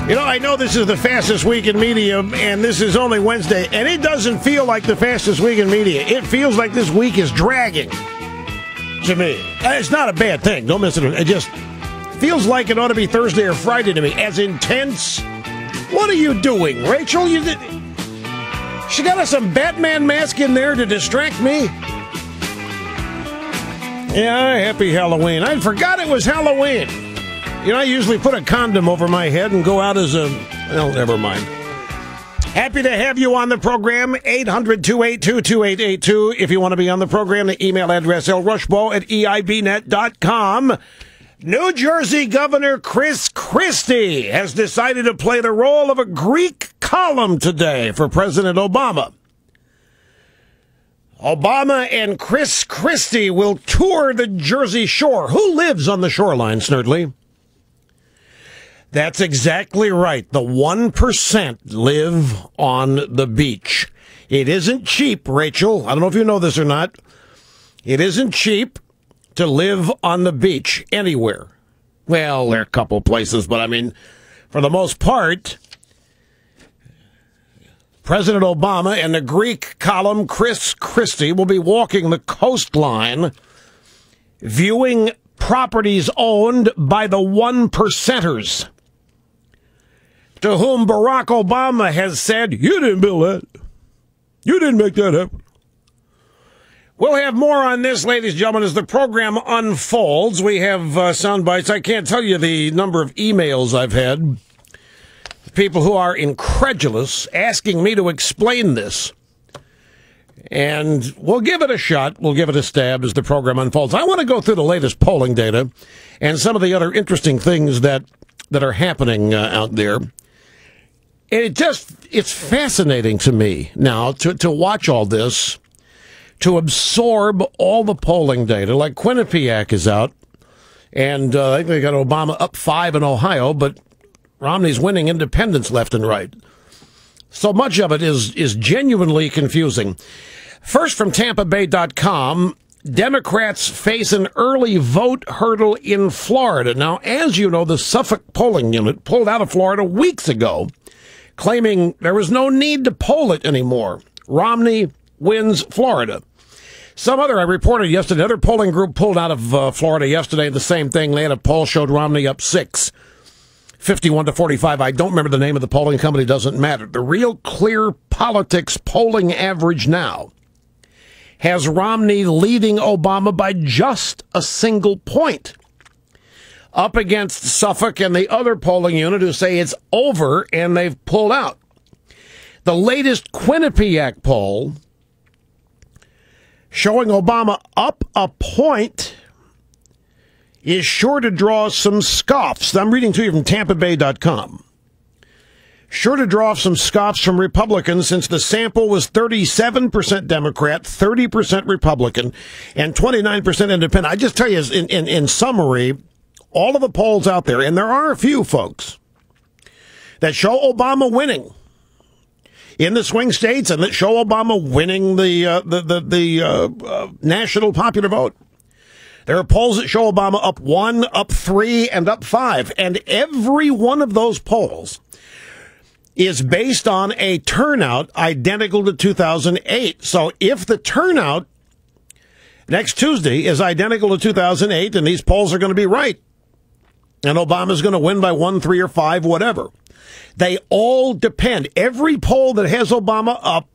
You know, I know this is the fastest week in media, and this is only Wednesday, and it doesn't feel like the fastest week in media. It feels like this week is dragging to me. It's not a bad thing. Don't miss it. It just feels like it ought to be Thursday or Friday to me. As intense. What are you doing, Rachel? She got us some Batman mask in there to distract me. Yeah, happy Halloween. I forgot it was Halloween. You know, I usually put a condom over my head and go out as a... Well, never mind. Happy to have you on the program. 800-282-2882. If you want to be on the program, the email address lrushbo@eibnet.com. New Jersey Governor Chris Christie has decided to play the role of a Greek column today for President Obama. Obama and Chris Christie will tour the Jersey Shore. Who lives on the shoreline, Snerdley? That's exactly right. The 1% live on the beach. It isn't cheap, Rachel. I don't know if you know this or not. It isn't cheap to live on the beach anywhere. Well, there are a couple places, but I mean, for the most part, President Obama and the Greek column Chris Christie will be walking the coastline, viewing properties owned by the 1%ers, to whom Barack Obama has said, "You didn't build that. You didn't make that happen." We'll have more on this, ladies and gentlemen, as the program unfolds. We have sound bites. I can't tell you the number of emails I've had. People who are incredulous asking me to explain this. And we'll give it a shot. We'll give it a stab as the program unfolds. I want to go through the latest polling data and some of the other interesting things that are happening out there. It's fascinating to me now to watch all this, to absorb all the polling data. Like Quinnipiac is out, and I think they got Obama up 5 in Ohio, but Romney's winning independents left and right. So much of it is genuinely confusing. First, from TampaBay.com, Democrats face an early vote hurdle in Florida. Now, as you know, the Suffolk polling unit pulled out of Florida weeks ago, claiming there was no need to poll it anymore. Romney wins Florida. I reported yesterday, another polling group pulled out of Florida yesterday, the same thing. They had a poll showed Romney up 6. 51 to 45. I don't remember the name of the polling company. Doesn't matter. The Real Clear Politics polling average now has Romney leading Obama by just a single point, up against Suffolk and the other polling unit who say it's over and they've pulled out. The latest Quinnipiac poll showing Obama up a point is sure to draw some scoffs. I'm reading to you from TampaBay.com. Sure to draw some scoffs from Republicans, since the sample was 37% Democrat, 30% Republican, and 29% independent. I just tell you, in summary, all of the polls out there, and there are a few folks that show Obama winning in the swing states and that show Obama winning the national popular vote. There are polls that show Obama up 1, up 3, and up 5. And every one of those polls is based on a turnout identical to 2008. So if the turnout next Tuesday is identical to 2008, then these polls are going to be right, and Obama's going to win by 1, 3, or 5, whatever. They all depend. Every poll that has Obama up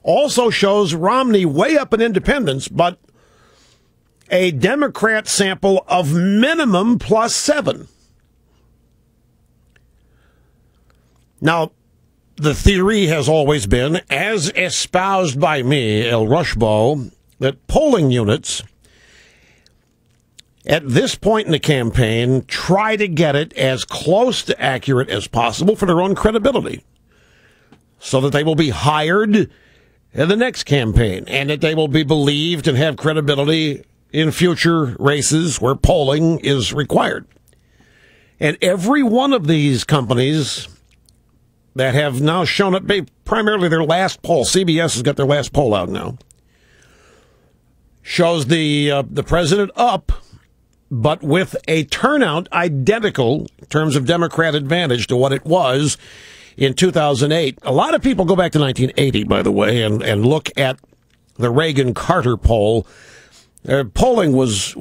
also shows Romney way up in independents, but a Democrat sample of minimum +7. Now, the theory has always been, as espoused by me, El Rushbo, that polling units at this point in the campaign try to get it as close to accurate as possible for their own credibility, so that they will be hired in the next campaign and that they will be believed and have credibility in future races where polling is required. And every one of these companies that have now shown up, primarily their last poll, CBS has got their last poll out now, shows the president up but with a turnout identical in terms of Democrat advantage to what it was in 2008. A lot of people go back to 1980, by the way, and look at the Reagan-Carter poll. Polling was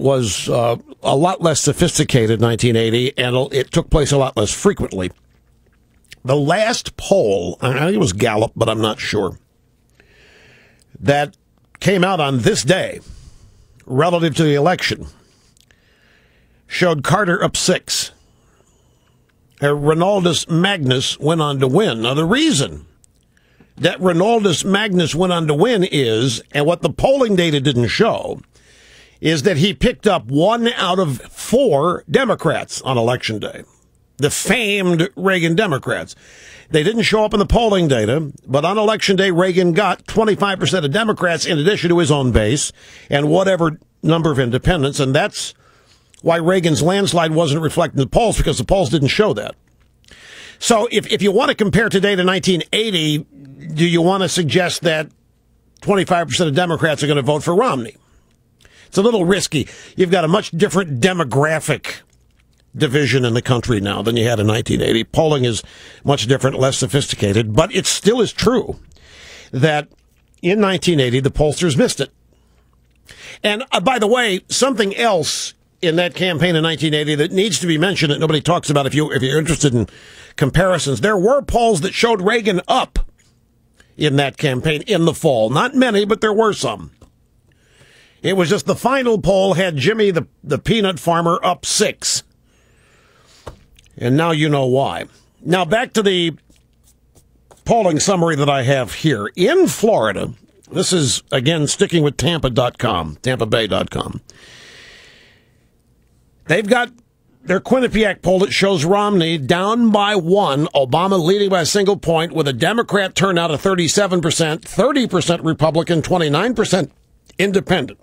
a lot less sophisticated in 1980, and it took place a lot less frequently. The last poll, I think it was Gallup, but I'm not sure, that came out on this day relative to the election showed Carter up 6. Ronaldus Magnus went on to win. Now, the reason that Ronaldus Magnus went on to win is, and what the polling data didn't show, is that he picked up 1 out of 4 Democrats on Election Day. The famed Reagan Democrats. They didn't show up in the polling data, but on Election Day, Reagan got 25% of Democrats in addition to his own base and whatever number of independents, and that's why Reagan's landslide wasn't reflected in the polls, because the polls didn't show that. So if you want to compare today to 1980, do you want to suggest that 25% of Democrats are going to vote for Romney? It's a little risky. You've got a much different demographic division in the country now than you had in 1980. Polling is much different, less sophisticated, but it still is true that in 1980, the pollsters missed it. And by the way, something else in that campaign in 1980 that needs to be mentioned that nobody talks about if you're interested in comparisons, there were polls that showed Reagan up in that campaign in the fall. Not many, but there were some. It was just the final poll had Jimmy the peanut farmer up 6. And now you know why. Now back to the polling summary that I have here. In Florida, this is, again, sticking with Tampa.com, TampaBay.com. They've got their Quinnipiac poll that shows Romney down by 1, Obama leading by a single point, with a Democrat turnout of 37%, 30% Republican, 29% Independent.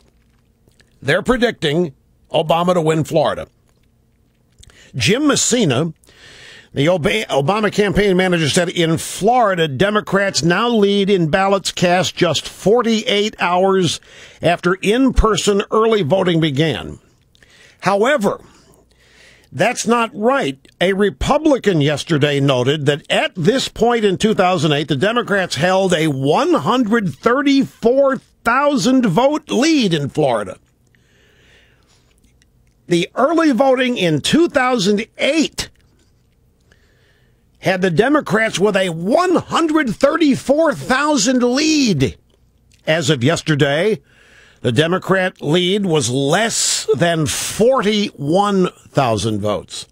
They're predicting Obama to win Florida. Jim Messina, the Obama campaign manager, said in Florida, Democrats now lead in ballots cast just 48 hours after in-person early voting began. However, that's not right. A Republican yesterday noted that at this point in 2008, the Democrats held a 134,000 vote lead in Florida. The early voting in 2008 had the Democrats with a 134,000 lead. As of yesterday, the Democrat lead was less than 41,000 votes.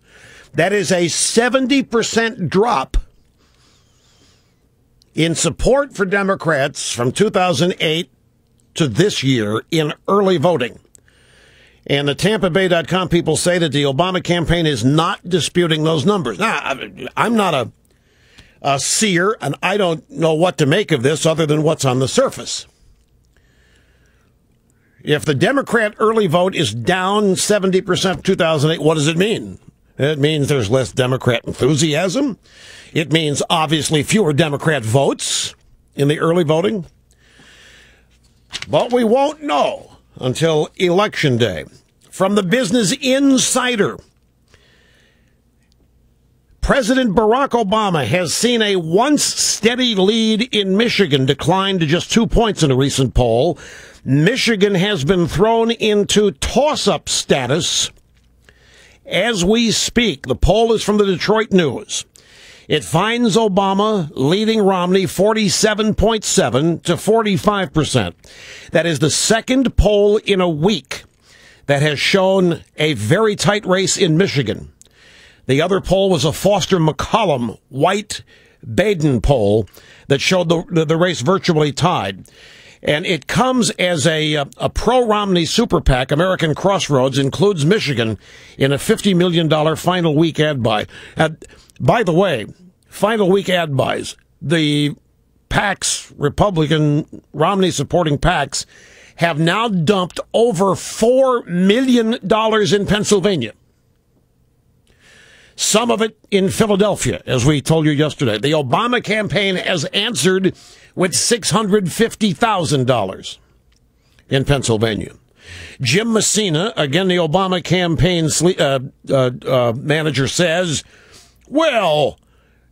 That is a 70% drop in support for Democrats from 2008 to this year in early voting. And the TampaBay.com people say that the Obama campaign is not disputing those numbers. Now, I'm not a seer, and I don't know what to make of this other than what's on the surface. If the Democrat early vote is down 70% from 2008, what does it mean? It means there's less Democrat enthusiasm. It means, obviously, fewer Democrat votes in the early voting. But we won't know until Election Day. From the Business Insider, President Barack Obama has seen a once steady lead in Michigan decline to just 2 points in a recent poll. Michigan has been thrown into toss-up status as we speak. The poll is from the Detroit News. It finds Obama leading Romney 47.7 to 45%. That is the second poll in a week that has shown a very tight race in Michigan. The other poll was a Foster McCollum White Baden poll that showed the race virtually tied. And it comes as a pro-Romney super PAC, American Crossroads, includes Michigan in a $50 million final week ad buy. By the way, final week ad buys, the PACs, Republican Romney-supporting PACs, have now dumped over $4 million in Pennsylvania. Some of it in Philadelphia, as we told you yesterday. The Obama campaign has answered with $650,000 in Pennsylvania. Jim Messina, again, the Obama campaign manager, says, well,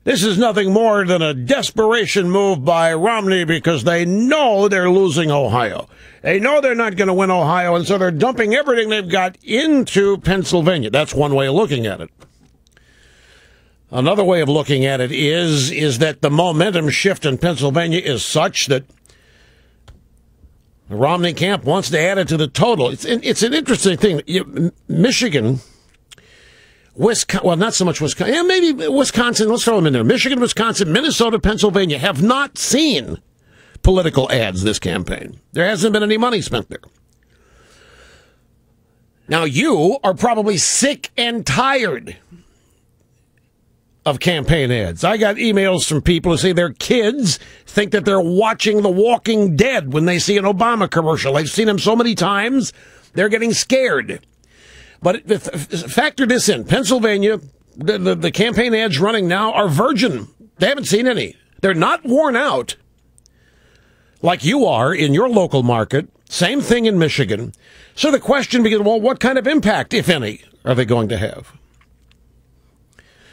this is nothing more than a desperation move by Romney because they know they're losing Ohio. They know they're not going to win Ohio, and so they're dumping everything they've got into Pennsylvania. That's one way of looking at it. Another way of looking at it is that the momentum shift in Pennsylvania is such that the Romney camp wants to add it to the total. It's an interesting thing. Michigan... well, not so much Wisconsin. Yeah, maybe Wisconsin. Let's throw them in there. Michigan, Wisconsin, Minnesota, Pennsylvania have not seen political ads this campaign. There hasn't been any money spent there. Now, you are probably sick and tired of campaign ads. I got emails from people who say their kids think that they're watching The Walking Dead when they see an Obama commercial. They've seen him so many times, they're getting scared. But factor this in. Pennsylvania, the campaign ads running now are virgin. They haven't seen any. They're not worn out like you are in your local market. Same thing in Michigan. So the question begins, well, what kind of impact, if any, are they going to have?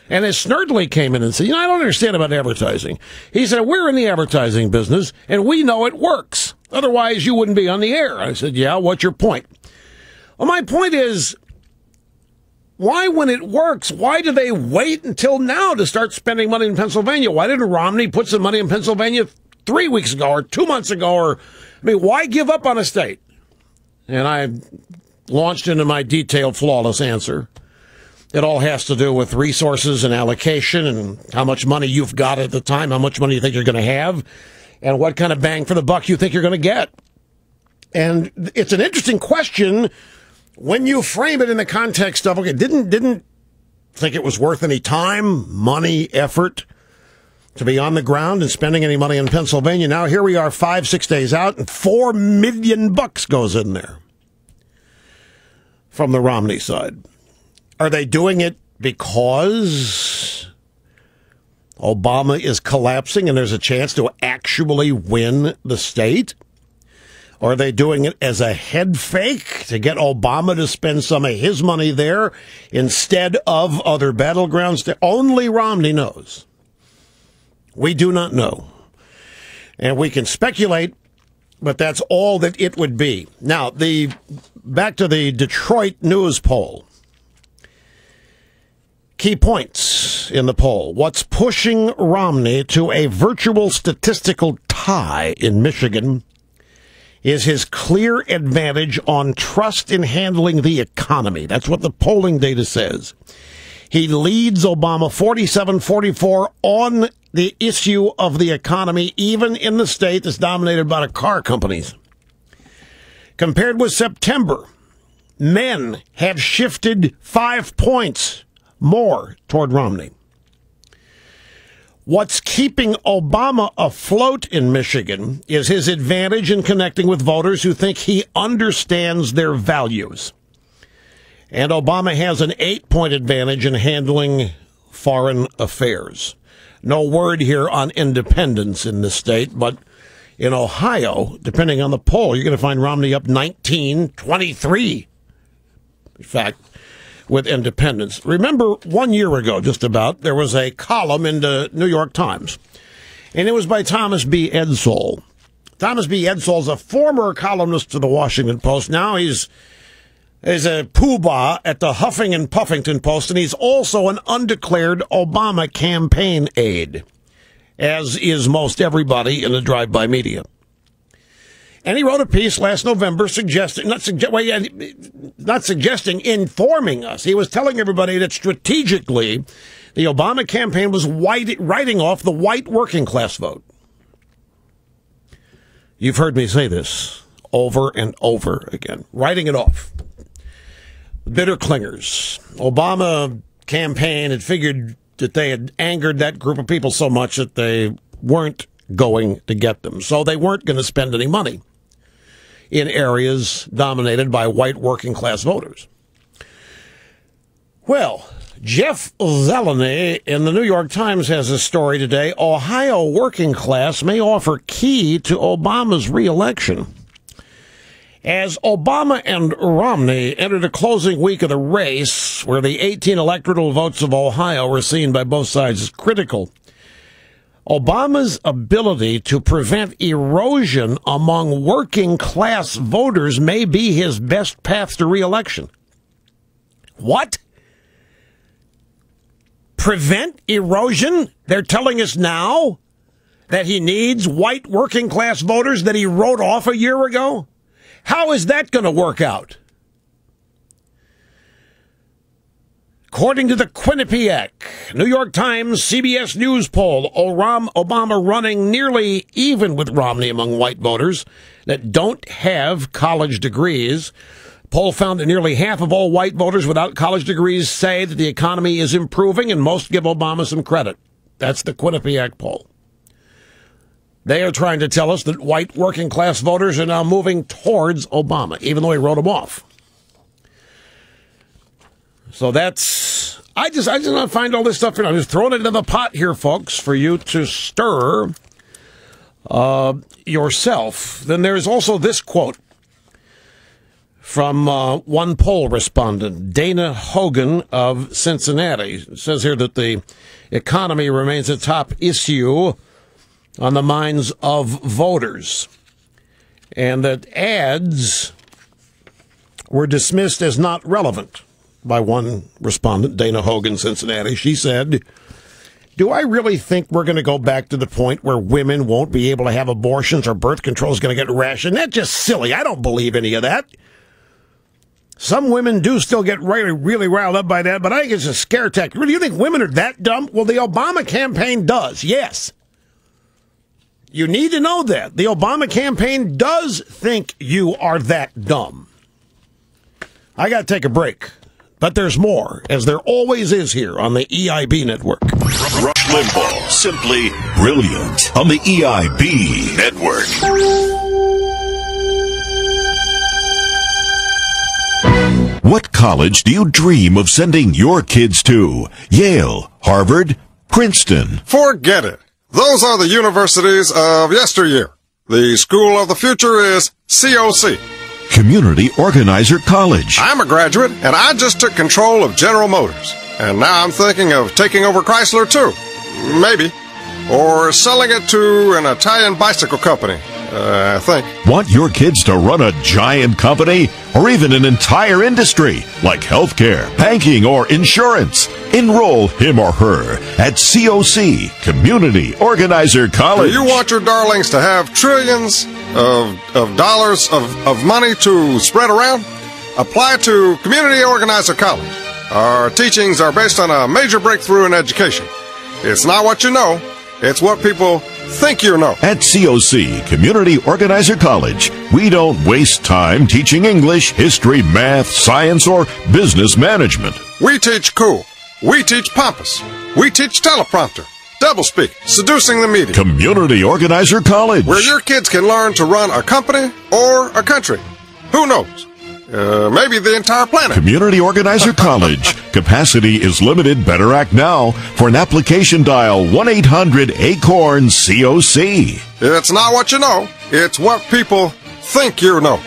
And as Snerdley came in and said, I don't understand about advertising. He said, we're in the advertising business, and we know it works. Otherwise, you wouldn't be on the air. I said, yeah, what's your point? Well, my point is, why, when it works, why do they wait until now to start spending money in Pennsylvania? Why didn't Romney put some money in Pennsylvania 3 weeks ago or 2 months ago? Why give up on a state? And I launched into my detailed, flawless answer. It all has to do with resources and allocation and how much money you've got at the time, how much money you think you're going to have, and what kind of bang for the buck you think you're going to get. And it's an interesting question when you frame it in the context of, okay, didn't think it was worth any time, money, effort to be on the ground and spending any money in Pennsylvania. Now here we are 5-6 days out and $4 million goes in there from the Romney side. Are they doing it because Obama is collapsing and there's a chance to actually win the state? Or are they doing it as a head fake to get Obama to spend some of his money there instead of other battlegrounds? Only Romney knows. We do not know. And we can speculate, but that's all that it would be. Now, back to the Detroit News poll. Key points in the poll. What's pushing Romney to a virtual statistical tie in Michigan is his clear advantage on trust in handling the economy. That's what the polling data says. He leads Obama 47-44 on the issue of the economy, even in the state that's dominated by the car companies. Compared with September, men have shifted 5 points more toward Romney. What's keeping Obama afloat in Michigan is his advantage in connecting with voters who think he understands their values. And Obama has an 8-point advantage in handling foreign affairs. No word here on independence in the state, but in Ohio, depending on the poll, you're going to find Romney up 19-23. In fact, with independence. Remember 1 year ago, just about, there was a column in the New York Times, and it was by Thomas B. Edsall. Thomas B. Edsall is a former columnist to the Washington Post. Now he's a poobah at the Huffing and Puffington Post, and he's also an undeclared Obama campaign aide, as is most everybody in the drive-by media. And he wrote a piece last November informing us. He was telling everybody that strategically, the Obama campaign was writing off the white working class vote. You've heard me say this over and over again. Writing it off. Bitter clingers. Obama campaign had figured that they had angered that group of people so much that they weren't going to get them. So they weren't going to spend any money in areas dominated by white working class voters. Well, Jeff Zeleny in the New York Times has a story today. Ohio working class may offer key to Obama's reelection. As Obama and Romney entered a closing week of the race, where the 18 electoral votes of Ohio were seen by both sides as critical, Obama's ability to prevent erosion among working-class voters may be his best path to re-election. What? Prevent erosion? They're telling us now that he needs white working-class voters that he wrote off a year ago? How is that going to work out? According to the Quinnipiac, New York Times, CBS News poll, Obama running nearly even with Romney among white voters that don't have college degrees. Poll found that nearly half of all white voters without college degrees say that the economy is improving, and most give Obama some credit. That's the Quinnipiac poll. They are trying to tell us that white working-class voters are now moving towards Obama, even though he wrote them off. So that's... I just don't find all this stuff. I'm just throwing it into the pot here, folks, for you to stir yourself. Then there's also this quote from one poll respondent, Dana Hogan of Cincinnati. It says here that the economy remains a top issue on the minds of voters, and that ads were dismissed as not relevant by one respondent, Dana Hogan, Cincinnati. She said, "Do I really think we're going to go back to the point where women won't be able to have abortions or birth control is going to get rationed? That's just silly. I don't believe any of that. Some women do still get really riled up by that, but I think it's a scare tactic. Really, you think women are that dumb? Well, the Obama campaign does, yes. You need to know that. The Obama campaign does think you are that dumb." I got to take a break, but there's more, as there always is here on the EIB network. Rush Limbaugh, simply brilliant on the EIB network. What college do you dream of sending your kids to? Yale, Harvard, Princeton? Forget it. Those are the universities of yesteryear. The school of the future is COC. Community Organizer College. I'm a graduate, and I just took control of General Motors. And now I'm thinking of taking over Chrysler, too. Maybe. Or selling it to an Italian bicycle company, I think. Want your kids to run a giant company? Or even an entire industry, like healthcare, banking, or insurance? Enroll him or her at COC, Community Organizer College. Do you want your darlings to have trillions of dollars of money to spread around? Apply to Community Organizer College. Our teachings are based on a major breakthrough in education. It's not what you know, it's what people think you know. At COC, Community Organizer College, we don't waste time teaching English, history, math, science, or business management. We teach cool. We teach pompous. We teach teleprompter, doublespeak, seducing the media. Community Organizer College, where your kids can learn to run a company or a country. Who knows? Maybe the entire planet. Community Organizer College. Capacity is limited. Better act now. For an application, dial 1-800-ACORN-COC. It's not what you know. It's what people think you know.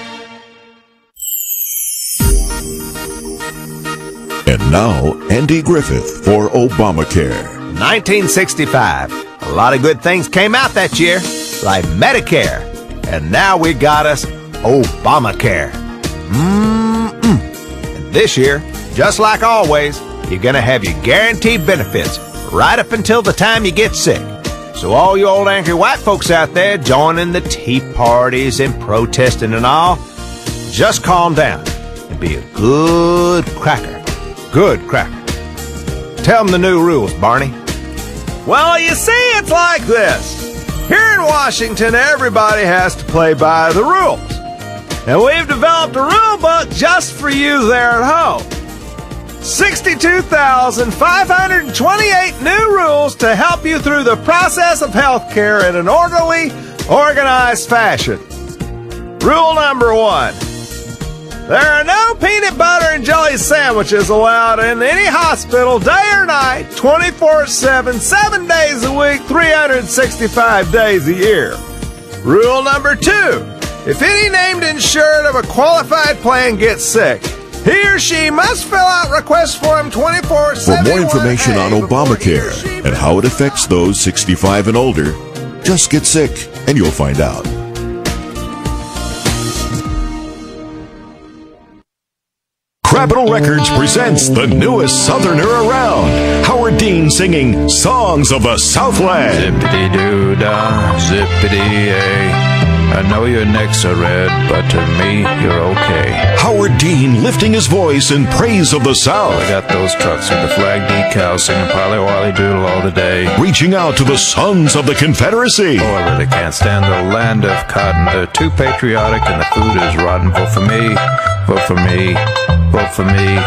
And now, Andy Griffith for Obamacare. 1965. A lot of good things came out that year, like Medicare. And now we got us Obamacare. And this year, just like always, you're going to have your guaranteed benefits right up until the time you get sick. So all you old angry white folks out there joining the tea parties and protesting and all, just calm down and be a good cracker. Good cracker. Tell them the new rules, Barney. Well, you see, it's like this. Here in Washington, everybody has to play by the rules. And we've developed a rule book just for you there at home. 62,528 new rules to help you through the process of healthcare in an orderly, organized fashion. Rule number 1. There are no peanut butter and jelly sandwiches allowed in any hospital day or night, 24/7, 7 days a week, 365 days a year. Rule number 2. If any named insured of a qualified plan gets sick, he or she must fill out request form 24/7. For more information on Obamacare and how it affects those 65 and older, just get sick and you'll find out. Capitol Records presents the newest Southerner around, Howard Dean singing Songs of the Southland. Zippity-doo-dah, zippity-ay. I know your necks are red, but to me, you're okay. Howard Dean lifting his voice in praise of the South. I got those trucks with the flag decals singing Polly-Wolly Doodle all the day. Reaching out to the sons of the Confederacy. Oh, I really can't stand the land of cotton. They're too patriotic and the food is rotten. Vote for me, vote for me, vote for me,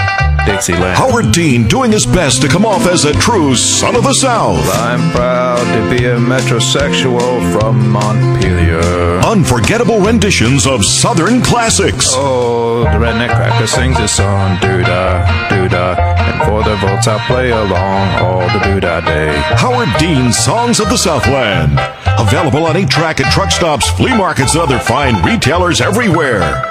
Dixieland. Howard Dean doing his best to come off as a true son of the South. I'm proud to be a metrosexual from Montpelier. Unforgettable renditions of Southern classics. Oh, the redneck cracker sings his song, doo-dah, doo-dah, and for the votes I'll play along all the doo-dah day. Howard Dean's Songs of the Southland. Available on 8-track at truck stops, flea markets, and other fine retailers everywhere.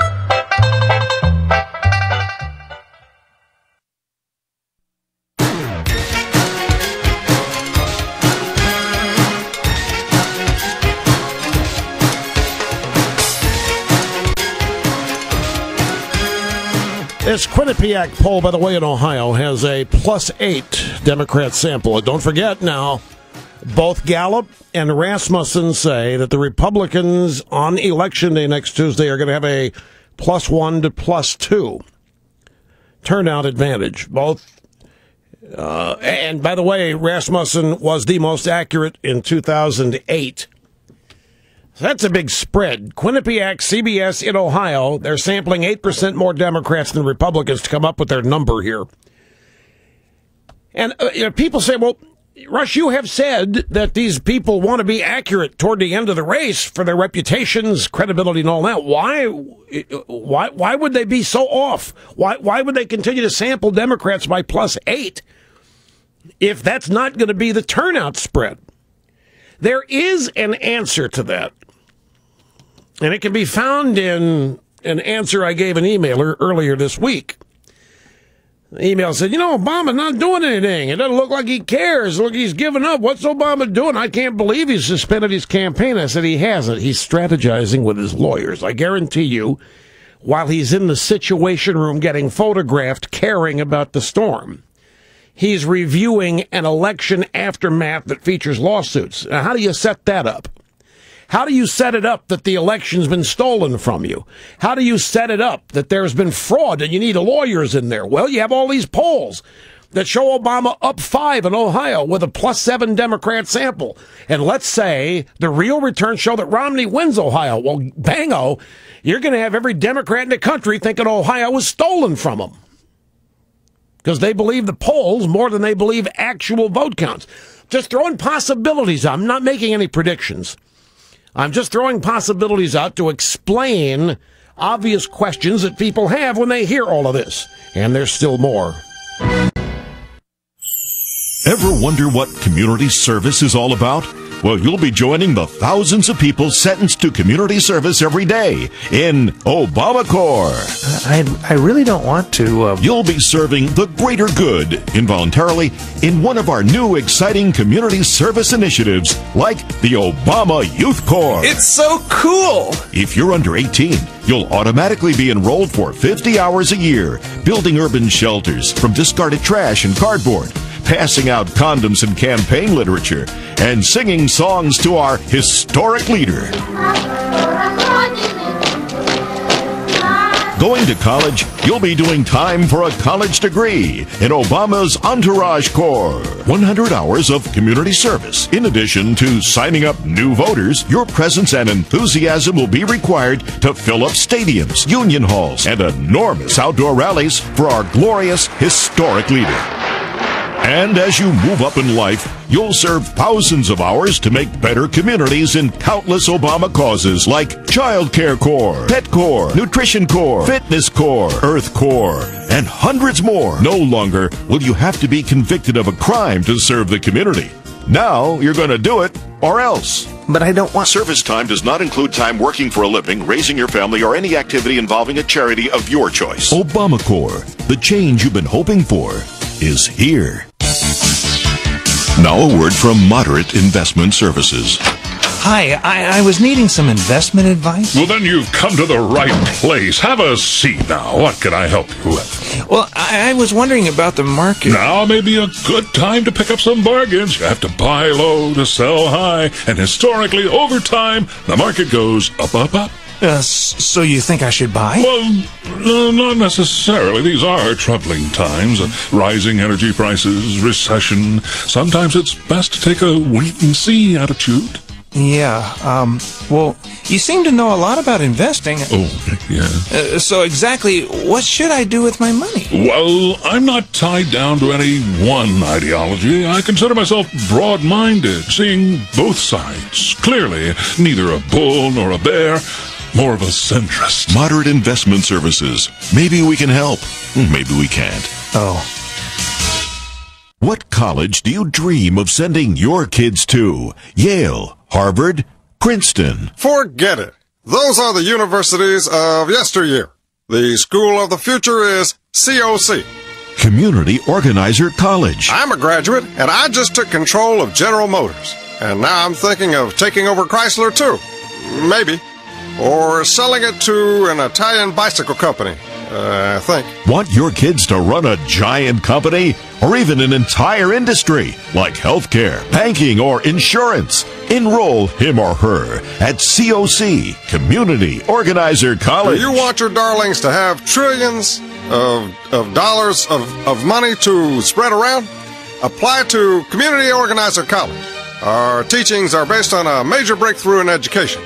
This Quinnipiac poll, by the way, in Ohio, has a +8 Democrat sample. And don't forget now, both Gallup and Rasmussen say that the Republicans on Election Day next Tuesday are going to have a +1 to +2 turnout advantage. Both, and by the way, Rasmussen was the most accurate in 2008. So that's a big spread. Quinnipiac, CBS in Ohio, they're sampling 8% more Democrats than Republicans to come up with their number here. And people say, well, Rush, you have said that these people want to be accurate toward the end of the race for their reputations, credibility, and all that. Why would they be so off? Why would they continue to sample Democrats by +8 if that's not going to be the turnout spread? There is an answer to that, and it can be found in an answer I gave an emailer earlier this week. The email said, Obama's not doing anything. It doesn't look like he cares. Look, he's given up. What's Obama doing? I can't believe he's suspended his campaign. I said he hasn't. He's strategizing with his lawyers. I guarantee you, while he's in the Situation Room getting photographed caring about the storm, he's reviewing an election aftermath that features lawsuits. Now, how do you set that up? How do you set it up that the election's been stolen from you? How do you set it up that there's been fraud and you need lawyers in there? Well, you have all these polls that show Obama up 5 in Ohio with a +7 Democrat sample. And let's say the real returns show that Romney wins Ohio. Well, bango, you're going to have every Democrat in the country thinking Ohio was stolen from them, because they believe the polls more than they believe actual vote counts. Just throwing possibilities out. I'm not making any predictions. I'm just throwing possibilities out to explain obvious questions that people have when they hear all of this. And there's still more. Ever wonder what community service is all about? Well, you'll be joining the thousands of people sentenced to community service every day in Obamacorps. I really don't want to. You'll be serving the greater good involuntarily in one of our new exciting community service initiatives, like the Obama Youth Corps. It's so cool! If you're under 18, you'll automatically be enrolled for 50 hours a year, building urban shelters from discarded trash and cardboard, passing out condoms and campaign literature, and singing songs to our historic leader. Going to college, you'll be doing time for a college degree in Obama's Entourage Corps. 100 hours of community service. In addition to signing up new voters, your presence and enthusiasm will be required to fill up stadiums, union halls, and enormous outdoor rallies for our glorious historic leader. And as you move up in life, you'll serve thousands of hours to make better communities in countless Obama causes like Child Care Corps, Pet Corps, Nutrition Corps, Fitness Corps, Earth Corps, and hundreds more. No longer will you have to be convicted of a crime to serve the community. Now you're going to do it, or else. But I don't want... Service time does not include time working for a living, raising your family, or any activity involving a charity of your choice. Obamacare, the change you've been hoping for, is here. Now a word from Moderate Investment Services. Hi, I was needing some investment advice. Well, then you've come to the right place. Have a seat now. What can I help you with? Well, I was wondering about the market. Now may be a good time to pick up some bargains. You have to buy low to sell high. And historically, over time, the market goes up, up, up. So you think I should buy? Well, not necessarily. These are troubling times. Rising energy prices, recession. Sometimes it's best to take a wait-and-see attitude. Yeah, well, you seem to know a lot about investing. Oh, yeah. So exactly what should I do with my money? Well, I'm not tied down to any one ideology. I consider myself broad-minded, seeing both sides clearly. Neither a bull nor a bear, more of a centrist. Moderate Investment Services. Maybe we can help. Maybe we can't. Oh. What college do you dream of sending your kids to? Yale, Harvard, Princeton. Forget it. Those are the universities of yesteryear. The school of the future is COC. Community Organizer College. I'm a graduate, and I just took control of General Motors. And now I'm thinking of taking over Chrysler, too. Maybe. Or selling it to an Italian bicycle company, I think. Want your kids to run a giant company? Or even an entire industry, like healthcare, banking, or insurance? Enroll him or her at COC, Community Organizer College. Do you want your darlings to have trillions of dollars of money to spread around? Apply to Community Organizer College. Our teachings are based on a major breakthrough in education.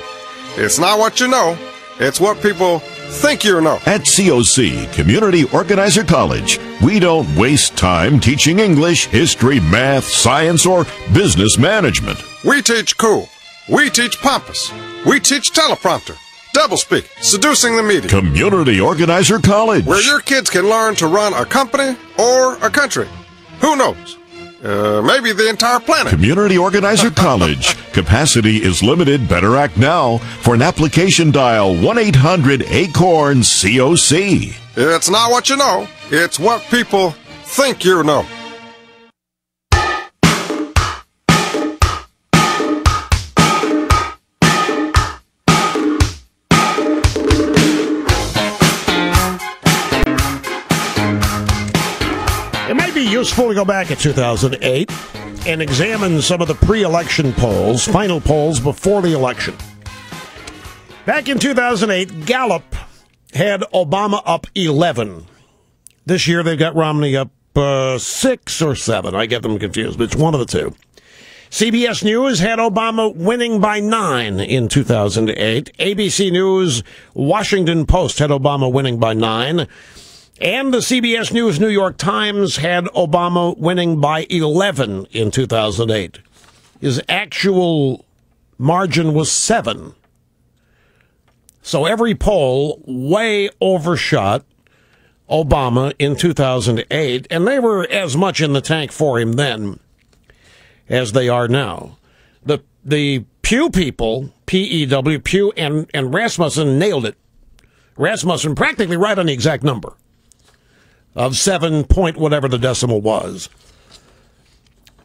It's not what you know, it's what people think you know. At COC, Community Organizer College, we don't waste time teaching English, history, math, science, or business management. We teach cool. We teach pompous. We teach teleprompter, doublespeak, seducing the media. Community Organizer College. Where your kids can learn to run a company or a country. Who knows? Maybe the entire planet. Community Organizer College. Capacity is limited. Better act now. For an application, dial 1-800-ACORN-COC. It's not what you know. It's what people think you know. It might be useful to go back at 2008 and examine some of the pre-election polls, final polls before the election. Back in 2008, Gallup had Obama up 11. This year, they've got Romney up 6 or 7. I get them confused, but it's one of the two. CBS News had Obama winning by 9 in 2008. ABC News, Washington Post had Obama winning by 9. And the CBS News New York Times had Obama winning by 11 in 2008. His actual margin was 7. So every poll way overshot Obama in 2008, and they were as much in the tank for him then as they are now. The Pew people, P-E-W, Pew and Rasmussen nailed it. Rasmussen practically right on the exact number of 7 point whatever the decimal was.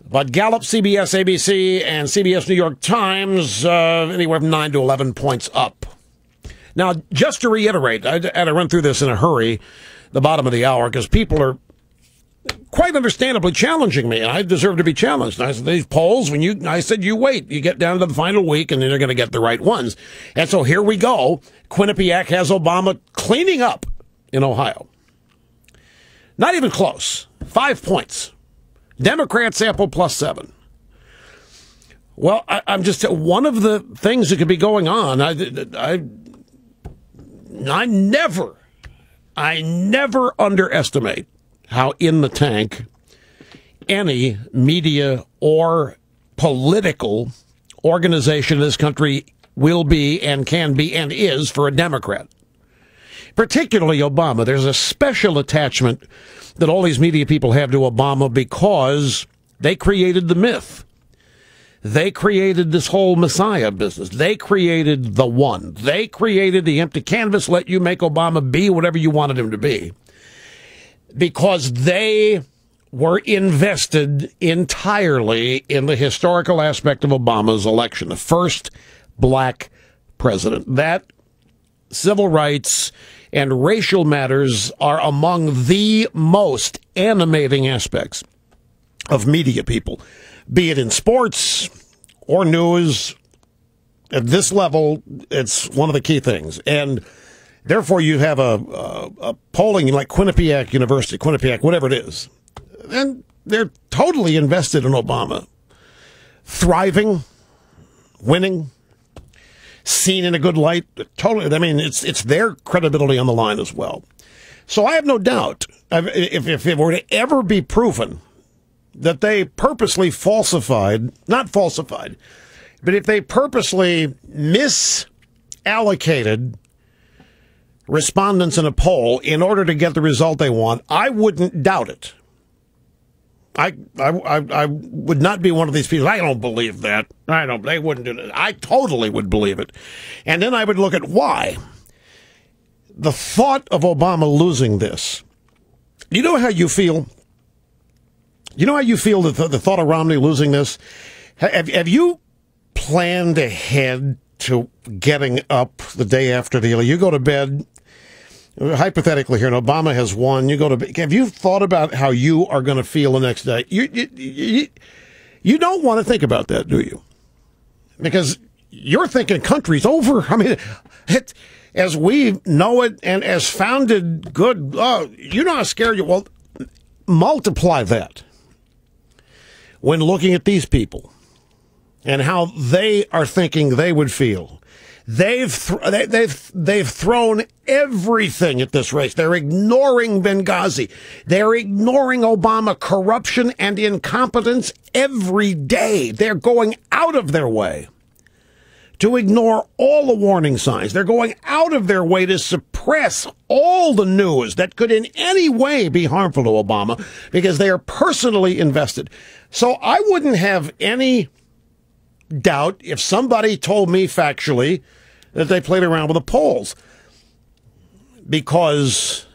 But Gallup, CBS, ABC, and CBS New York Times, anywhere from 9 to 11 points up. Now, just to reiterate, I had to run through this in a hurry, the bottom of the hour, because people are quite understandably challenging me, and I deserve to be challenged. I said, these polls, I said, you wait. You get down to the final week, and then you're going to get the right ones. And so here we go. Quinnipiac has Obama cleaning up in Ohio. Not even close. 5 points. Democrat sample plus 7. Well, I'm just one of the things that could be going on. I never underestimate how in the tank any media or political organization in this country will be and can be and is for a Democrat. Particularly Obama. There's a special attachment that all these media people have to Obama because they created the myth They created this whole Messiah business. They created the one. They created the empty canvas, let you make Obama be whatever you wanted him to be. Because they were invested entirely in the historical aspect of Obama's election, the first black president. That civil rights and racial matters are among the most animating aspects of media people, be it in sports or news. At this level, it's one of the key things. And therefore, you have a polling like Quinnipiac University, Quinnipiac, whatever it is, and they're totally invested in Obama. Thriving, winning, seen in a good light. Totally. I mean, it's their credibility on the line as well. So I have no doubt, if it were to ever be proven that they purposely not falsified, but if they purposely misallocated respondents in a poll in order to get the result they want, I wouldn't doubt it. I would not be one of these people. I don't believe that. They wouldn't do that. I totally would believe it. And then I would look at why. The thought of Obama losing this. You know how you feel? You know how you feel the thought of Romney losing this? Have you planned ahead to getting up the day after the election? You go to bed, hypothetically here, and Obama has won. You go to bed. Have you thought about how you are going to feel the next day? You don't want to think about that, do you? Because you're thinking country's over. I mean, as we know it and as founded good, you know how scared you. Well, multiply that when looking at these people and how they are thinking they would feel. They've thrown everything at this race. They're ignoring Benghazi. They're ignoring Obama corruption and incompetence every day. They're going out of their way to ignore all the warning signs. They're going out of their way to suppress all the news that could in any way be harmful to Obama because they are personally invested. So I wouldn't have any doubt if somebody told me factually that they played around with the polls. Because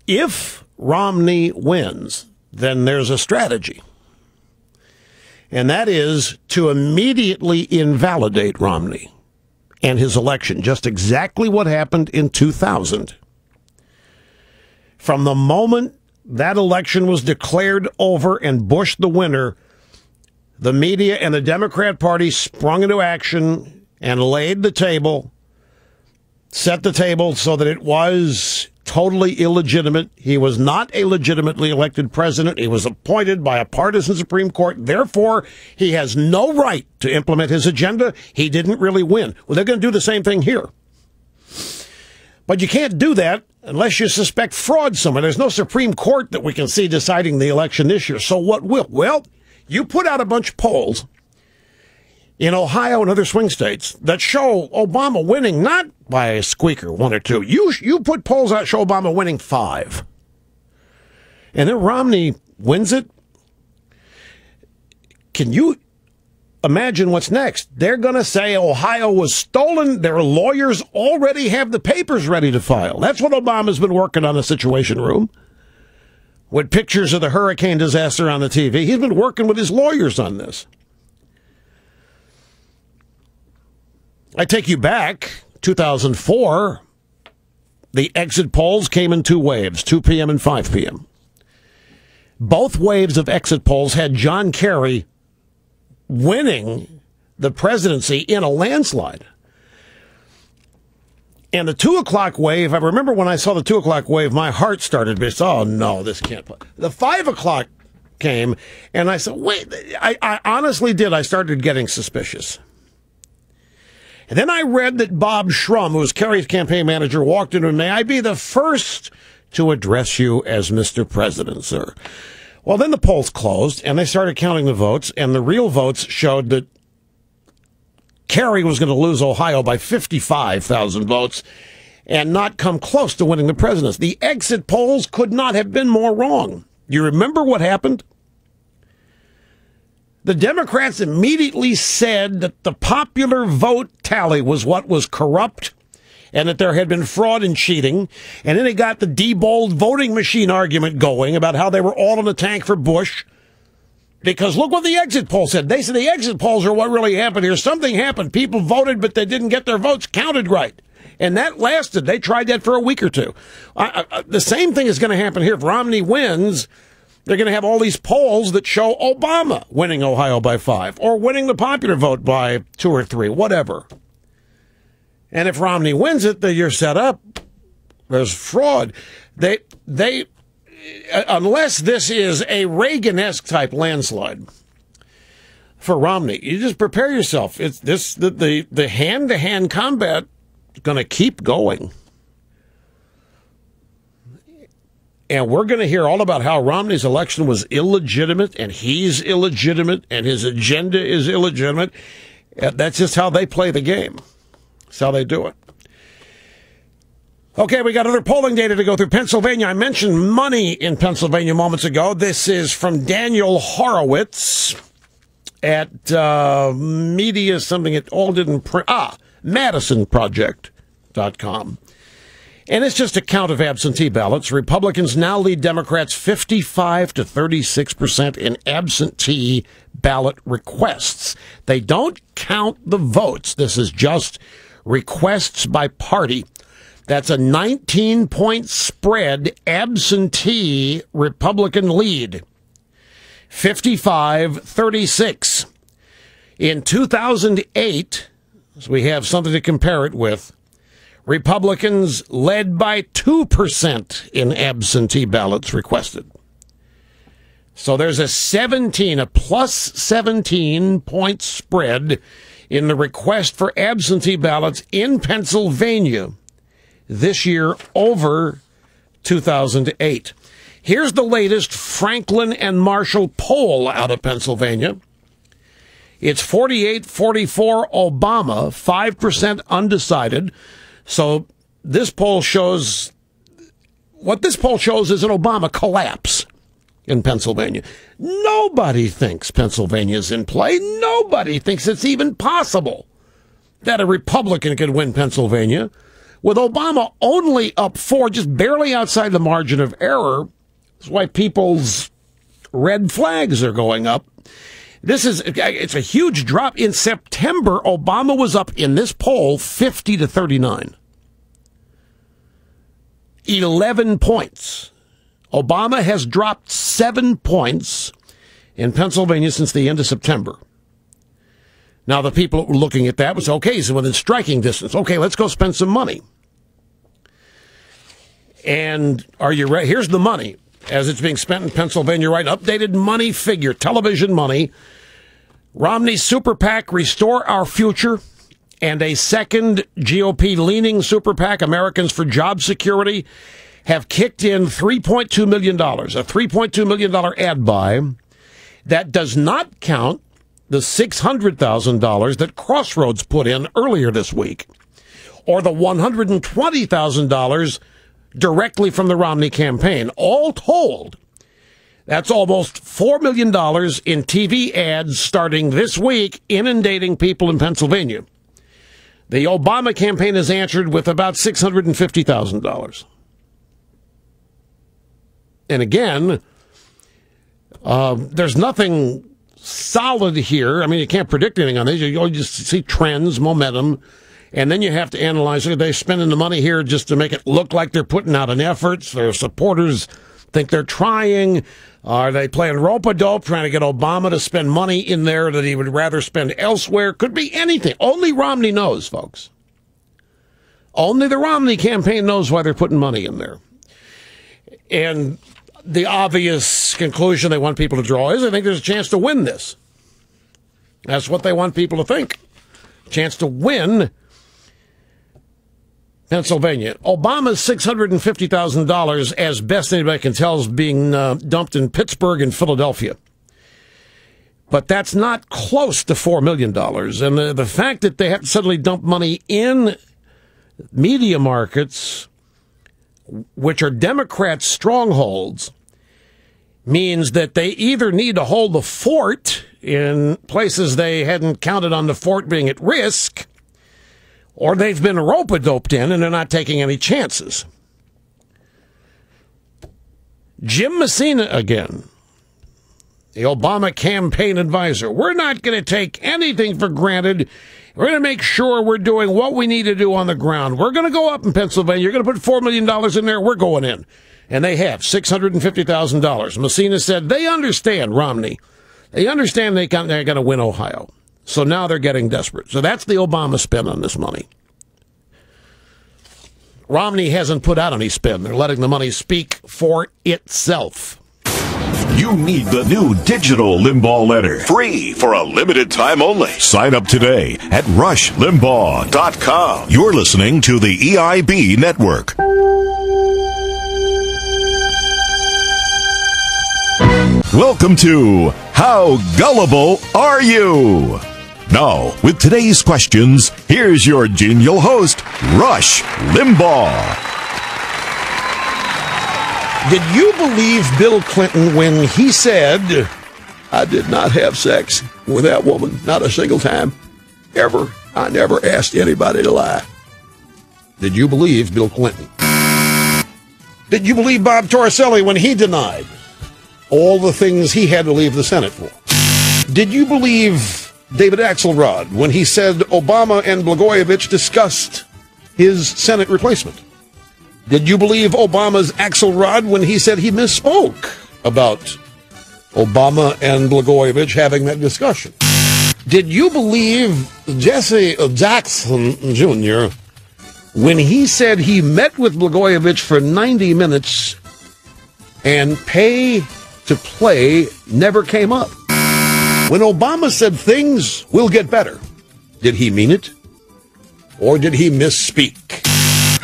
if Romney wins, then there's a strategy. And that is to immediately invalidate Romney and his election. Just exactly what happened in 2000. From the moment that election was declared over and Bush the winner, the media and the Democrat Party sprung into action and laid the table, set the table so that it was totally illegitimate. He was not a legitimately elected president. He was appointed by a partisan Supreme Court. Therefore, he has no right to implement his agenda. He didn't really win. Well, they're going to do the same thing here. But you can't do that unless you suspect fraud somewhere. There's no Supreme Court that we can see deciding the election this year. So what will? Well, you put out a bunch of polls in Ohio and other swing states that show Obama winning not by a squeaker, 1 or 2. You put polls out show Obama winning 5. And then Romney wins it. Can you imagine what's next? They're going to say Ohio was stolen. Their lawyers already have the papers ready to file. That's what Obama's been working on, the Situation Room, with pictures of the hurricane disaster on the TV. He's been working with his lawyers on this. I take you back, 2004, the exit polls came in 2 waves, 2 p.m. and 5 p.m. Both waves of exit polls had John Kerry winning the presidency in a landslide. And the 2 o'clock wave, I remember when I saw the 2 o'clock wave, my heart started to say, oh, no, this can't play. The 5 o'clock came, and I said, wait, I honestly did. I started getting suspicious. And then I read that Bob Shrum, who was Kerry's campaign manager, walked in and, may I be the first to address you as Mr. President, sir. Well, then the polls closed, and they started counting the votes, and the real votes showed that Kerry was going to lose Ohio by 55,000 votes and not come close to winning the presidency. The exit polls could not have been more wrong. You remember what happened? The Democrats immediately said that the popular vote tally was what was corrupt and that there had been fraud and cheating. And then they got the Diebold voting machine argument going about how they were all in the tank for Bush. Because look what the exit poll said. They said the exit polls are what really happened here. Something happened. People voted, but they didn't get their votes counted right. And that lasted. They tried that for a week or two. The same thing is going to happen here. If Romney wins, they're going to have all these polls that show Obama winning Ohio by 5 or winning the popular vote by 2 or 3, whatever. And if Romney wins it, then you're set up. There's fraud. They unless this is a Reagan-esque type landslide for Romney, you just prepare yourself. It's the hand-to-hand combat is going to keep going. And we're going to hear all about how Romney's election was illegitimate, and he's illegitimate, and his agenda is illegitimate. That's just how they play the game. That's how they do it. Okay, we got other polling data to go through. Pennsylvania, I mentioned money in Pennsylvania moments ago. This is from Daniel Horowitz at media something it all didn't print. MadisonProject.com. And it's just a count of absentee ballots. Republicans now lead Democrats 55 to 36% in absentee ballot requests. They don't count the votes. This is just requests by party. That's a 19-point spread absentee Republican lead. 55-36. In 2008, so we have something to compare it with, Republicans led by 2% in absentee ballots requested. So there's a plus 17-point spread in the request for absentee ballots in Pennsylvania this year over 2008. Here's the latest Franklin and Marshall poll out of Pennsylvania. It's 48-44 Obama, 5% undecided. So this poll shows, what this poll shows is an Obama collapse in Pennsylvania. Nobody thinks Pennsylvania's in play. Nobody thinks it's even possible that a Republican could win Pennsylvania. With Obama only up 4, just barely outside the margin of error, that's why people's red flags are going up. It's a huge drop. In September, Obama was up in this poll 50 to 39. 11 points. Obama has dropped 7 points in Pennsylvania since the end of September. Now, the people looking at that was, okay, so within striking distance. Okay, let's go spend some money. And are you ready? Here's the money as it's being spent in Pennsylvania, right? Updated money figure, television money. Romney's super PAC, Restore Our Future, and a second GOP-leaning super PAC, Americans for Job Security, have kicked in $3.2 million, a $3.2 million ad buy. That does not count the $600,000 that Crossroads put in earlier this week, or the $120,000 directly from the Romney campaign. All told, that's almost $4 million in TV ads starting this week, inundating people in Pennsylvania. The Obama campaign has answered with about $650,000. And again, there's nothing solid here. I mean, you can't predict anything on this. You just see trends, momentum, and then you have to analyze, are they spending the money here just to make it look like they're putting out an effort? So their supporters think they're trying. Are they playing rope-a-dope, trying to get Obama to spend money in there that he would rather spend elsewhere? Could be anything. Only Romney knows, folks. Only the Romney campaign knows why they're putting money in there. And the obvious conclusion they want people to draw is, I think there's a chance to win this. That's what they want people to think. Chance to win Pennsylvania. Obama's $650,000, as best anybody can tell, is being dumped in Pittsburgh and Philadelphia. But that's not close to $4 million. And the fact that they have to suddenly dump money in media markets, which are Democrat strongholds, means that they either need to hold the fort in places they hadn't counted on the fort being at risk, or they've been rope-a-doped in and they're not taking any chances. Jim Messina again, the Obama campaign advisor. We're not going to take anything for granted. We're going to make sure we're doing what we need to do on the ground. We're going to go up in Pennsylvania. You're going to put $4 million in there. We're going in. And they have $650,000. Messina said they understand, Romney. They understand they're going to win Ohio. So now they're getting desperate. So that's the Obama spin on this money. Romney hasn't put out any spin. They're letting the money speak for itself. You need the new digital Limbaugh letter. Free for a limited time only. Sign up today at rushlimbaugh.com. You're listening to the EIB Network. Welcome to How Gullible Are You? Now, with today's questions, here's your genial host, Rush Limbaugh. Did you believe Bill Clinton when he said, I did not have sex with that woman, not a single time, ever? I never asked anybody to lie. Did you believe Bill Clinton? Did you believe Bob Torricelli when he denied all the things he had to leave the Senate for? Did you believe David Axelrod when he said Obama and Blagojevich discussed his Senate replacement? Did you believe Obama's Axelrod when he said he misspoke about Obama and Blagojevich having that discussion? Did you believe Jesse Jackson Jr. when he said he met with Blagojevich for 90 minutes and pay to play never came up? When Obama said things will get better, did he mean it? Or did he misspeak?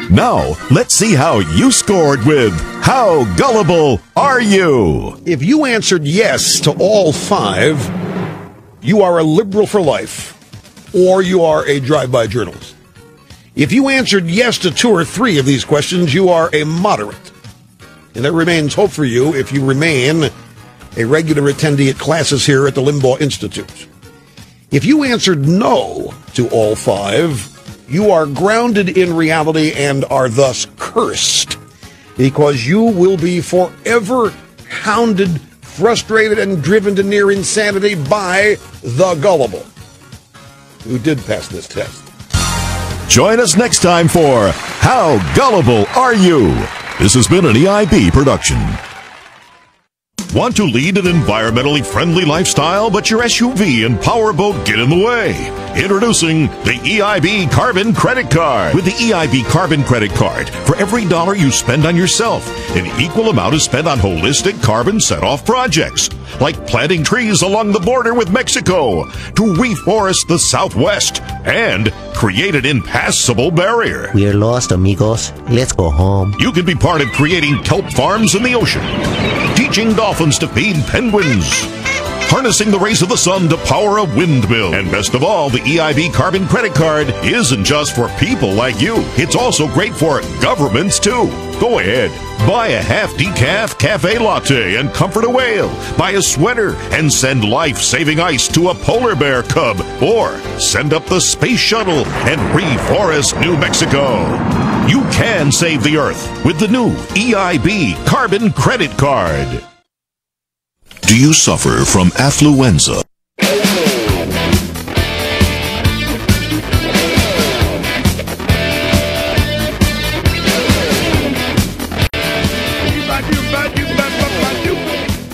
Now, let's see how you scored with How Gullible Are You? If you answered yes to all five, you are a liberal for life, or you are a drive-by journalist. If you answered yes to 2 or 3 of these questions, you are a moderate. And there remains hope for you if you remain a regular attendee at classes here at the Limbaugh Institute. If you answered no to all 5, you are grounded in reality and are thus cursed, because you will be forever hounded, frustrated, and driven to near insanity by the gullible, who did pass this test. Join us next time for How Gullible Are You? This has been an EIB production. Want to lead an environmentally friendly lifestyle, but your SUV and powerboat get in the way? Introducing the EIB Carbon Credit Card. With the EIB Carbon Credit Card, for every dollar you spend on yourself, an equal amount is spent on holistic carbon set-off projects, like planting trees along the border with Mexico, to reforest the Southwest, and create an impassable barrier. We're lost, amigos. Let's go home. You can be part of creating kelp farms in the ocean, teaching dolphins to feed penguins, harnessing the rays of the sun to power a windmill. And best of all, the EIB Carbon Credit Card isn't just for people like you. It's also great for governments, too. Go ahead, buy a half-decaf cafe latte and comfort a whale. Buy a sweater and send life-saving ice to a polar bear cub. Or send up the space shuttle and reforest New Mexico. You can save the Earth with the new EIB Carbon Credit Card. Do you suffer from affluenza?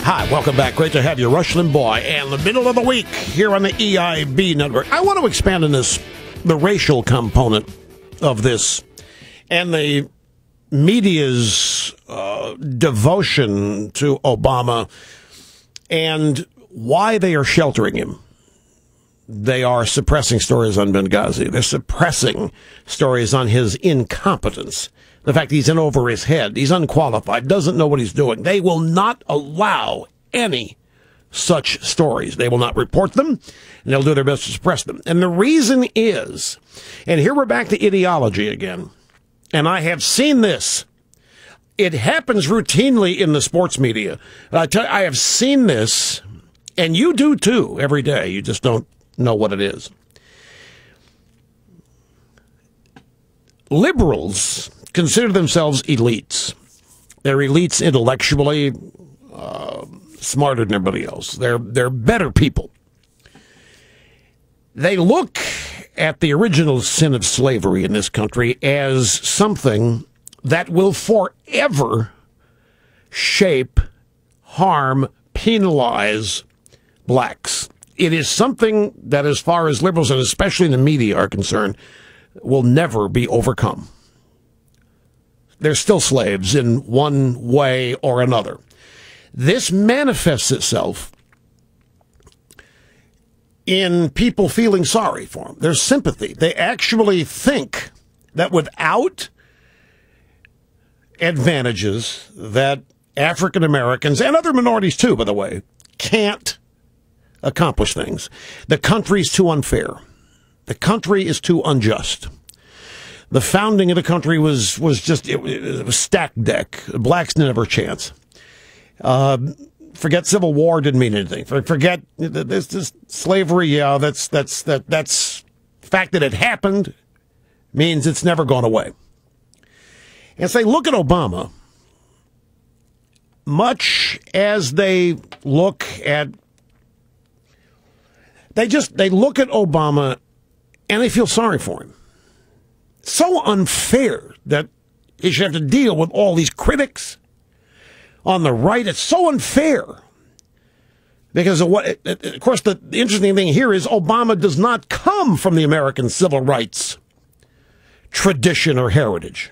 Hi, welcome back. Great to have you. Rush Limbaugh, and the middle of the week here on the EIB Network. I want to expand on this, the racial component of this, and the media's devotion to Obama, and why they are sheltering him. They are suppressing stories on Benghazi. They're suppressing stories on his incompetence. The fact he's in over his head. He's unqualified, doesn't know what he's doing. They will not allow any such stories. They will not report them, and they'll do their best to suppress them. And the reason is, and here we're back to ideology again, and I have seen this. It happens routinely in the sports media. I have seen this And you do, too, every day. You just don't know what it is. Liberals consider themselves elites. They're elites intellectually, smarter than everybody else. They're better people. They look at the original sin of slavery in this country as something that will forever shape, harm, penalize blacks. It is something that, as far as liberals and especially in the media are concerned, will never be overcome. They're still slaves in one way or another. This manifests itself in people feeling sorry for them. There's sympathy. They actually think that without advantages that African Americans, and other minorities too, by the way, can't accomplish things. The country's too unfair. The country is too unjust. The founding of the country was just, it was stacked deck. Blacks didn't have a chance. Forget Civil War, didn't mean anything. Forget this slavery. Yeah, that's the fact that it happened means it's never gone away. And say, look at Obama. Much as they look at, they look at Obama and they feel sorry for him. So unfair that he should have to deal with all these critics on the right. It's so unfair because of what, of course, the interesting thing here is Obama does not come from the American civil rights tradition or heritage.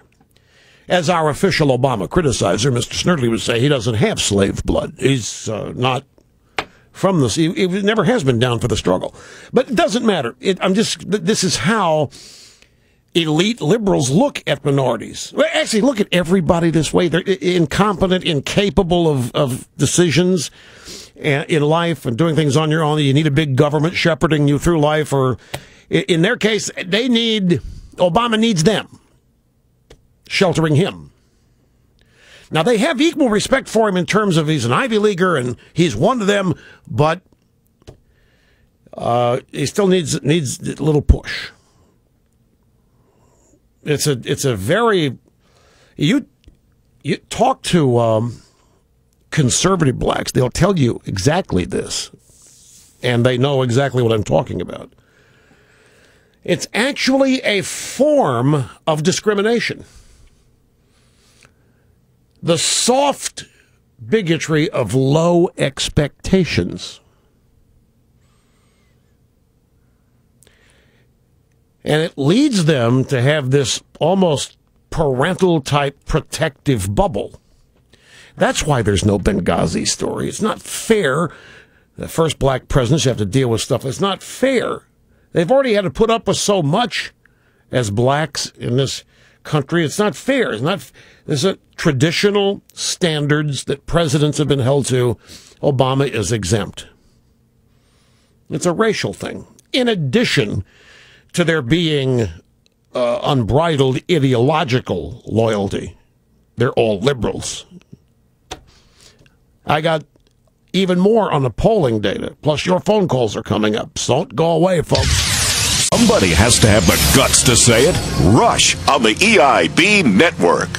As our official Obama criticizer, Mr. Snerdley, would say, he doesn't have slave blood. He's not from this. He never has been down for the struggle. But it doesn't matter. This is how elite liberals look at minorities. Well, actually, look at everybody this way. They're incompetent, incapable of decisions in life and doing things on your own. You need a big government shepherding you through life. Or in their case, Obama needs them sheltering him. Now, they have equal respect for him in terms of he's an Ivy Leaguer and he's one of them, but he still needs a little push. It's a very, you talk to conservative blacks, they'll tell you exactly this, and they know exactly what I'm talking about. It's actually a form of discrimination. The soft bigotry of low expectations. And it leads them to have this almost parental-type protective bubble. That's why there's no Benghazi story. It's not fair. The first black presidents have to deal with stuff. It's not fair. They've already had to put up with so much as blacks in this country. It's not fair. There's a traditional standards that presidents have been held to. Obama is exempt. It's a racial thing. In addition to there being unbridled ideological loyalty, they're all liberals. I got even more on the polling data. Plus, your phone calls are coming up. So don't go away, folks. Somebody has to have the guts to say it. Rush on the EIB Network.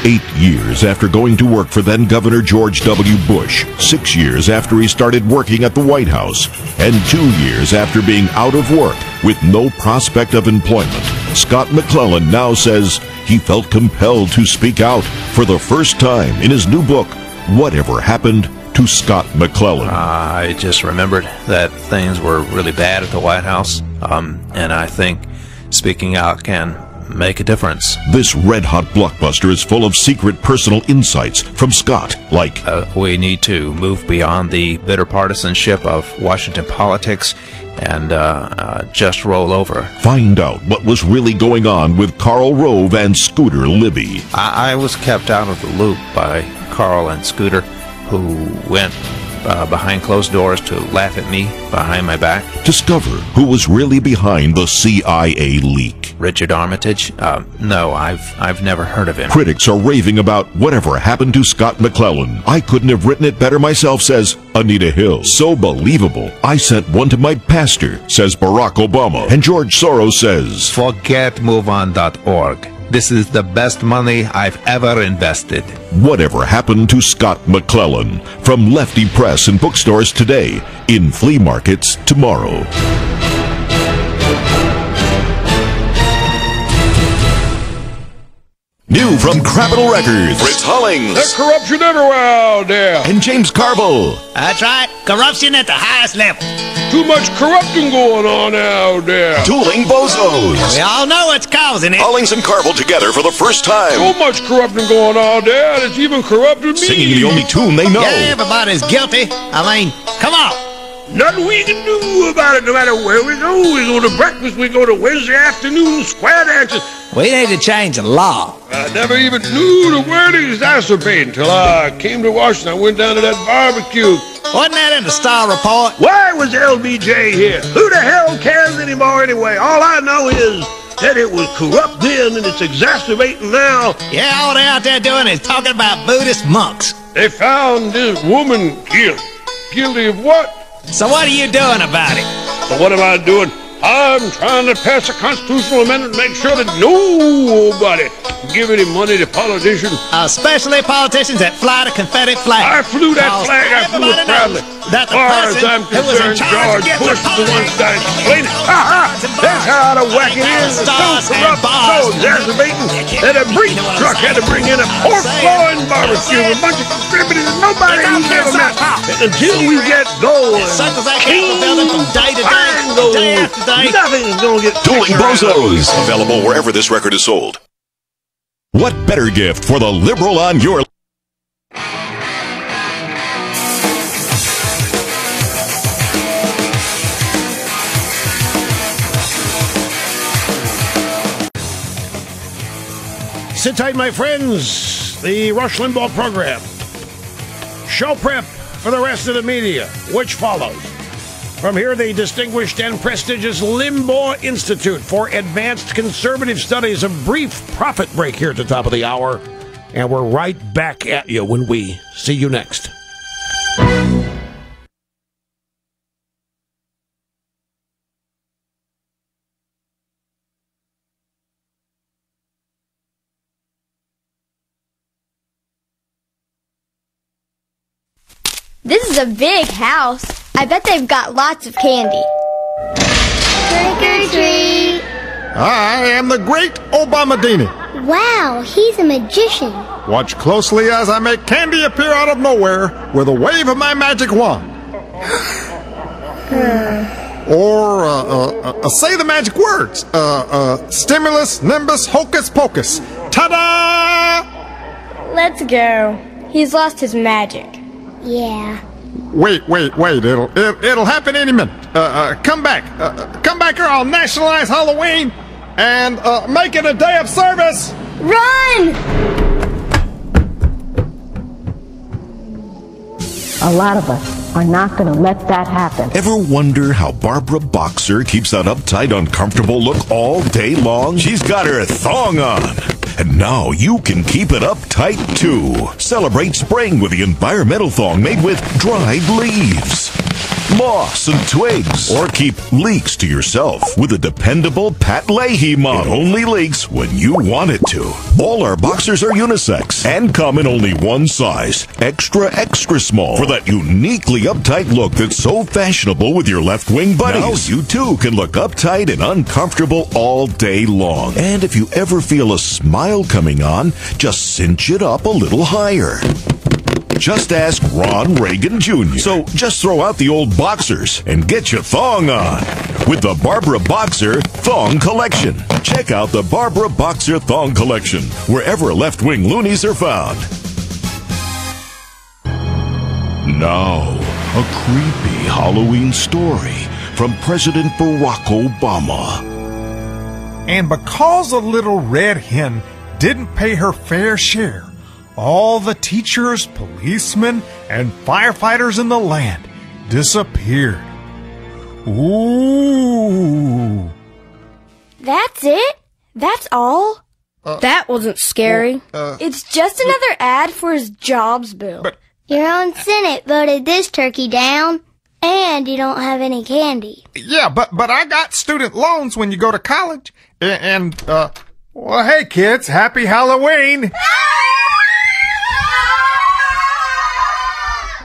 8 years after going to work for then-Governor George W. Bush, 6 years after he started working at the White House, and 2 years after being out of work with no prospect of employment, Scott McClellan now says he felt compelled to speak out for the first time in his new book, Whatever Happened to Scott McClellan. I just remembered that things were really bad at the White House, and I think speaking out can make a difference. This red-hot blockbuster is full of secret personal insights from Scott, like we need to move beyond the bitter partisanship of Washington politics and just roll over. Find out what was really going on with Karl Rove and Scooter Libby. I was kept out of the loop by Karl and Scooter, who went behind closed doors to laugh at me behind my back. Discover who was really behind the CIA leak. Richard Armitage? No, I've never heard of him. Critics are raving about whatever happened to Scott McClellan. I couldn't have written it better myself, says Anita Hill. So believable. I sent one to my pastor, says Barack Obama. And George Soros says, Forget MoveOn.org. This is the best money I've ever invested. Whatever happened to Scott McClellan? From Lefty Press and bookstores today, in flea markets tomorrow. New from Capitol Records, Fritz Hollings. There's corruption everywhere out there. And James Carville. That's right. Corruption at the highest level. Too much corrupting going on out there. Dueling Bozos. We all know what's causing it. Hollings and Carville together for the first time. So much corrupting going on there, it's even corrupted me. Singing the only tune they know. Yeah, everybody's guilty. I mean, come on. Nothing we can do about it no matter where we go. We go to breakfast, we go to Wednesday afternoon square dances. We need to change the law. I never even knew the word exacerbate until I came to Washington. I went down to that barbecue. Wasn't that in the Star Report? Why was LBJ here? Who the hell cares anymore anyway? All I know is that it was corrupt then and it's exacerbating now. Yeah, all they're out there doing is talking about Buddhist monks. They found this woman guilty. Guilty of what? So what are you doing about it? So what am I doing? I'm trying to pass a constitutional amendment to make sure that nobody give any money to politicians. Especially politicians that fly the confetti flag. I flew that flag, I flew it proudly. That as far as I'm concerned, George Bush is the one that explained it. Ha ha! That's how out of whack it is. It's so corrupt, so exacerbating that a breach truck had to bring in a pork flowing barbecue with a bunch of contributors and nobody who's ever met. And until we get going, Suckers that can't fulfill them from day to day, day after day. Nothing is going to get Dueling Bozos. Available wherever this record is sold. What better gift for the liberal on your... Sit tight, my friends. The Rush Limbaugh program. Show prep for the rest of the media, which follows. From here, the distinguished and prestigious Limbaugh Institute for Advanced Conservative Studies. A brief profit break here at the top of the hour. And we're right back at you when we see you next. This is a big house. I bet they've got lots of candy. Trick or treat. I am the great Obamadini. Wow, he's a magician. Watch closely as I make candy appear out of nowhere with a wave of my magic wand. Or say the magic words. Stimulus, nimbus, hocus pocus. Ta-da! Let's go. He's lost his magic. Yeah. Wait. It'll happen any minute. Come back or I'll nationalize Halloween and make it a day of service. Run! A lot of us are not going to let that happen. Ever wonder how Barbara Boxer keeps that uptight, uncomfortable look all day long? She's got her thong on. And now you can keep it uptight too. Celebrate spring with the environmental thong made with dried leaves, moss, and twigs. Or keep leaks to yourself with a dependable Pat Leahy model. It only leaks when you want it to. All our boxers are unisex and come in only one size, extra, extra small, for that uniquely uptight look that's so fashionable with your left-wing buddies. Now you too can look uptight and uncomfortable all day long. And if you ever feel a smile coming on, just cinch it up a little higher. Just ask Ron Reagan Jr. So just throw out the old boxers and get your thong on with the Barbara Boxer Thong Collection. Check out the Barbara Boxer Thong Collection wherever left-wing loonies are found. Now, a creepy Halloween story from President Barack Obama. And because a little red hen didn't pay her fair share, all the teachers, policemen, and firefighters in the land disappeared. Ooh. That's it? That's all? That wasn't scary. It's just another ad for his jobs bill. Your own Senate voted this turkey down, and you don't have any candy. Yeah, but I got student loans when you go to college. Well, hey kids, happy Halloween!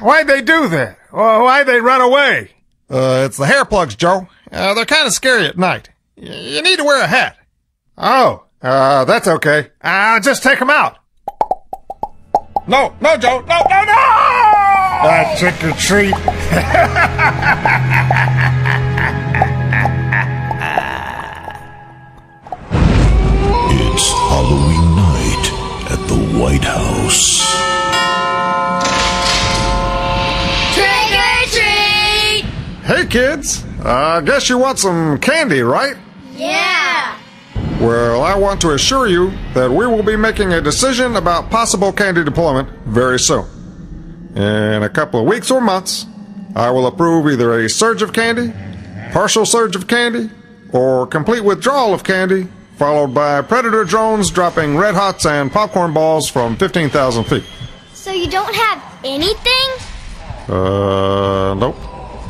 Why'd they do that? Why'd they run away? It's the hair plugs, Joe. They're kind of scary at night. You need to wear a hat. Oh, that's okay. Just take them out. No, Joe, no! Trick or treat. It's Halloween night at the White House. Trick or treat! Hey, kids. I guess you want some candy, right? Yeah! Well, I want to assure you that we will be making a decision about possible candy deployment very soon. In a couple of weeks or months, I will approve either a surge of candy, partial surge of candy, or complete withdrawal of candy, followed by predator drones dropping red hots and popcorn balls from 15,000 feet. So you don't have anything? Nope.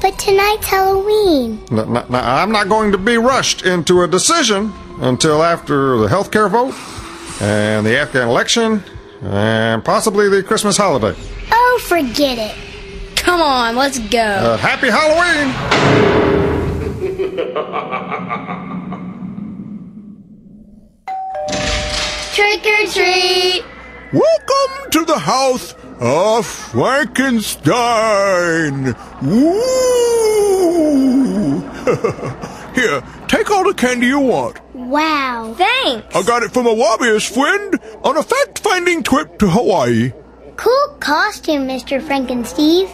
But tonight's Halloween. I'm not going to be rushed into a decision until after the healthcare vote, and the Afghan election, and possibly the Christmas holiday. Oh, forget it. Come on, let's go. Happy Halloween! Trick or treat! Welcome to the house of Frankenstein. Woo! Here, take all the candy you want. Wow. Thanks. I got it from a lobbyist friend on a fact-finding trip to Hawaii. Cool costume, Mr. Frankensteve.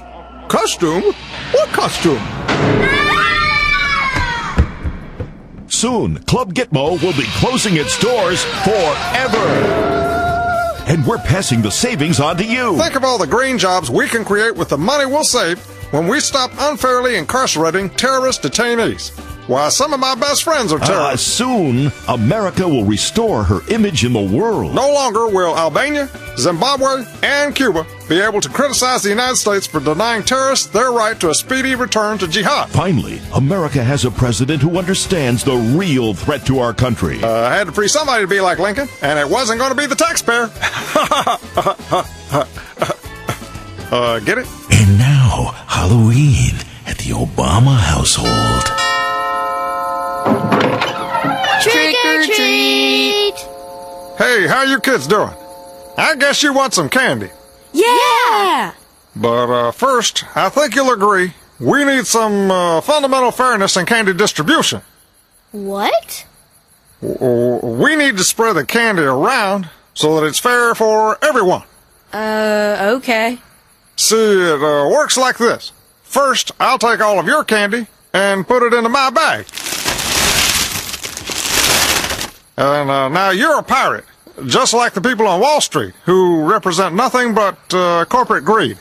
Costume? What costume? Soon, Club Gitmo will be closing its doors forever. And we're passing the savings on to you. Think of all the green jobs we can create with the money we'll save when we stop unfairly incarcerating terrorist detainees. Why, some of my best friends are terrorists. Soon, America will restore her image in the world. No longer will Albania, Zimbabwe, and Cuba be able to criticize the United States for denying terrorists their right to a speedy return to jihad. Finally, America has a president who understands the real threat to our country. I had to free somebody to be like Lincoln, and it wasn't going to be the taxpayer. Get it? And now, Halloween at the Obama household. Trick or treat! Hey, how you kids doing? I guess you want some candy. Yeah! But first, I think you'll agree, we need some fundamental fairness in candy distribution. What? We need to spread the candy around so that it's fair for everyone. Okay. See, it works like this. First, I'll take all of your candy and put it into my bag. And now you're a pirate, just like the people on Wall Street, who represent nothing but corporate greed.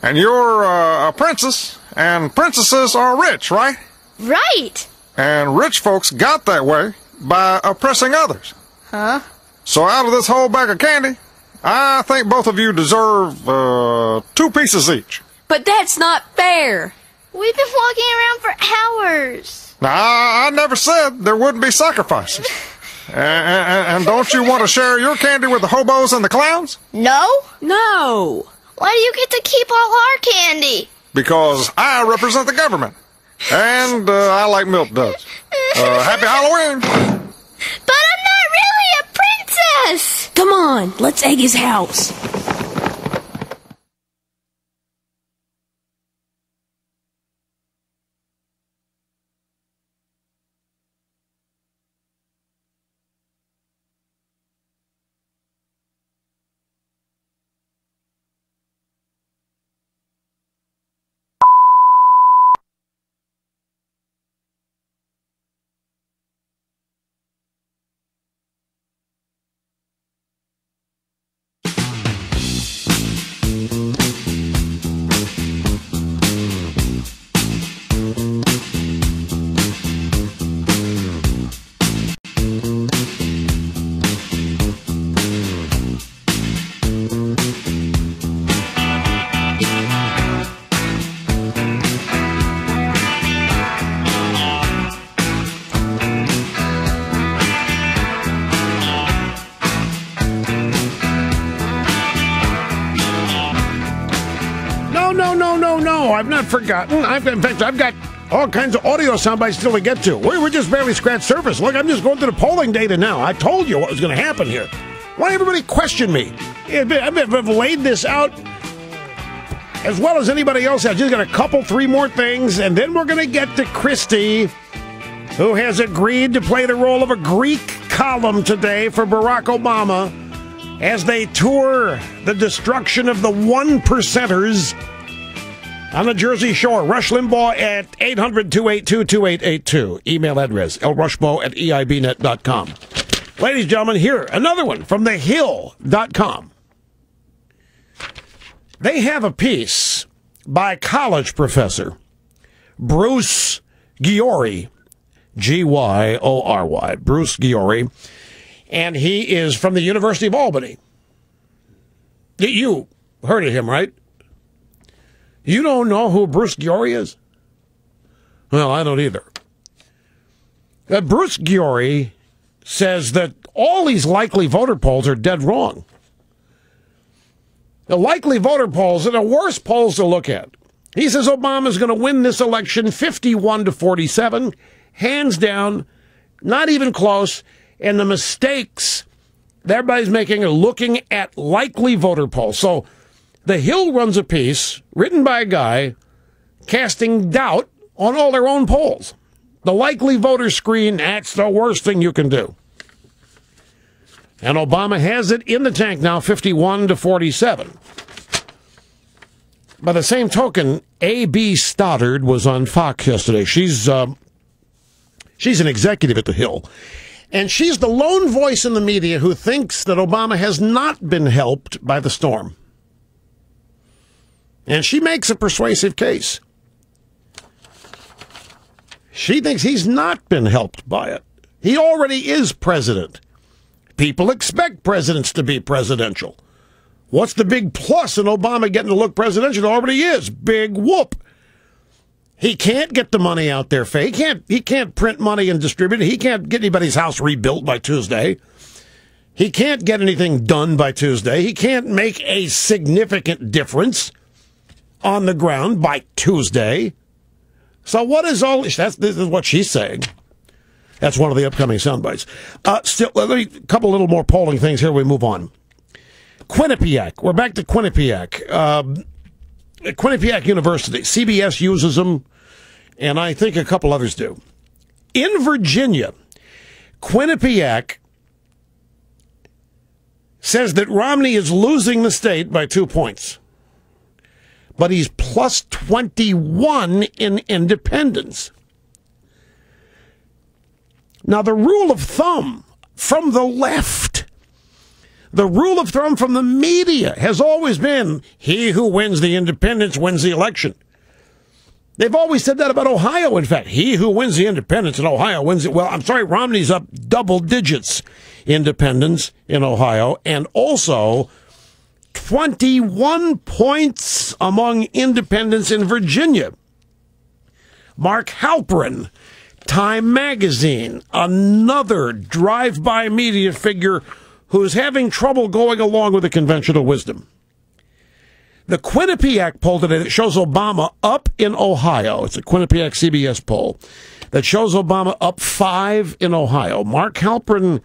And you're a princess, and princesses are rich, right? Right! And rich folks got that way by oppressing others. Huh? So out of this whole bag of candy, I think both of you deserve 2 pieces each. But that's not fair. We've been walking around for hours. Now, I never said there wouldn't be sacrifices. And don't you want to share your candy with the hobos and the clowns? No? No. Why do you get to keep all our candy? Because I represent the government. And I like milk duds. Happy Halloween! But I'm not really a princess! Come on, let's egg his house. No. I've not forgotten. In fact, I've got all kinds of audio sound bites still to get to. We're just barely scratched surface. Look, I'm just going through the polling data now. I told you what was going to happen here. Why everybody question me? I've laid this out as well as anybody else. I've just got a couple, three more things, and then we're going to get to Christie, who has agreed to play the role of a Greek column today for Barack Obama as they tour the destruction of the one percenters on the Jersey Shore. Rush Limbaugh at 800-282-2882. Email address, lrushbaugh@eibnet.com. Ladies and gentlemen, here, another one from thehill.com. They have a piece by college professor Bruce Giory, G-Y-O-R-Y, Bruce Giory, and he is from the University of Albany. You heard of him, right? You don't know who Bruce Giory is? Well, I don't either. Bruce Giory says that all these likely voter polls are dead wrong. The likely voter polls are the worst polls to look at. He says Obama's going to win this election 51-47, hands down, not even close, and the mistakes that everybody's making are looking at likely voter polls. So The Hill runs a piece written by a guy casting doubt on all their own polls. The likely voter screen, that's the worst thing you can do. And Obama has it in the tank now, 51-47. By the same token, A.B. Stoddard was on Fox yesterday. She's an executive at The Hill. And she's the lone voice in the media who thinks that Obama has not been helped by the storm. And she makes a persuasive case. She thinks he's not been helped by it. He already is president. People expect presidents to be presidential. What's the big plus in Obama getting to look presidential? It already is. Big whoop. He can't get the money out there. He can't print money and distribute it. He can't get anybody's house rebuilt by Tuesday. He can't get anything done by Tuesday. He can't make a significant difference on the ground by Tuesday. So what is all this? This is what she's saying. That's one of the upcoming sound bites. Still, let me a couple little more polling things here. We move on. Quinnipiac. We're back to Quinnipiac. Quinnipiac University. CBS uses them, and I think a couple others do. In Virginia, Quinnipiac says that Romney is losing the state by 2 points, but he's plus 21 in independents. Now, the rule of thumb from the left, the rule of thumb from the media has always been he who wins the independents wins the election. They've always said that about Ohio, in fact. He who wins the independents in Ohio wins it. Well, I'm sorry, Romney's up double digits independents in Ohio, and also 21 points among independents in Virginia. Mark Halperin, Time Magazine, another drive-by media figure who's having trouble going along with the conventional wisdom. The Quinnipiac poll today that shows Obama up in Ohio, it's a Quinnipiac CBS poll, that shows Obama up 5 in Ohio. Mark Halperin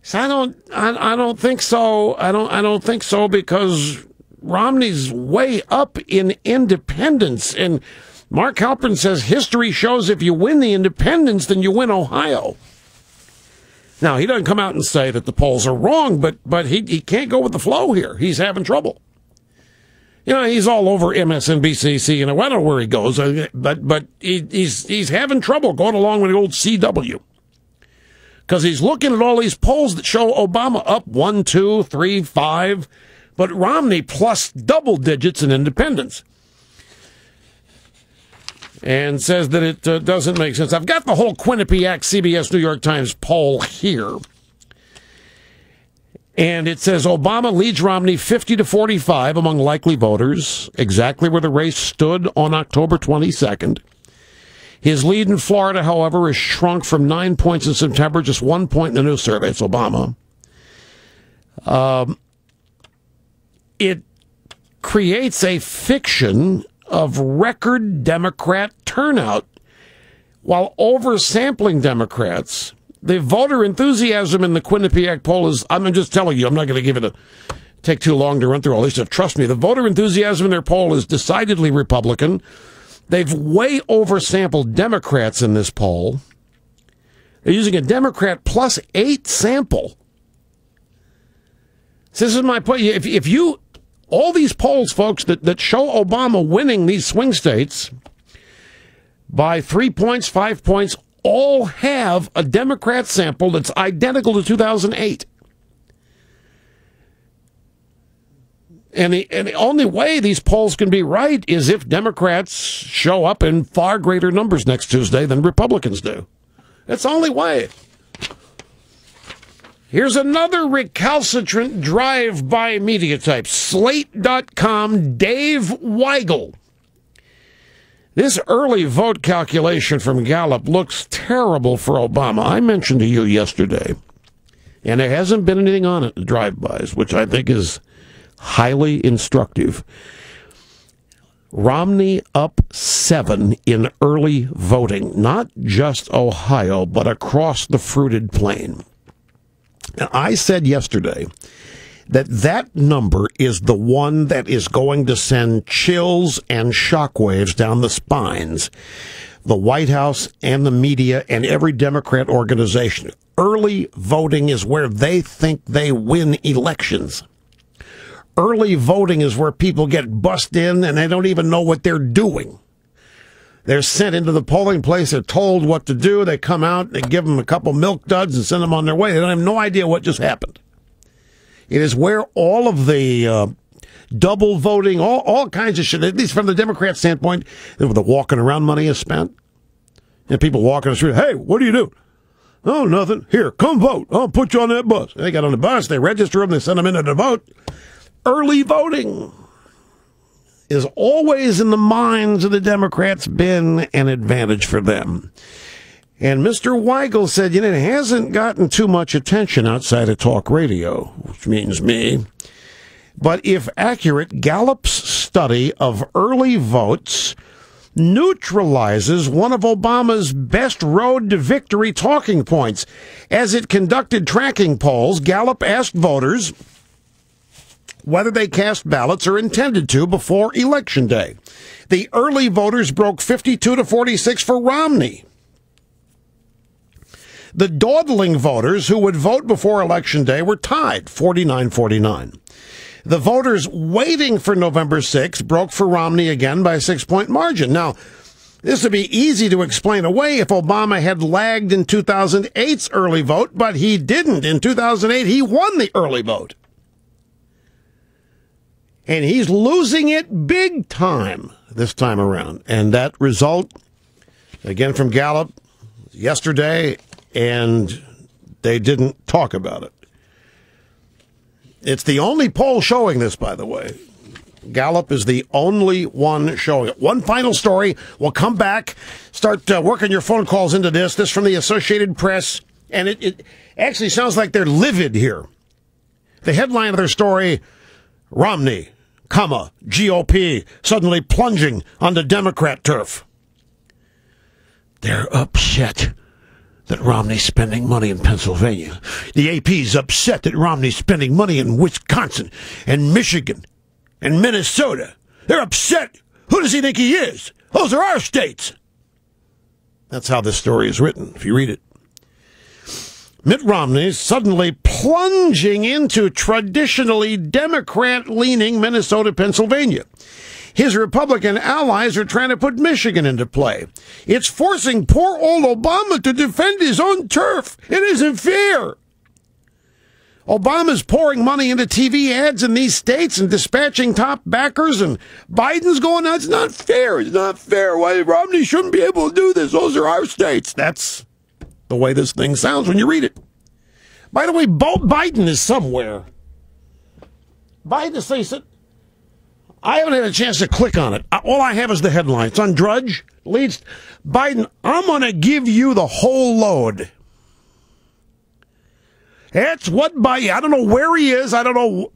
said, I don't think so. I don't think so, because Romney's way up in independents, and Mark Halperin says history shows if you win the independents, then you win Ohio. Now, he doesn't come out and say that the polls are wrong, but he can't go with the flow here. He's having trouble. You know, he's all over MSNBC, I don't know where he goes, but he's having trouble going along with the old CW. Because he's looking at all these polls that show Obama up 1, 2, 3, 5, but Romney plus double digits in independents. And says that it doesn't make sense. I've got the whole Quinnipiac CBS New York Times poll here. And it says Obama leads Romney 50-45 among likely voters, exactly where the race stood on October 22nd. His lead in Florida, however, has shrunk from 9 points in September, just 1 point in the new survey. It's Obama. creates a fiction of record Democrat turnout while oversampling Democrats. The voter enthusiasm in the Quinnipiac poll is, I'm just telling you, I'm not going to give it take too long to run through all this stuff. Trust me, the voter enthusiasm in their poll is decidedly Republican. They've way oversampled Democrats in this poll. They're using a Democrat plus 8 sample. So this is my point. If you, all these polls, folks, that show Obama winning these swing states by 3 points, 5 points, all have a Democrat sample that's identical to 2008. And the only way these polls can be right is if Democrats show up in far greater numbers next Tuesday than Republicans do. That's the only way. Here's another recalcitrant drive-by media type. Slate.com, Dave Weigel. This early vote calculation from Gallup looks terrible for Obama. I mentioned to you yesterday, and there hasn't been anything on it, the drive-bys, which I think is highly instructive. Romney up 7 in early voting, not just Ohio, but across the fruited plain. And I said yesterday that number is the one that is going to send chills and shockwaves down the spines, the White House and the media and every Democrat organization. Early voting is where they think they win elections. Early voting is where people get bussed in and they don't even know what they're doing. They're sent into the polling place. They're told what to do. They come out. They give them a couple milk duds and send them on their way. They don't have no idea what just happened. It is where all of the double voting, all kinds of shit, at least from the Democrat standpoint, the walking around money is spent. And people walking the street, hey, what do you do? Oh, nothing. Here, come vote. I'll put you on that bus. They got on the bus. They register them. They send them in to vote. Early voting is always in the minds of the Democrats been an advantage for them. And Mr. Weigel said, it hasn't gotten too much attention outside of talk radio, which means me. But if accurate, Gallup's study of early votes neutralizes one of Obama's best road to victory talking points. As it conducted tracking polls, Gallup asked voters whether they cast ballots or intended to before Election Day. The early voters broke 52 to 46 for Romney. The dawdling voters who would vote before Election Day were tied, 49-49. The voters waiting for November 6 broke for Romney again by a 6-point margin. Now, this would be easy to explain away if Obama had lagged in 2008's early vote, but he didn't. In 2008, he won the early vote. And he's losing it big time this time around. And that result, again from Gallup, yesterday, and they didn't talk about it. It's the only poll showing this, by the way. Gallup is the only one showing it. One final story. We'll come back, start working your phone calls into this. This from the Associated Press. And it actually sounds like they're livid here. The headline of their story, Romney, GOP suddenly plunging onto Democrat turf. They're upset that Romney's spending money in Pennsylvania. The AP's upset that Romney's spending money in Wisconsin and Michigan and Minnesota. They're upset. Who does he think he is? Those are our states. That's how this story is written, if you read it. Mitt Romney suddenly plunging into traditionally Democrat-leaning Minnesota, Pennsylvania. His Republican allies are trying to put Michigan into play. It's forcing poor old Obama to defend his own turf. It isn't fair. Obama's pouring money into TV ads in these states and dispatching top backers, and Biden's going, that's not fair. It's not fair. Why Romney shouldn't be able to do this. Those are our states. That's the way this thing sounds when you read it. By the way, Biden is somewhere. Biden says that I haven't had a chance to click on it. All I have is the headline. It's on Drudge. Leads Biden, I'm going to give you the whole load. That's what Biden, I don't know where he is. I don't know.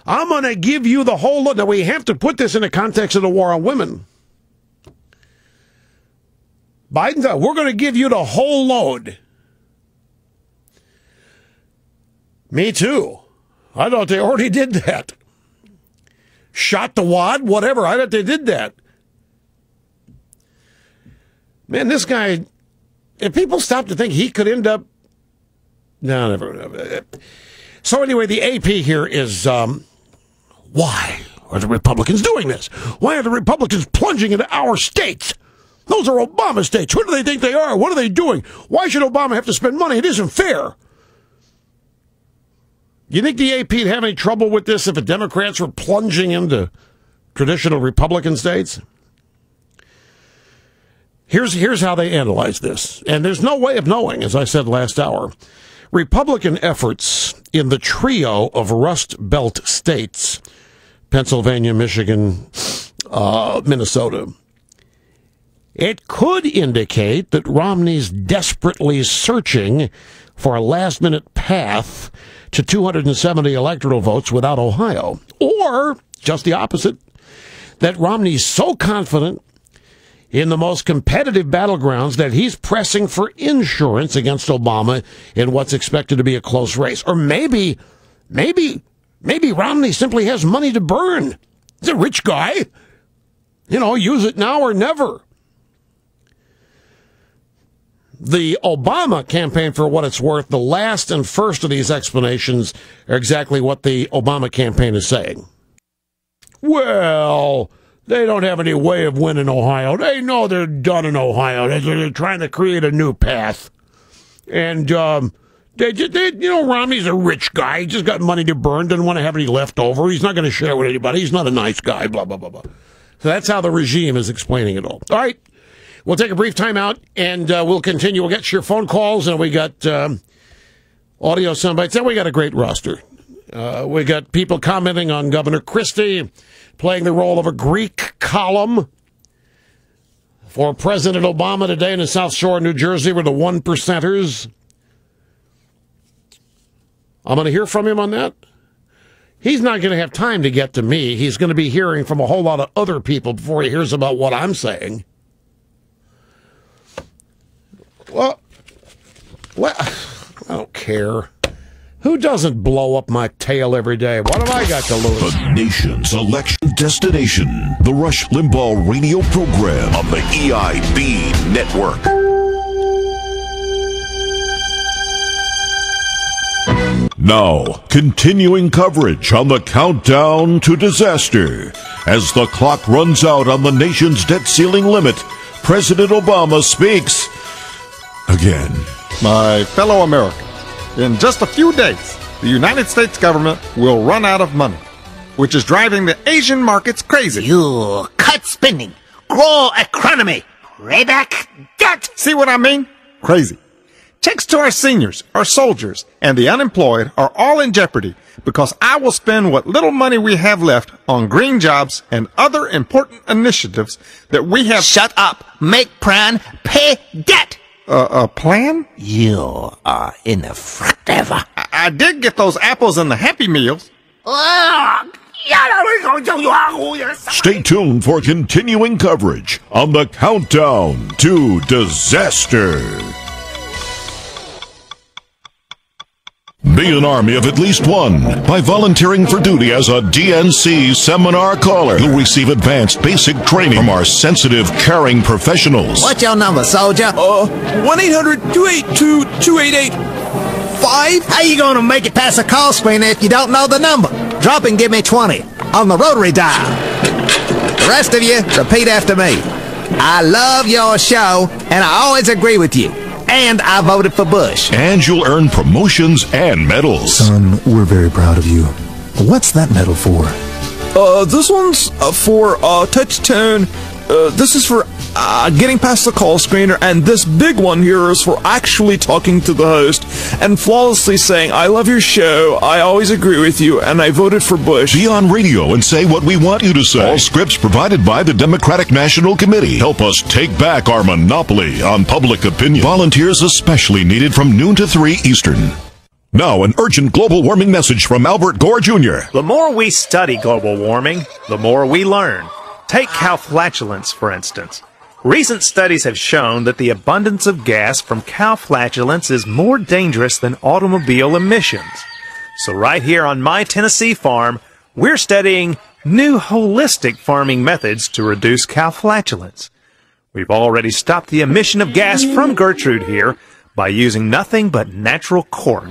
I'm going to give you the whole load. Now, we have to put this in the context of the war on women. Biden said, we're going to give you the whole load. Me too. I thought they already did that. Shot the wad, whatever. I thought they did that. Man, this guy, if people stop to think he could end up... No, never. So anyway, the AP here is, why are the Republicans doing this? Why are the Republicans plunging into our states? Those are Obama states. Who do they think they are? What are they doing? Why should Obama have to spend money? It isn't fair. You think the AP would have any trouble with this if the Democrats were plunging into traditional Republican states? Here's how they analyze this. And there's no way of knowing, as I said last hour. Republican efforts in the trio of Rust Belt states, Pennsylvania, Michigan, Minnesota, it could indicate that Romney's desperately searching for a last-minute path to 270 electoral votes without Ohio. Or, just the opposite, that Romney's so confident in the most competitive battlegrounds that he's pressing for insurance against Obama in what's expected to be a close race. Or maybe Romney simply has money to burn. He's a rich guy. You know, use it now or never. The Obama campaign, for what it's worth, the last and first of these explanations are exactly what the Obama campaign is saying. Well, they don't have any way of winning Ohio. They know they're done in Ohio. They're trying to create a new path. And, Romney's a rich guy. He just got money to burn, doesn't want to have any left over. He's not going to share with anybody. He's not a nice guy, blah, blah, blah, blah. So that's how the regime is explaining it all. All right. We'll take a brief time out, and we'll continue. We'll get your phone calls, and we got audio soundbites. And we got a great roster. We got people commenting on Governor Christie playing the role of a Greek column for President Obama today in the South Shore of New Jersey with the one percenters. I'm going to hear from him on that. He's not going to have time to get to me. He's going to be hearing from a whole lot of other people before he hears about what I'm saying. Well, I don't care. Who doesn't blow up my tail every day? What have I got to lose? The nation's election destination. The Rush Limbaugh radio program on the EIB network. Now, continuing coverage on the countdown to disaster. As the clock runs out on the nation's debt ceiling limit, President Obama speaks again. My fellow Americans, in just a few days, the United States government will run out of money, which is driving the Asian markets crazy. You cut spending, grow economy, pay back debt. See what I mean? Crazy. Checks to our seniors, our soldiers, and the unemployed are all in jeopardy because I will spend what little money we have left on green jobs and other important initiatives that we have. Shut up. Make plan, pay debt. A plan? You are ineffective. I did get those apples in the Happy Meals. Stay tuned for continuing coverage on the countdown to disaster. Be an army of at least one. By volunteering for duty as a DNC seminar caller, you'll receive advanced basic training from our sensitive, caring professionals. What's your number, soldier? 1-800-282-2885. How you gonna make it past the call screener if you don't know the number? Drop and give me 20 on the rotary dial. The rest of you, repeat after me. I love your show, and I always agree with you. And I voted for Bush. And you'll earn promotions and medals. Son, we're very proud of you. What's that medal for? This one's for touch tone. This is for getting past the call screener, and this big one here is for actually talking to the host and flawlessly saying, I love your show, I always agree with you, and I voted for Bush. Be on radio and say what we want you to say. All scripts provided by the Democratic National Committee. Help us take back our monopoly on public opinion. Volunteers especially needed from noon to 3 Eastern. Now, an urgent global warming message from Albert Gore Jr. The more we study global warming, the more we learn. Take cow flatulence, for instance. Recent studies have shown that the abundance of gas from cow flatulence is more dangerous than automobile emissions. So right here on my Tennessee farm, we're studying new holistic farming methods to reduce cow flatulence. We've already stopped the emission of gas from Gertrude here by using nothing but natural cork.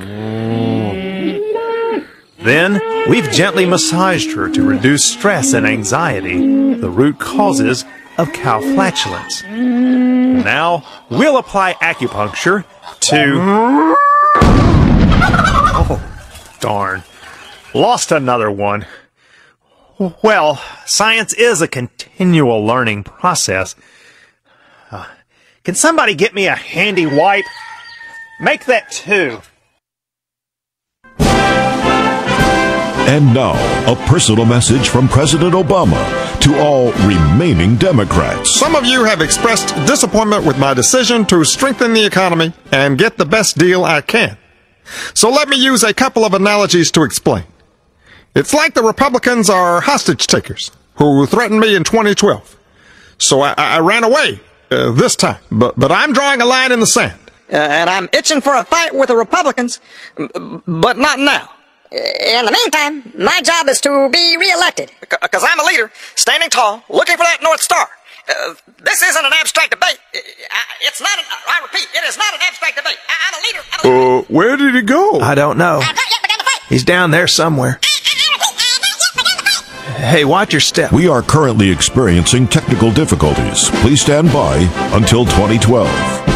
Then, we've gently massaged her to reduce stress and anxiety, the root causes of cow flatulence. Now, we'll apply acupuncture to... Oh, darn. Lost another one. Well, science is a continual learning process. Can somebody get me a handy wipe? Make that 2. And now, a personal message from President Obama to all remaining Democrats. Some of you have expressed disappointment with my decision to strengthen the economy and get the best deal I can. So let me use a couple of analogies to explain. It's like the Republicans are hostage takers who threatened me in 2012. So I ran away this time, but I'm drawing a line in the sand. And I'm itching for a fight with the Republicans, but not now. In the meantime, my job is to be reelected. Because I'm a leader, standing tall, looking for that North Star. This isn't an abstract debate. It's not I repeat, it is not an abstract debate. I'm a leader. Where did he go? I don't know. He's down there somewhere. Hey, watch your step. We are currently experiencing technical difficulties. Please stand by until 2012.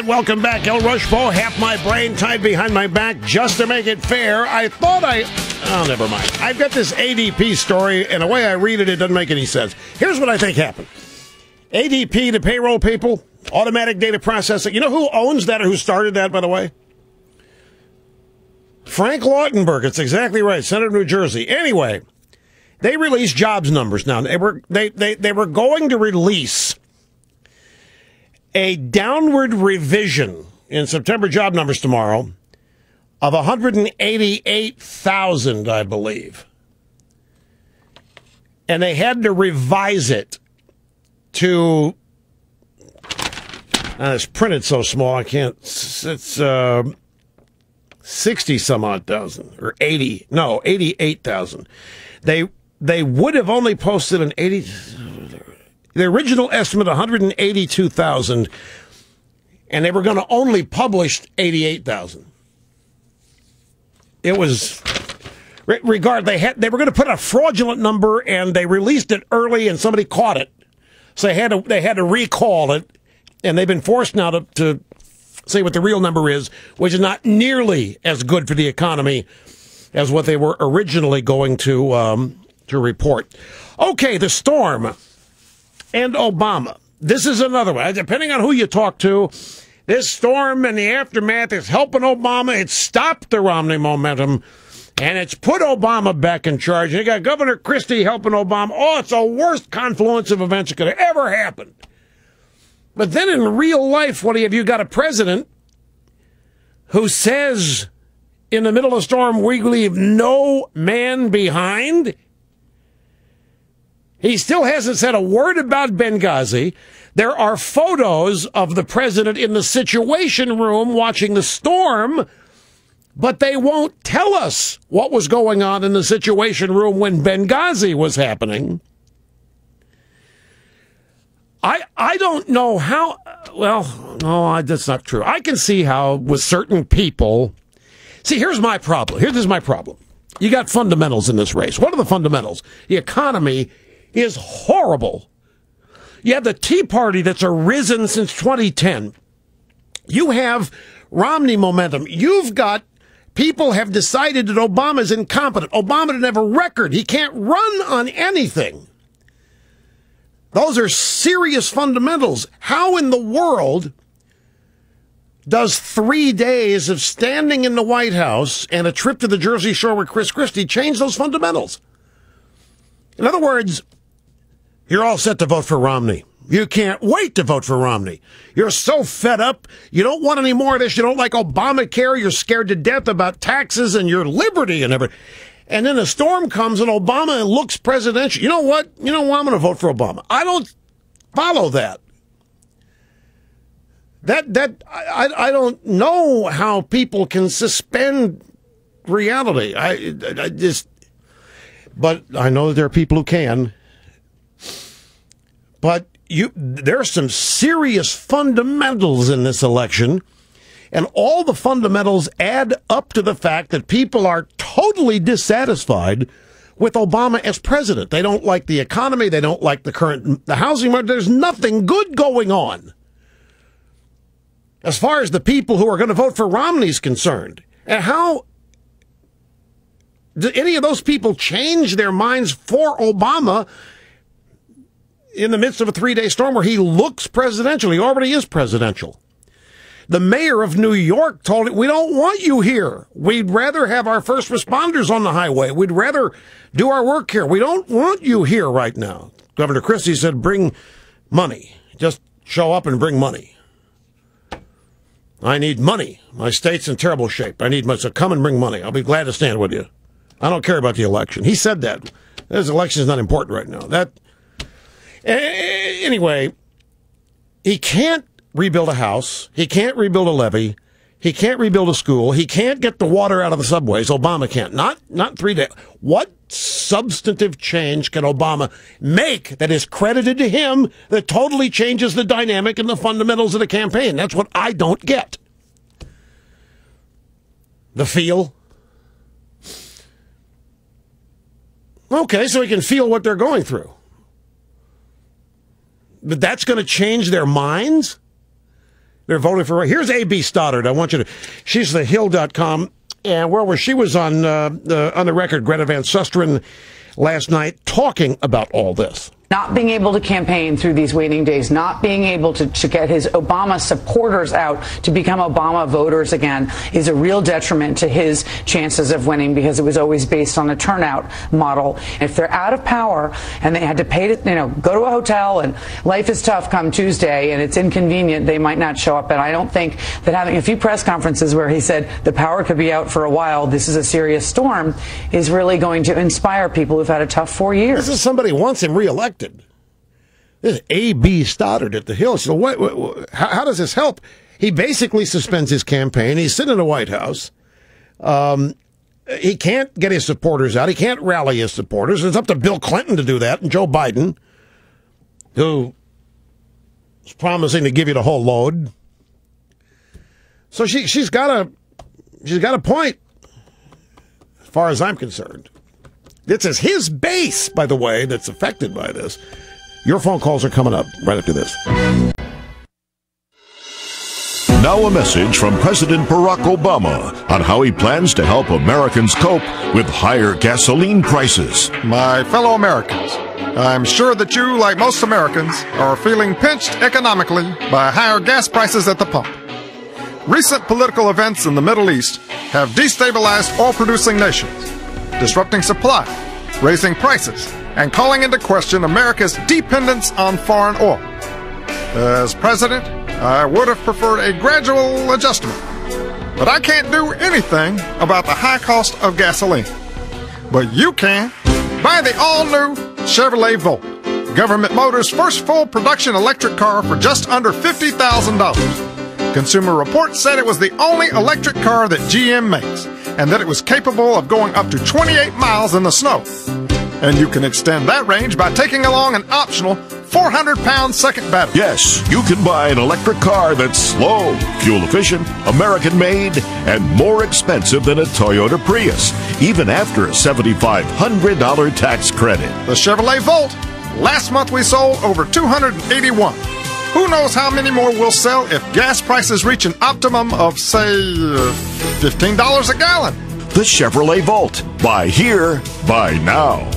Welcome back, El Rushbo. Half my brain tied behind my back just to make it fair. Oh, never mind. I've got this ADP story, and the way I read it, it doesn't make any sense. Here's what I think happened. ADP, the payroll people, automatic data processing. You know who owns that or who started that, by the way? Frank Lautenberg. It's exactly right. Senator of New Jersey. Anyway, they released jobs numbers now. They were going to release a downward revision in September job numbers tomorrow of 188,000, I believe. And they had to revise it to, it's printed so small I can't, it's 60 some odd thousand, or 88,000. They would have only posted an 80, the original estimate, 182,000, and they were going to only publish 88,000. It was, they were going to put a fraudulent number, and they released it early, and somebody caught it. So they had to recall it, and they've been forced now to say what the real number is, which is not nearly as good for the economy as what they were originally going to report. Okay, the storm and Obama. This is another one. Depending on who you talk to, this storm and the aftermath is helping Obama. It stopped the Romney momentum, and it's put Obama back in charge. And you got Governor Christie helping Obama. Oh, it's the worst confluence of events that could have ever happened. But then in real life, what have you got? A president who says in the middle of a storm, we leave no man behind. He still hasn't said a word about Benghazi. There are photos of the president in the Situation Room watching the storm, but they won't tell us what was going on in the Situation Room when Benghazi was happening. I don't know how, well, no, that's not true. I can see how with certain people, here's my problem. Here's my problem. You got fundamentals in this race. What are the fundamentals? The economy is horrible. You have the Tea Party that's arisen since 2010. You have Romney momentum. You've got people have decided that Obama's incompetent. Obama didn't have a record. He can't run on anything. Those are serious fundamentals. How in the world does 3 days of standing in the White House and a trip to the Jersey Shore with Chris Christie change those fundamentals? In other words, you're all set to vote for Romney. You can't wait to vote for Romney. You're so fed up. You don't want any more of this. You don't like Obamacare. You're scared to death about taxes and your liberty and everything. And then a storm comes and Obama looks presidential. You know what? I'm going to vote for Obama. I don't follow that. I don't know how people can suspend reality. But I know that there are people who can. But there are some serious fundamentals in this election, and all the fundamentals add up to the fact that people are totally dissatisfied with Obama as president. They don't like the economy. They don't like the housing market. There's nothing good going on as far as the people who are going to vote for Romney is concerned. And how do any of those people change their minds for Obama in the midst of a 3-day storm where he looks presidential? He already is presidential. The mayor of New York told it, we don't want you here. We'd rather have our first responders on the highway. We'd rather do our work here. We don't want you here right now. Governor Christie said, bring money. Just show up and bring money. I need money. My state's in terrible shape. I need money. So come and bring money. I'll be glad to stand with you. I don't care about the election. He said that. This election is not important right now. Anyway, he can't rebuild a house. He can't rebuild a levee. He can't rebuild a school. He can't get the water out of the subways. Obama can't. Not 3 days. What substantive change can Obama make that is credited to him that totally changes the dynamic and the fundamentals of the campaign? That's what I don't get. The feel. Okay, so he can feel what they're going through. But that's going to change their minds? They're voting for... Here's A.B. Stoddard. I want you to... She's the Hill.com. And she was on the record, Greta Van Susteren, last night, talking about all this. Not being able to campaign through these waiting days, not being able to get his Obama supporters out to become Obama voters again is a real detriment to his chances of winning, because it was always based on a turnout model. If they're out of power and they had to pay to, go to a hotel and life is tough come Tuesday and it's inconvenient, they might not show up. And I don't think that having a few press conferences where he said the power could be out for a while, this is a serious storm, is really going to inspire people who've had a tough 4 years. This is somebody who wants him reelected. This is A.B. Stoddard at the Hill. So how does this help? He basically suspends his campaign. He's sitting in the White House. He can't get his supporters out. He can't rally his supporters. It's up to Bill Clinton to do that, and Joe Biden, who is promising to give you the whole load. So she's got a point, as far as I'm concerned. This is his base, by the way, that's affected by this. Your phone calls are coming up right after this. Now a message from President Barack Obama on how he plans to help Americans cope with higher gasoline prices. My fellow Americans, I'm sure that you, like most Americans, are feeling pinched economically by higher gas prices at the pump. Recent political events in the Middle East have destabilized oil-producing nations, disrupting supply, raising prices, and calling into question America's dependence on foreign oil. As president, I would have preferred a gradual adjustment, but I can't do anything about the high cost of gasoline. But you can. Buy the all-new Chevrolet Volt, Government Motors' first full production electric car, for just under $50,000. Consumer Reports said it was the only electric car that GM makes, and that it was capable of going up to 28 miles in the snow. And you can extend that range by taking along an optional 400-pound second battery. Yes, you can buy an electric car that's slow, fuel-efficient, American-made, and more expensive than a Toyota Prius, even after a $7,500 tax credit. The Chevrolet Volt. Last month we sold over 281. Who knows how many more we'll sell if gas prices reach an optimum of, say, $15 a gallon. The Chevrolet Volt. Buy here, buy now.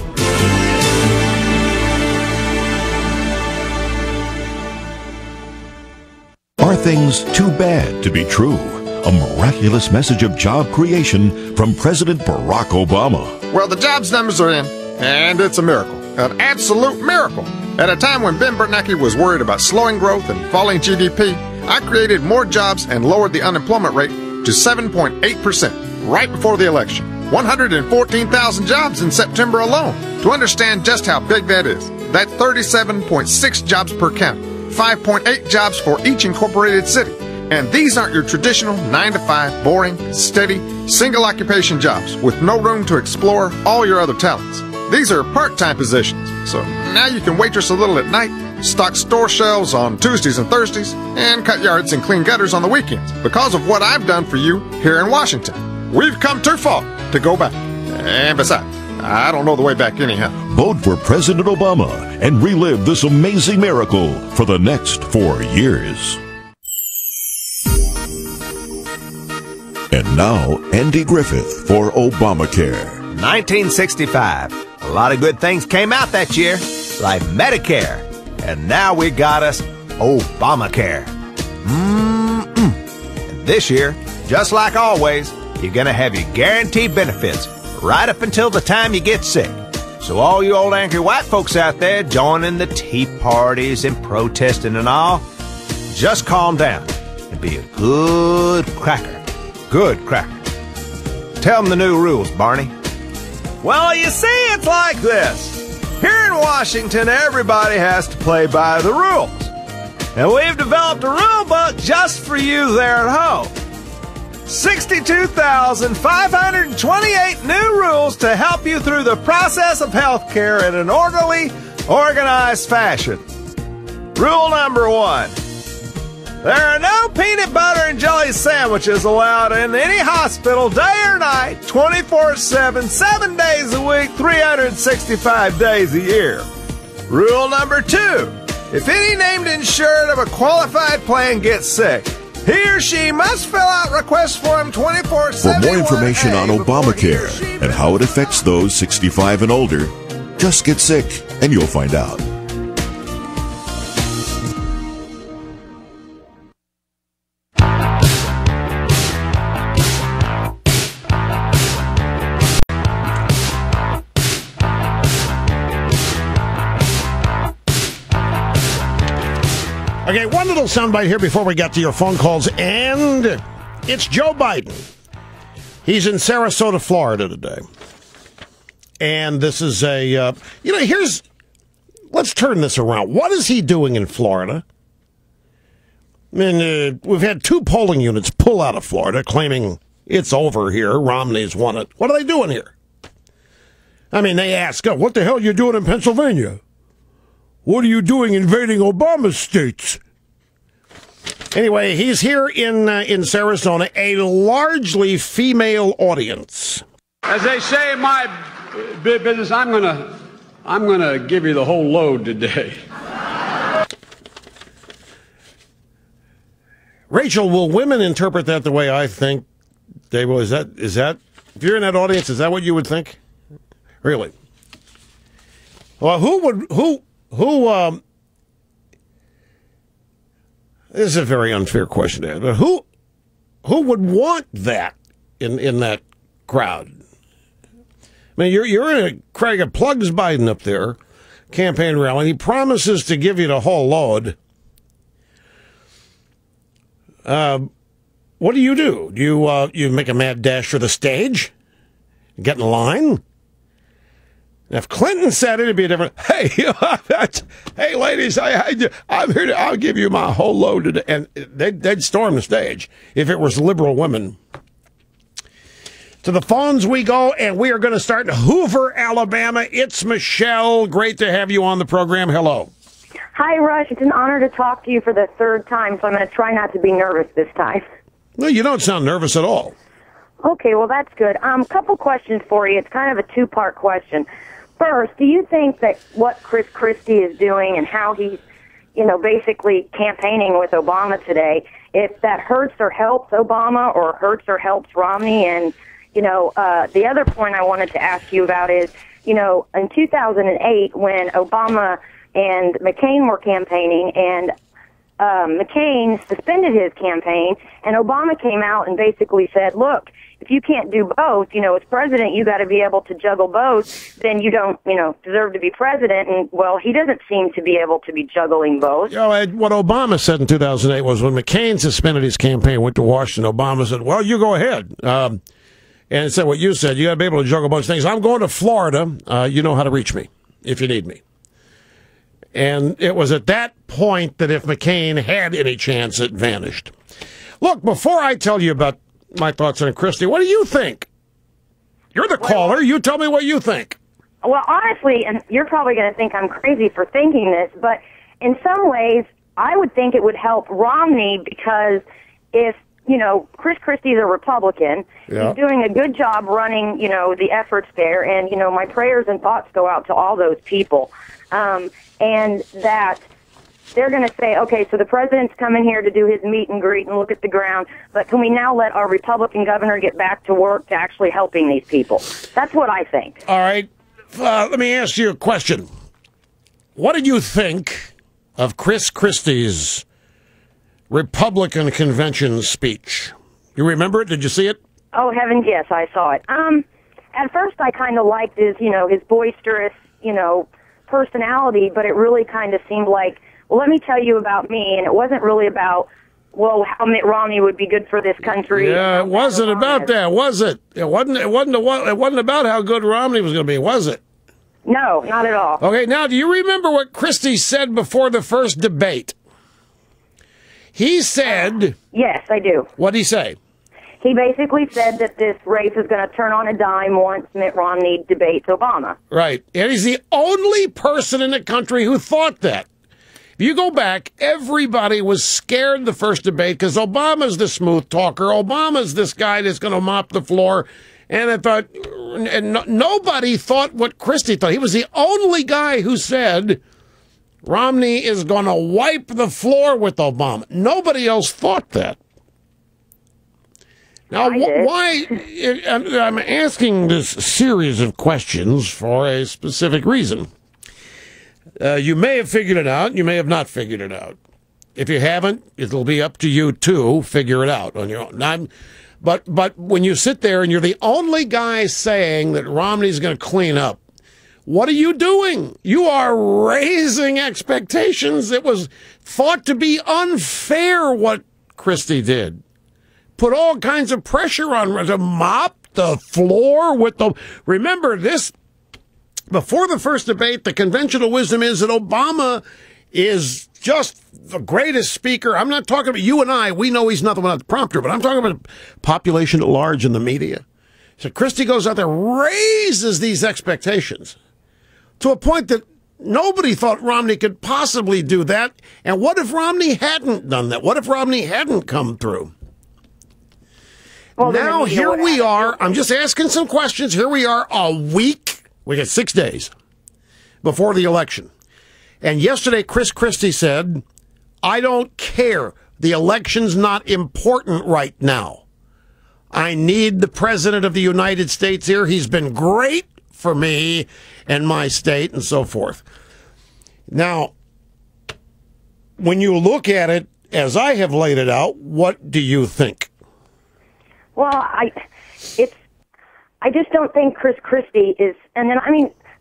Are things too bad to be true? A miraculous message of job creation from President Barack Obama. Well, the jobs numbers are in, and it's a miracle. An absolute miracle. At a time when Ben Bernanke was worried about slowing growth and falling GDP, I created more jobs and lowered the unemployment rate to 7.8% right before the election. 114,000 jobs in September alone. To understand just how big that is, that's 37.6 jobs per county, 5.8 jobs for each incorporated city. And these aren't your traditional 9-to-5, boring, steady, single-occupation jobs with no room to explore all your other talents. These are part-time positions, so now you can waitress a little at night, stock store shelves on Tuesdays and Thursdays, and cut yards and clean gutters on the weekends because of what I've done for you here in Washington. We've come too far to go back. And besides, I don't know the way back anyhow. Vote for President Obama and relive this amazing miracle for the next 4 years. And now, Andy Griffith for Obamacare. 1965. A lot of good things came out that year, like Medicare. And now we got us Obamacare. And this year, just like always, you're going to have your guaranteed benefits right up until the time you get sick. So all you old angry white folks out there joining the tea parties and protesting and all, just calm down and be a good cracker. Good cracker. Tell them the new rules, Barney. Well, you see, it's like this. Here in Washington, everybody has to play by the rules. And we've developed a rule book just for you there at home. 62,528 new rules to help you through the process of healthcare in an orderly, organized fashion. Rule number 1. There are no peanut butter and jelly sandwiches allowed in any hospital day or night, 24/7, 7 days a week, 365 days a year. Rule number 2. If any named insured of a qualified plan gets sick, he or she must fill out request form 24/7. For more information on Obamacare and how it affects those 65 and older, just get sick and you'll find out. Okay, one little soundbite here before we get to your phone calls, and it's Joe Biden. He's in Sarasota, Florida today. And this is let's turn this around. What is he doing in Florida? I mean, we've had 2 polling units pull out of Florida claiming it's over here. Romney's won it. What are they doing here? I mean, they ask, what the hell are you doing in Pennsylvania? What are you doing invading Obama's states? Anyway, he's here in Sarasota, a largely female audience. As they say in my business, I'm gonna give you the whole load today. Rachel, will women interpret that the way I think they will? Is that if you're in that audience, is that what you would think? Really? Well, who this is a very unfair question to ask, but who would want that in that crowd? I mean, you're in a crowd that plugs Biden up there, campaign rally, and he promises to give you the whole load. What do? Do you make a mad dash for the stage? Get in line? If Clinton said it, it'd be a different. Hey, hey, ladies, I'm here. I'll give you my whole load today, and they'd storm the stage if it was liberal women. To the phones we go, and we are going to start in Hoover, Alabama. It's Michelle. Great to have you on the program. Hello. Hi, Rush. It's an honor to talk to you for the 3rd time, so I'm going to try not to be nervous this time. No, you don't sound nervous at all. Okay, well, that's good. Couple questions for you. It's kind of a 2-part question. First, do you think that what Chris Christie is doing and how he's, basically campaigning with Obama today, if that hurts or helps Obama or hurts or helps Romney? And, the other point I wanted to ask you about is, in 2008 when Obama and McCain were campaigning and McCain suspended his campaign, and Obama came out and basically said, look, if you can't do both, as president, you got to be able to juggle both, then you don't, deserve to be president. And, well, he doesn't seem to be able to be juggling both. What Obama said in 2008 was when McCain suspended his campaign, went to Washington, Obama said, well, you go ahead. And it said what you said. You got to be able to juggle a bunch of things. I'm going to Florida. You know how to reach me if you need me. And it was at that point that if McCain had any chance, it vanished. Look, before I tell you about my thoughts on Christie, what do you think? You're the caller. You tell me what you think. Well, honestly, and you're probably going to think I'm crazy for thinking this, but in some ways, I would think it would help Romney because if, Chris Christie's a Republican, he's doing a good job running, the efforts there, and, my prayers and thoughts go out to all those people. And that they're going to say, okay, so the president's coming here to do his meet and greet and look at the ground, but can we now let our Republican governor get back to work to actually helping these people? That's what I think. All right. Let me ask you a question. What did you think of Chris Christie's Republican convention speech? You remember it? Did you see it? Oh, heavens, yes, I saw it. At first I kind of liked his boisterous, personality, but it really kind of seemed like, well, let me tell you about me, and it wasn't really about, well, how Mitt Romney would be good for this country. Yeah, it wasn't about that, was it? It wasn't about how good Romney was going to be, was it? No, not at all. Okay, now, do you remember what Christie said before the first debate? He said... Yes, I do. What'd he say? He basically said that this race is going to turn on a dime once Mitt Romney debates Obama. Right. And he's the only person in the country who thought that. If you go back, everybody was scared the first debate because Obama's the smooth talker. Obama's this guy that's going to mop the floor. And I thought, nobody thought what Christie thought. He was the only guy who said Romney is going to wipe the floor with Obama. Nobody else thought that. Now, why? I'm asking this series of questions for a specific reason. You may have figured it out. You may have not figured it out. If you haven't, it'll be up to you to figure it out on your own. But when you sit there and you're the only guy saying that Romney's going to clean up, what are you doing? You are raising expectations. It was thought to be unfair what Christie did. Put all kinds of pressure on to mop the floor with the... Remember this, before the first debate, the conventional wisdom is that Obama is just the greatest speaker. I'm not talking about you and I. We know he's nothing without the prompter, but I'm talking about the population at large in the media. So Christie goes out there, raises these expectations to a point that nobody thought Romney could possibly do that. And what if Romney hadn't done that? What if Romney hadn't come through? Well, now, here we are. I'm just asking some questions. Here we are a week. We got 6 days before the election. And yesterday, Chris Christie said, I don't care. The election's not important right now. I need the President of the United States here. He's been great for me and my state and so forth. Now, when you look at it, as I have laid it out, what do you think? Well, I just don't think Chris Christie is, and then,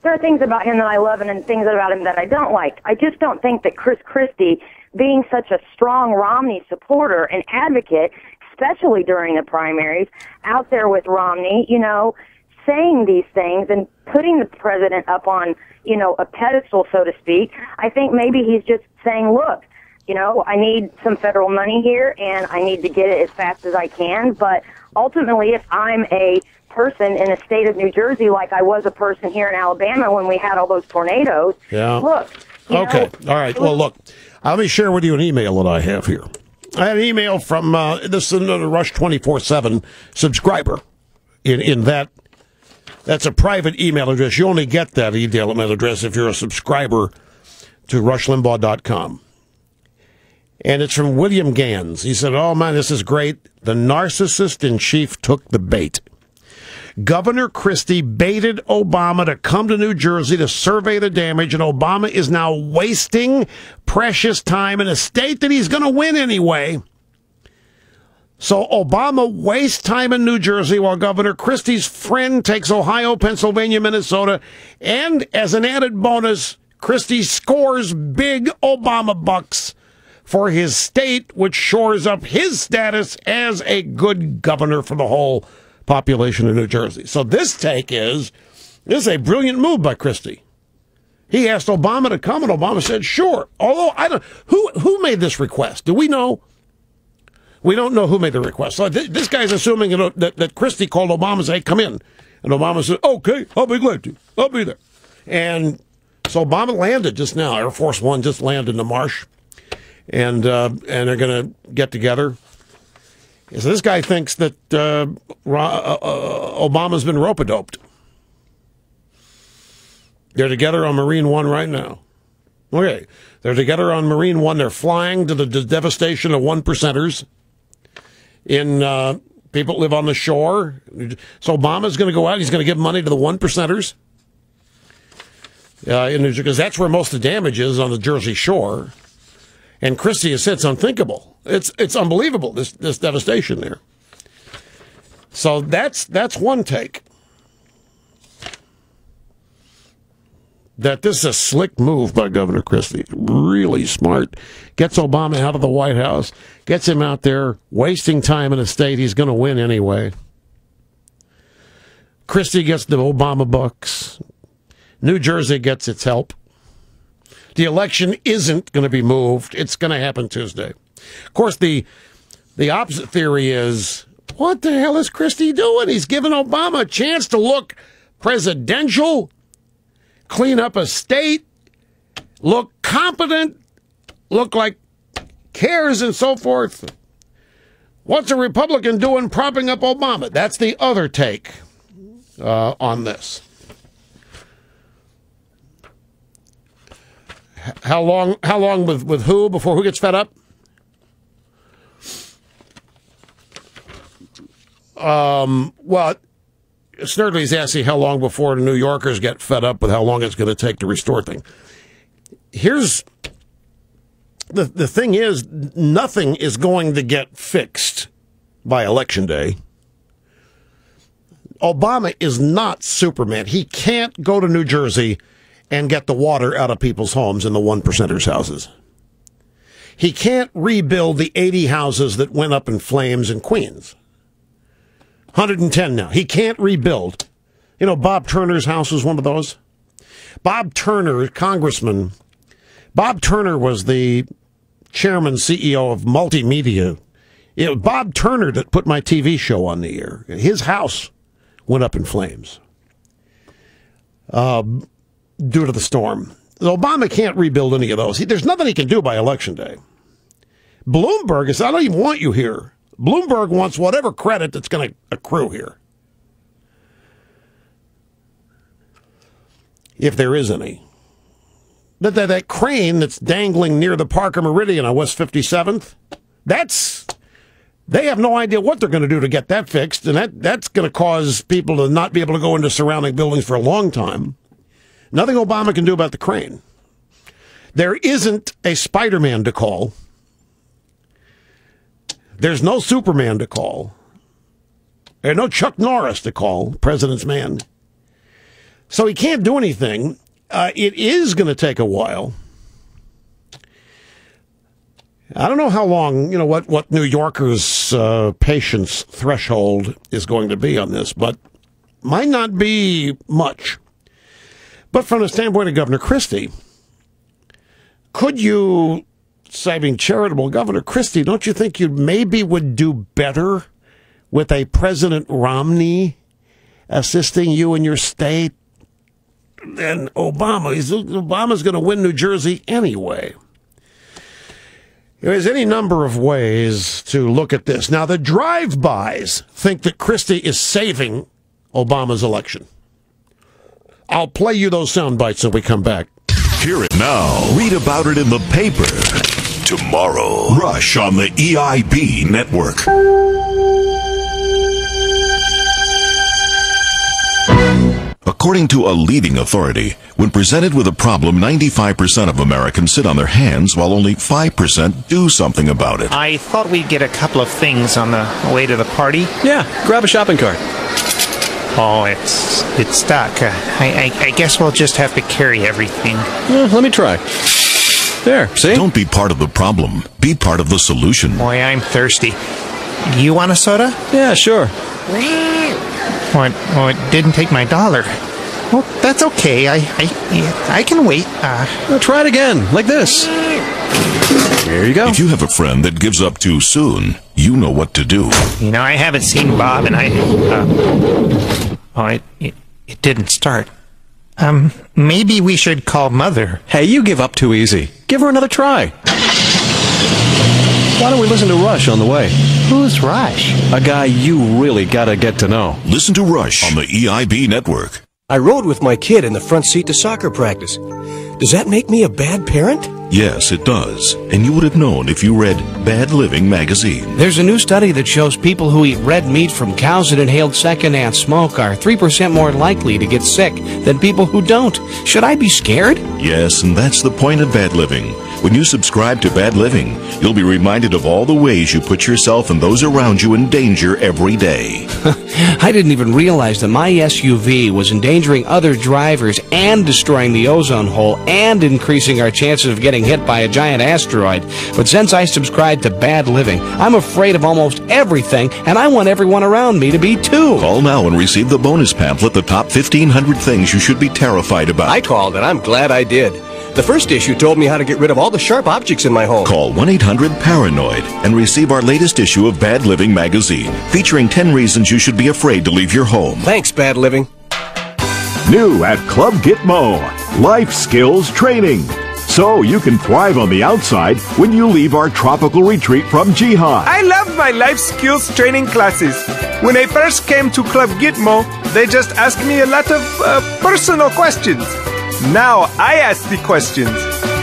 there are things about him that I love and then things about him that I don't like. I just don't think that Chris Christie, being such a strong Romney supporter and advocate, especially during the primaries, out there with Romney, saying these things and putting the president up on, a pedestal, so to speak, I think maybe he's just saying, look, I need some federal money here and I need to get it as fast as I can, but ultimately, if I'm a person in the state of New Jersey, like I was a person here in Alabama when we had all those tornadoes, look. Okay. All right. Well, look, let me share with you an email that I have here. I had an email from this is another Rush 24/7 subscriber. In that's a private email address. You only get that email address if you're a subscriber to RushLimbaugh.com. And it's from William Gans. He said, oh, man, this is great. The narcissist in chief took the bait. Governor Christie baited Obama to come to New Jersey to survey the damage, and Obama is now wasting precious time in a state that he's going to win anyway. So Obama wastes time in New Jersey while Governor Christie's friend takes Ohio, Pennsylvania, Minnesota, and as an added bonus, Christie scores big Obama bucks for his state, which shores up his status as a good governor for the whole population of New Jersey. So this is a brilliant move by Christie. He asked Obama to come, and Obama said, sure. Although, who made this request? Do we know? We don't know who made the request. So this guy's assuming that Christie called Obama and said, hey, come in. And Obama said, okay, I'll be glad to. I'll be there. And so Obama landed just now. Air Force One just landed in the marsh. And they're going to get together. So this guy thinks that Obama's been rope-a-doped. They're together on Marine One right now. Okay, they're together on Marine One. They're flying to the devastation of one-percenters. People live on the shore. So Obama's going to go out. He's going to give money to the one-percenters. Because that's where most of the damage is, on the Jersey Shore. And Christie has said it's unthinkable. It's unbelievable, this devastation there. So that's one take. That this is a slick move by Governor Christie. Really smart. Gets Obama out of the White House. Gets him out there wasting time in a state he's going to win anyway. Christie gets the Obama bucks. New Jersey gets its help. The election isn't going to be moved. It's going to happen Tuesday. Of course, the opposite theory is, what the hell is Christie doing? He's giving Obama a chance to look presidential, clean up a state, look competent, look like cares and so forth. What's a Republican doing propping up Obama? That's the other take on this. How long with who before who gets fed up? Well, Snerdley's asking how long before the New Yorkers get fed up with how long it's going to take to restore things. Here's the thing is, nothing is going to get fixed by Election Day. Obama is not Superman. He can't go to New Jersey and get the water out of people's homes in the one-percenters' houses. He can't rebuild the 80 houses that went up in flames in Queens. 110 now. He can't rebuild. You know, Bob Turner's house was one of those. Bob Turner, congressman, Bob Turner was the chairman, CEO of multimedia. It was Bob Turner that put my TV show on the air. His house went up in flames due to the storm. Obama can't rebuild any of those. There's nothing he can do by Election Day. Bloomberg is, I don't even want you here. Bloomberg wants whatever credit that's going to accrue here. If there is any. That crane that's dangling near the Parker Meridian on West 57th, they have no idea what they're going to do to get that fixed, and that's going to cause people to not be able to go into surrounding buildings for a long time. Nothing Obama can do about the crane. There isn't a Spider-Man to call. There's no Superman to call. There's no Chuck Norris to call, President's man. So he can't do anything. It is going to take a while. I don't know how long, what New Yorkers' patience threshold is going to be on this, but might not be much. But from the standpoint of Governor Christie, could you say, being charitable, Governor Christie, don't you think you maybe would do better with a President Romney assisting you in your state than Obama? Obama's going to win New Jersey anyway. There's any number of ways to look at this. Now, the drive-bys think that Christie is saving Obama's election. I'll play you those sound bites when we come back. Hear it now. Read about it in the paper tomorrow. Rush on the EIB network. According to a leading authority, when presented with a problem, 95% of Americans sit on their hands while only 5% do something about it. I thought we'd get a couple of things on the way to the party. Yeah, grab a shopping cart. Oh, it's stuck. I guess we'll just have to carry everything. Let me try. There, see? Don't be part of the problem. Be part of the solution. Boy, I'm thirsty. Do you want a soda? Yeah, sure. Oh, it didn't take my $1. Well, that's okay. I can wait. Try it again, like this. There you go. If you have a friend that gives up too soon, you know what to do. You know, I haven't seen Bob, and it didn't start. Maybe we should call Mother. Hey, you give up too easy. Give her another try. Why don't we listen to Rush on the way? Who's Rush? A guy you really gotta get to know. Listen to Rush on the EIB network. I rode with my kid in the front seat to soccer practice. Does that make me a bad parent? Yes, it does. And you would have known if you read Bad Living magazine. There's a new study that shows people who eat red meat from cows that inhaled secondhand smoke are 3% more likely to get sick than people who don't. Should I be scared? Yes, and that's the point of Bad Living. When you subscribe to Bad Living, you'll be reminded of all the ways you put yourself and those around you in danger every day. I didn't even realize that my SUV was endangering other drivers and destroying the ozone hole and increasing our chances of getting hit by a giant asteroid. But since I subscribe to Bad Living, I'm afraid of almost everything, and I want everyone around me to be too. Call now and receive the bonus pamphlet, The Top 1,500 Things You Should Be Terrified About. I called, and I'm glad I did. The first issue told me how to get rid of all the sharp objects in my home. Call 1-800-PARANOID and receive our latest issue of Bad Living magazine, featuring 10 reasons you should be afraid to leave your home. Thanks, Bad Living. New at Club Gitmo, life skills training. So you can thrive on the outside when you leave our tropical retreat from Jihad. I love my life skills training classes. When I first came to Club Gitmo, they just asked me a lot of personal questions. Now I ask the questions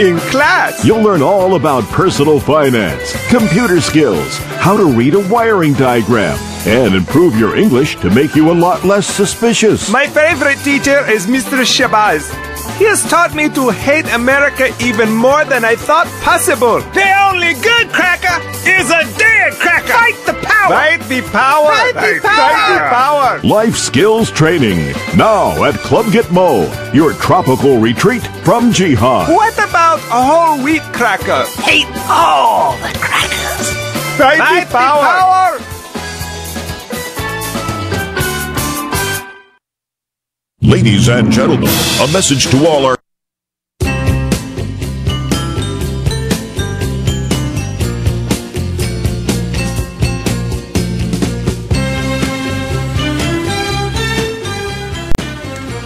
in class. You'll learn all about personal finance, computer skills, how to read a wiring diagram, and improve your English to make you a lot less suspicious. My favorite teacher is Mr. Shabazz. He has taught me to hate America even more than I thought possible. The only good cracker is a dead cracker. Fight the power. Fight the power. Fight the power. Fight the power. Life skills training, now at Club Gitmo, your tropical retreat from Jihad. What about a whole wheat cracker? Hate all the crackers. Fight the power. Ladies and gentlemen, a message to all our...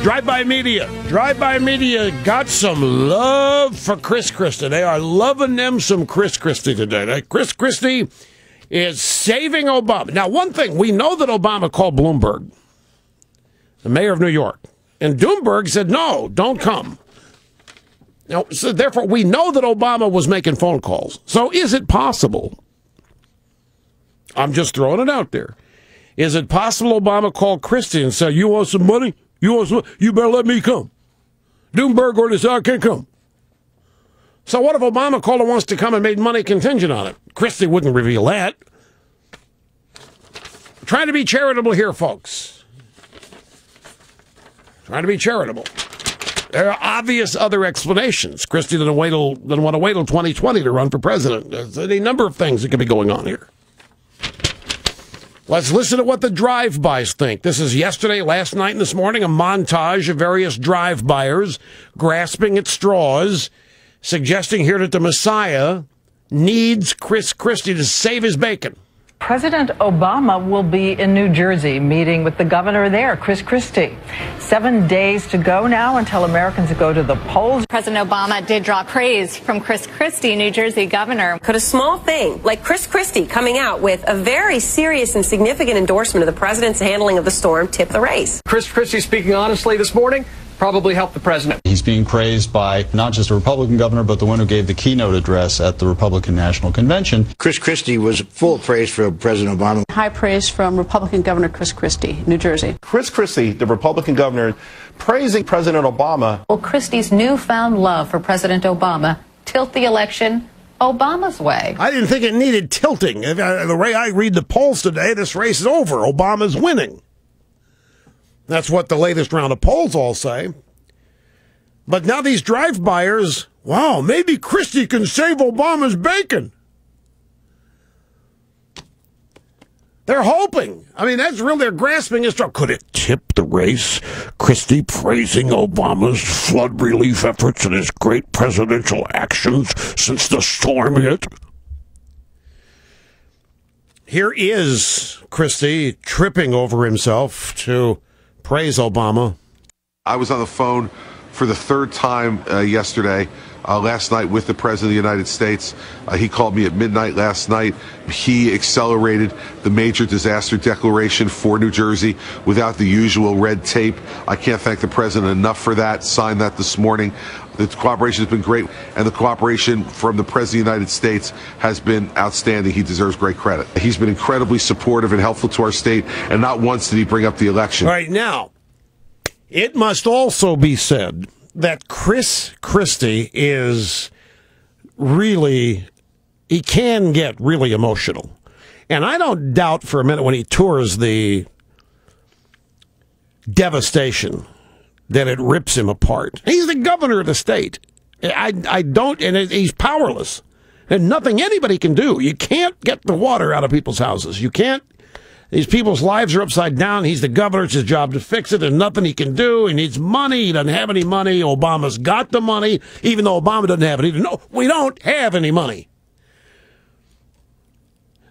Drive-By Media. Drive-By Media got some love for Chris Christie. They are loving them some Chris Christie today. Now, Chris Christie is saving Obama. Now, one thing, we know that Obama called Bloomberg, the mayor of New York, and Bloomberg said, no, don't come. Now, so therefore, we know that Obama was making phone calls. So is it possible? I'm just throwing it out there. Is it possible Obama called Christie and said, you want some money? You better let me come. Bloomberg ordered this, I can't come. So what if Obama called and wants to come and made money contingent on it? Christie wouldn't reveal that. Trying to be charitable here, folks. Trying to be charitable. There are obvious other explanations. Christie didn't want to wait till 2020 to run for president. There's a number of things that could be going on here. Let's listen to what the drive-bys think. This is yesterday, last night, and this morning, a montage of various drive-byers grasping at straws, suggesting here that the Messiah needs Chris Christie to save his bacon. President Obama will be in New Jersey meeting with the governor there, Chris Christie. 7 days to go now until Americans go to the polls. President Obama did draw praise from Chris Christie, New Jersey governor. Could a small thing like Chris Christie coming out with a very serious and significant endorsement of the president's handling of the storm tip the race? Chris Christie speaking honestly this morning. probably help the president. He's being praised by not just a Republican governor, but the one who gave the keynote address at the Republican National Convention. Chris Christie was full of praise for President Obama. High praise from Republican Governor Chris Christie, New Jersey. Chris Christie, the Republican governor, praising President Obama. Will Christie's newfound love for President Obama tilt the election Obama's way? I didn't think it needed tilting. The way I read the polls today, this race is over. Obama's winning. That's what the latest round of polls all say. But now these drive-byers, wow, maybe Christie can save Obama's bacon. They're hoping. I mean, that's really, they're grasping at straw. Could it tip the race? Christie praising Obama's flood relief efforts and his great presidential actions since the storm hit. Here is Christie tripping over himself to praise Obama. I was on the phone for the third time yesterday, last night with the President of the United States. He called me at midnight last night. He accelerated the major disaster declaration for New Jersey without the usual red tape. I can't thank the President enough for that. Signed that this morning. The cooperation has been great, and the cooperation from the President of the United States has been outstanding. He deserves great credit. He's been incredibly supportive and helpful to our state, and not once did he bring up the election. All right, now, it must also be said that Chris Christie is really, he can get really emotional. And I don't doubt for a minute when he tours the devastation that it rips him apart. He's the governor of the state. I don't, and he's powerless. And nothing anybody can do. You can't get the water out of people's houses. You can't. These people's lives are upside down. He's the governor. It's his job to fix it. There's nothing he can do. He needs money. He doesn't have any money. Obama's got the money, even though Obama doesn't have it. No, we don't have any money.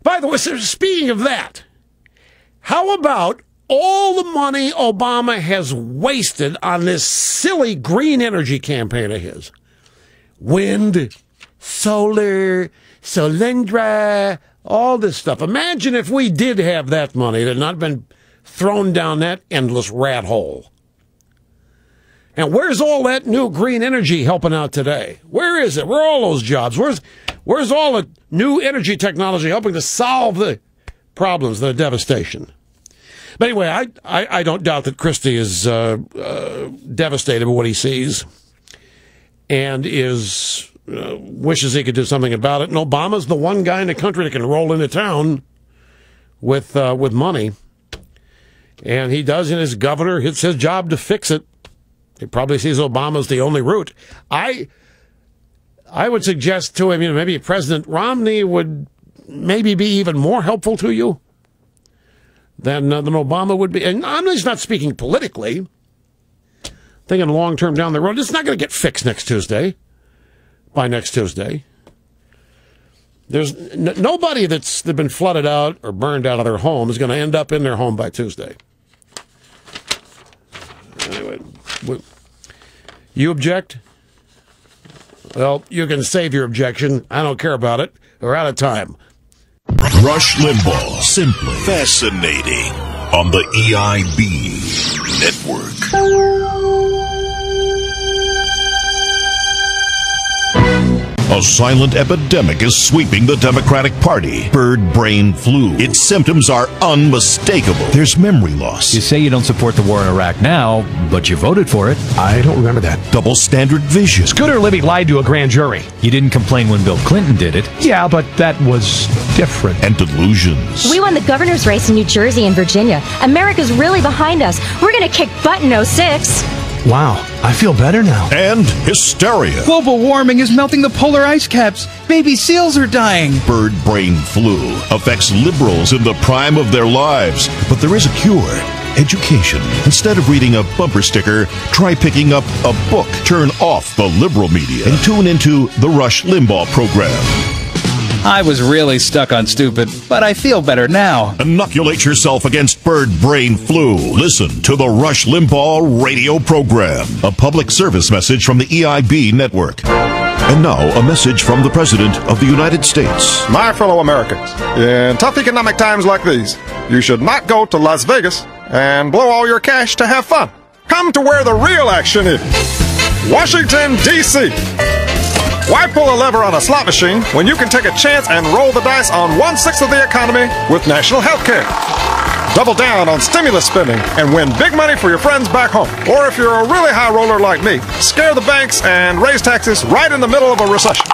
By the way, speaking of that, how about all the money Obama has wasted on this silly green energy campaign of his? Wind, solar, Solyndra, all this stuff. Imagine if we did have that money that had not been thrown down that endless rat hole. And where's all that new green energy helping out today? Where is it? Where are all those jobs? Where's all the new energy technology helping to solve the problems, the devastation? But anyway, I don't doubt that Christie is devastated by what he sees and is wishes he could do something about it. And Obama's the one guy in the country that can roll into town with money. And he does, and his governor, it's his job to fix it. He probably sees Obama's the only route. I would suggest to him, maybe President Romney would maybe be even more helpful to you than Obama would be. And I'm just not speaking politically. Thinking long term down the road. It's not going to get fixed next Tuesday. By next Tuesday. There's nobody that's been flooded out or burned out of their home is going to end up in their home by Tuesday. Anyway, you object? Well, you can save your objection. I don't care about it. We're out of time. Rush Limbaugh, simply fascinating on the EIB network. A silent epidemic is sweeping the Democratic Party. Bird brain flu. Its symptoms are unmistakable. There's memory loss. You say you don't support the war in Iraq now, but you voted for it. I don't remember that. Double standard vision. Scooter Libby lied to a grand jury. You didn't complain when Bill Clinton did it. Yeah, but that was different. And delusions. We won the governor's race in New Jersey and Virginia. America's really behind us. We're going to kick butt in 06. Wow, I feel better now. And hysteria. Global warming is melting the polar ice caps. Baby seals are dying. Bird brain flu affects liberals in the prime of their lives. But there is a cure. Education. Instead of reading a bumper sticker, try picking up a book. Turn off the liberal media and tune into the Rush Limbaugh program. I was really stuck on stupid, but I feel better now. Inoculate yourself against bird brain flu. Listen to the Rush Limbaugh radio program. A public service message from the EIB network. And now, a message from the President of the United States. My fellow Americans, in tough economic times like these, you should not go to Las Vegas and blow all your cash to have fun. Come to where the real action is. Washington, D.C. Why pull a lever on a slot machine when you can take a chance and roll the dice on 1/6 of the economy with national health care? Double down on stimulus spending and win big money for your friends back home. Or if you're a really high roller like me, scare the banks and raise taxes right in the middle of a recession.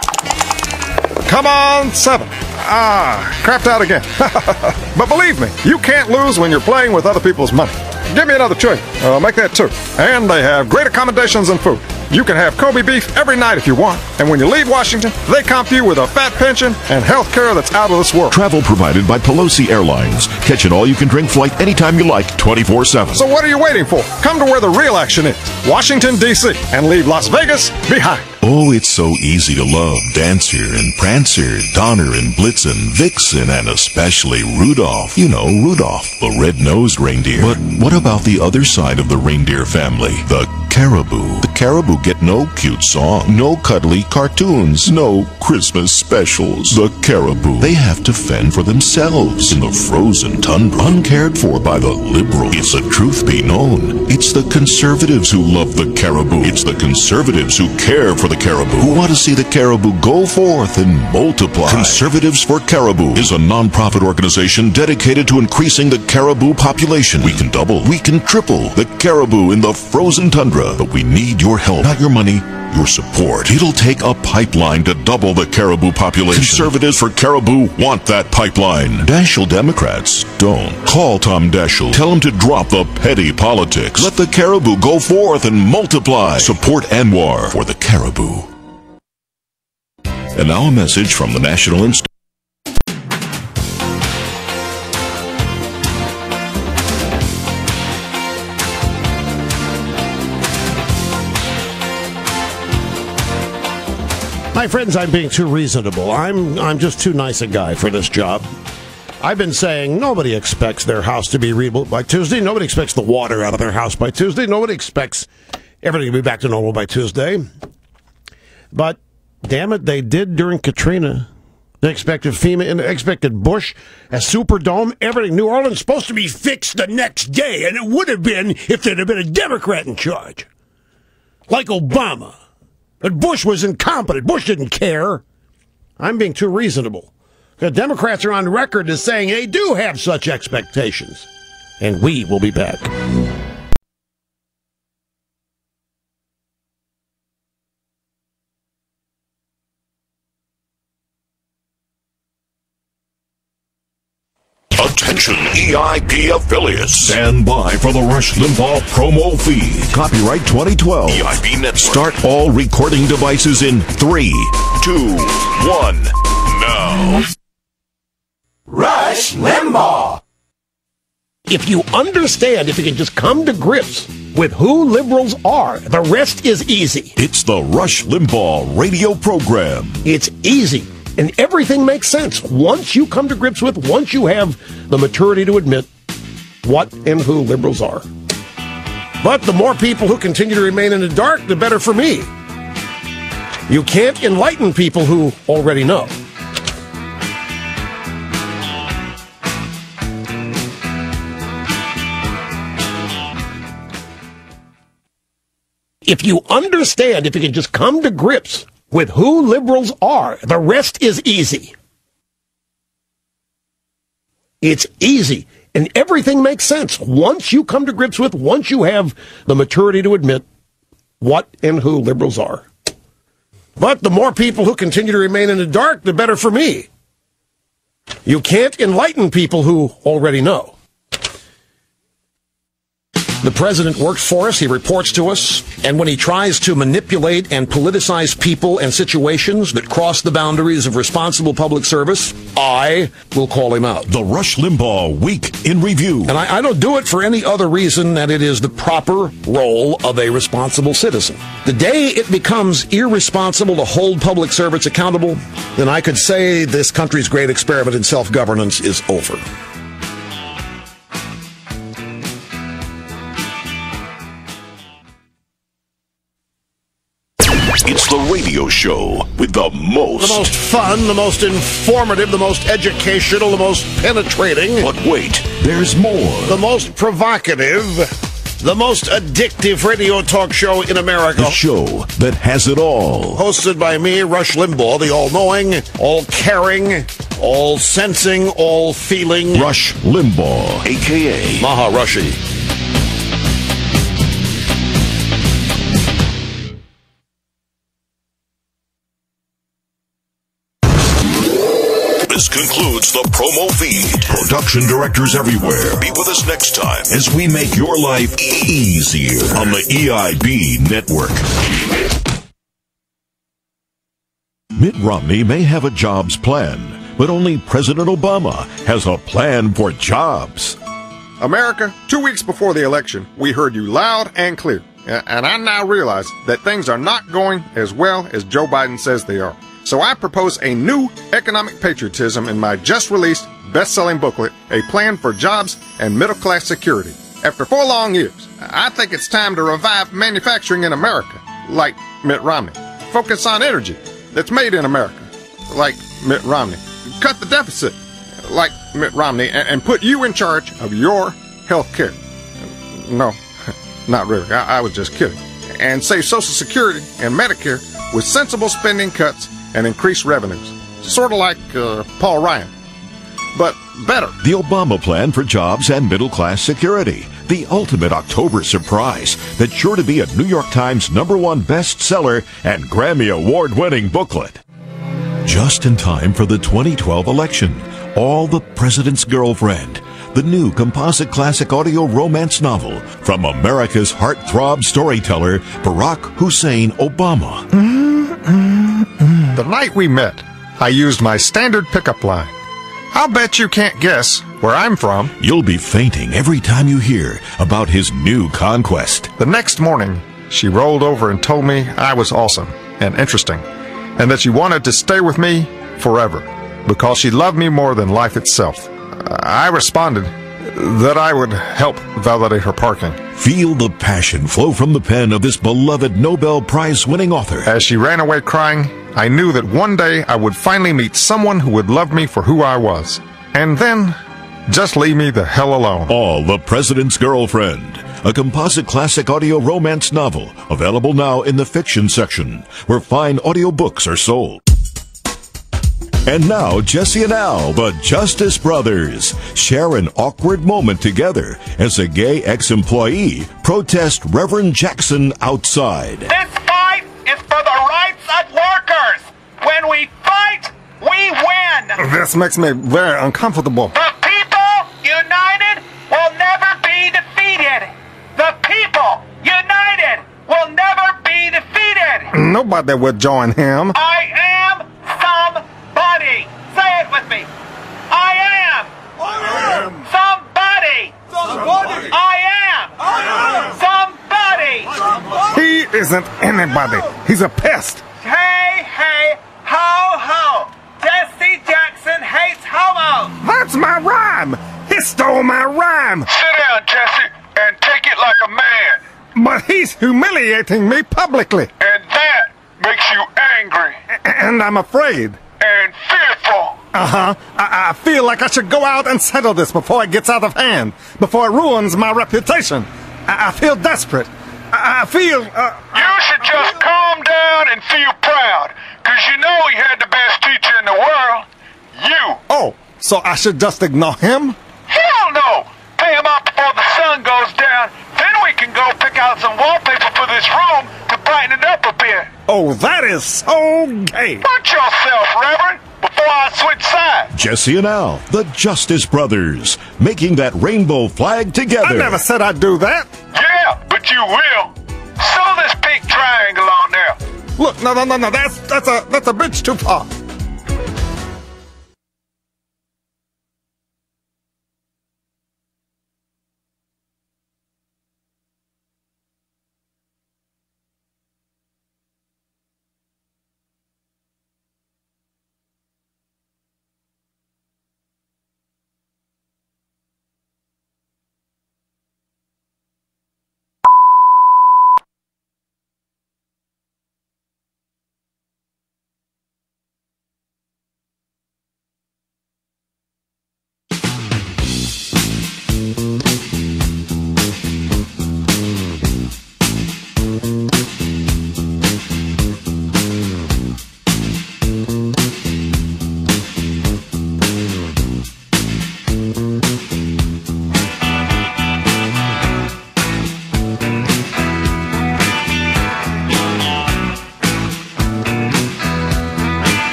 Come on, 7. Crapped out again. But believe me, you can't lose when you're playing with other people's money. Give me another choice. Make that 2. And they have great accommodations and food. You can have Kobe beef every night if you want. And when you leave Washington, they comp you with a fat pension and health care that's out of this world. Travel provided by Pelosi Airlines. Catch an all-you-can-drink flight anytime you like, 24/7. So what are you waiting for? Come to where the real action is. Washington, D.C. And leave Las Vegas behind. Oh, it's so easy to love Dancer and Prancer, Donner and Blitzen, Vixen, and especially Rudolph. You know, Rudolph, the red-nosed reindeer. But what about the other side of the reindeer family? The caribou. The caribou get no cute song, no cuddly cartoons, no Christmas specials. The caribou, they have to fend for themselves in the frozen tundra, uncared for by the liberals. If the truth be known, it's the conservatives who love the caribou. It's the conservatives who care for the caribou, who want to see the caribou go forth and multiply. Conservatives for Caribou is a non-profit organization dedicated to increasing the caribou population. We can double, we can triple the caribou in the frozen tundra, but we need your help, not your money, your support. It'll take a pipeline to double the caribou population. Conservatives for Caribou want that pipeline. Daschle Democrats don't. Call Tom Daschle. Tell him to drop the petty politics. Let the caribou go forth and multiply. Support Anwar for the caribou. And now a message from the National Institute. My friends, I'm being too reasonable. I'm just too nice a guy for this job. I've been saying nobody expects their house to be rebuilt by Tuesday. Nobody expects the water out of their house by Tuesday. Nobody expects everything to be back to normal by Tuesday. But, damn it, they did during Katrina. They expected FEMA and they expected Bush, a Superdome, everything. New Orleans supposed to be fixed the next day, and it would have been if there'd have been a Democrat in charge. Like Obama. But Bush was incompetent. Bush didn't care. I'm being too reasonable. The Democrats are on record as saying they do have such expectations. And we will be back. Attention EIP affiliates. Stand by for the Rush Limbaugh promo feed. Copyright 2012. EIP Network. Start all recording devices in 3, 2, 1. Now. Rush Limbaugh. If you understand, if you can just come to grips with who liberals are, the rest is easy. It's the Rush Limbaugh radio program. It's easy. And everything makes sense once you come to grips with, once you have the maturity to admit what and who liberals are. But the more people who continue to remain in the dark, the better for me. You can't enlighten people who already know. If you understand, if you can just come to grips with who liberals are, the rest is easy. It's easy. And everything makes sense once you come to grips with, once you have the maturity to admit what and who liberals are. But the more people who continue to remain in the dark, the better for me. You can't enlighten people who already know. The president works for us, he reports to us, and when he tries to manipulate and politicize people and situations that cross the boundaries of responsible public service, I will call him out. The Rush Limbaugh Week in Review. And I don't do it for any other reason than it is the proper role of a responsible citizen. The day it becomes irresponsible to hold public servants accountable, then I could say this country's great experiment in self-governance is over. It's the radio show with the most fun, the most informative, the most educational, the most penetrating. But wait, there's more. The most provocative. The most addictive radio talk show in America. The show that has it all. Hosted by me, Rush Limbaugh, the all-knowing, all-caring, all-sensing, all-feeling Rush Limbaugh, a.k.a. Maharashi. This concludes the promo feed. Production directors everywhere. Be with us next time as we make your life easier on the EIB network. Mitt Romney may have a jobs plan, but only President Obama has a plan for jobs. America, 2 weeks before the election, we heard you loud and clear. And I now realize that things are not going as well as Joe Biden says they are. So I propose a new economic patriotism in my just-released, best-selling booklet, A Plan for Jobs and Middle-Class Security. After 4 long years, I think it's time to revive manufacturing in America, like Mitt Romney. Focus on energy that's made in America, like Mitt Romney. Cut the deficit, like Mitt Romney, and put you in charge of your health care. No, not really. I was just kidding. And save Social Security and Medicare with sensible spending cuts and increased revenues. Sort of like Paul Ryan, but better. The Obama Plan for Jobs and Middle-Class Security. The ultimate October surprise that's sure to be a New York Times #1 bestseller and Grammy Award-winning booklet. Just in time for the 2012 election, All the President's Girlfriend, the new composite classic audio romance novel from America's heartthrob storyteller, Barack Hussein Obama. The night we met, I used my standard pickup line. I'll bet you can't guess where I'm from. You'll be fainting every time you hear about his new conquest. The next morning, she rolled over and told me I was awesome and interesting, and that she wanted to stay with me forever because she loved me more than life itself. I responded that I would help validate her parking. Feel the passion flow from the pen of this beloved Nobel Prize-winning author. As she ran away crying, I knew that one day I would finally meet someone who would love me for who I was. And then, just leave me the hell alone. All the President's Girlfriend, a composite classic audio romance novel, available now in the fiction section, where fine audiobooks are sold. And now, Jesse and Al, the Justice Brothers, share an awkward moment together as a gay ex-employee protests Reverend Jackson outside. This fight is for the rights of workers. When we fight, we win. This makes me very uncomfortable. The people united will never be defeated. The people united will never be defeated. Nobody would join him. I am somebody. Say it with me. I am. Somebody. I am. Somebody. He isn't anybody. He's a pest. Hey, hey, ho, ho. Jesse Jackson hates homos. That's my rhyme. He stole my rhyme. Sit down, Jesse, and take it like a man. But he's humiliating me publicly. And that makes you angry. And I'm afraid. And fearful. I feel like I should go out and settle this before it gets out of hand, before it ruins my reputation. I feel desperate. I feel... You should just calm down and feel proud, because you know he had the best teacher in the world. You. Oh, so I should just ignore him? Hell no! Pay him off before the sun goes down, then we can go pick out some wallpaper for this room to brighten it up a bit. Oh, that is so gay. Watch yourself, Reverend, before I switch sides. Jesse and Al, the Justice Brothers, making that rainbow flag together. I never said I'd do that. Yeah, but you will. Sew this pink triangle on there. Look, no, that's a bridge too far.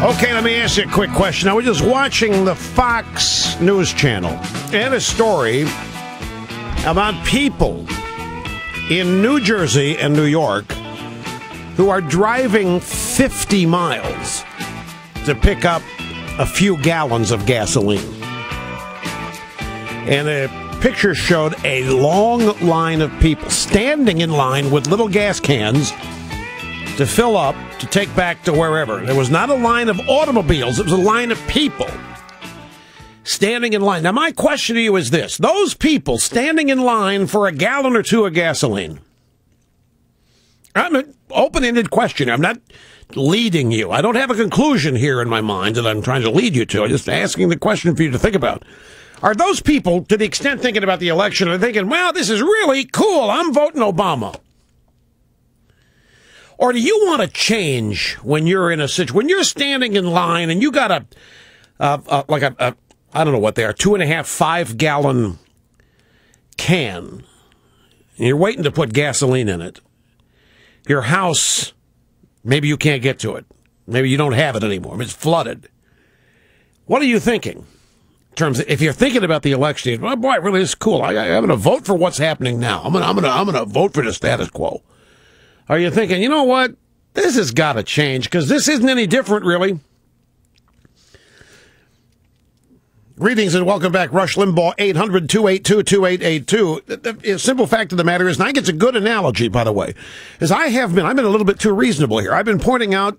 Okay, let me ask you a quick question. I was just watching the Fox News Channel and a story about people in New Jersey and New York who are driving 50 miles to pick up a few gallons of gasoline. And the picture showed a long line of people standing in line with little gas cans to fill up, to take back to wherever. There was not a line of automobiles. It was a line of people standing in line. Now, my question to you is this. Those people standing in line for a gallon or two of gasoline. I'm an open-ended question. I'm not leading you. I don't have a conclusion here in my mind that I'm trying to lead you to. I'm just asking the question for you to think about. Are those people, to the extent thinking about the election, are thinking, well, this is really cool, I'm voting Obama? Or do you want to change when you're in a situation, when you're standing in line and you got I don't know what they are, 2.5, 5 gallon can, and you're waiting to put gasoline in it. Your house, maybe you can't get to it. Maybe you don't have it anymore. It's flooded. What are you thinking? In terms of, if you're thinking about the election, oh boy, really, this is cool. I'm going to vote for what's happening now. I'm going to vote for the status quo. Are you thinking, you know what? This has got to change because this isn't any different, really. Greetings and welcome back, Rush Limbaugh, 800-282-2882. The simple fact of the matter is, and I think it's a good analogy, by the way, is I've been a little bit too reasonable here. I've been pointing out,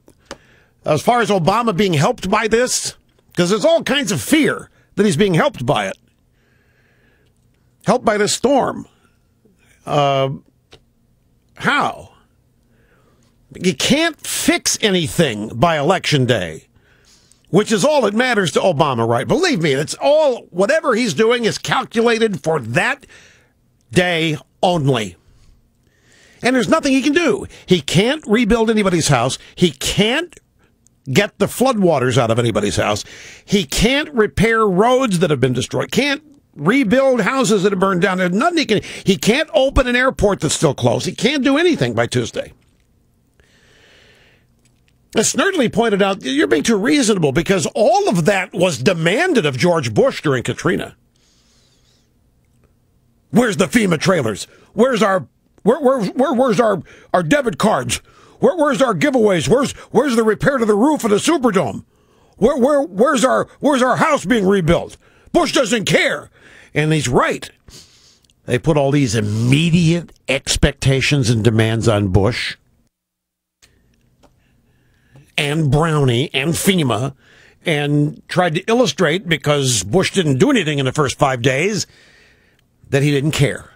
as far as Obama being helped by this, because there's all kinds of fear that he's being helped by it. Helped by this storm. How? You can't fix anything by Election Day, which is all that matters to Obama, right? Believe me, it's all, whatever he's doing is calculated for that day only. And there's nothing he can do. He can't rebuild anybody's house. He can't get the floodwaters out of anybody's house. He can't repair roads that have been destroyed. Can't rebuild houses that have burned down. There's nothing he can. He can't open an airport that's still closed. He can't do anything by Tuesday. As Snerdley pointed out, you're being too reasonable because all of that was demanded of George Bush during Katrina. Where's the FEMA trailers? Where's our debit cards? Where's our giveaways? Where's the repair to the roof of the Superdome? Where's our house being rebuilt? Bush doesn't care. And he's right. They put all these immediate expectations and demands on Bush and Brownie and FEMA and tried to illustrate, because Bush didn't do anything in the first 5 days, that he didn't care.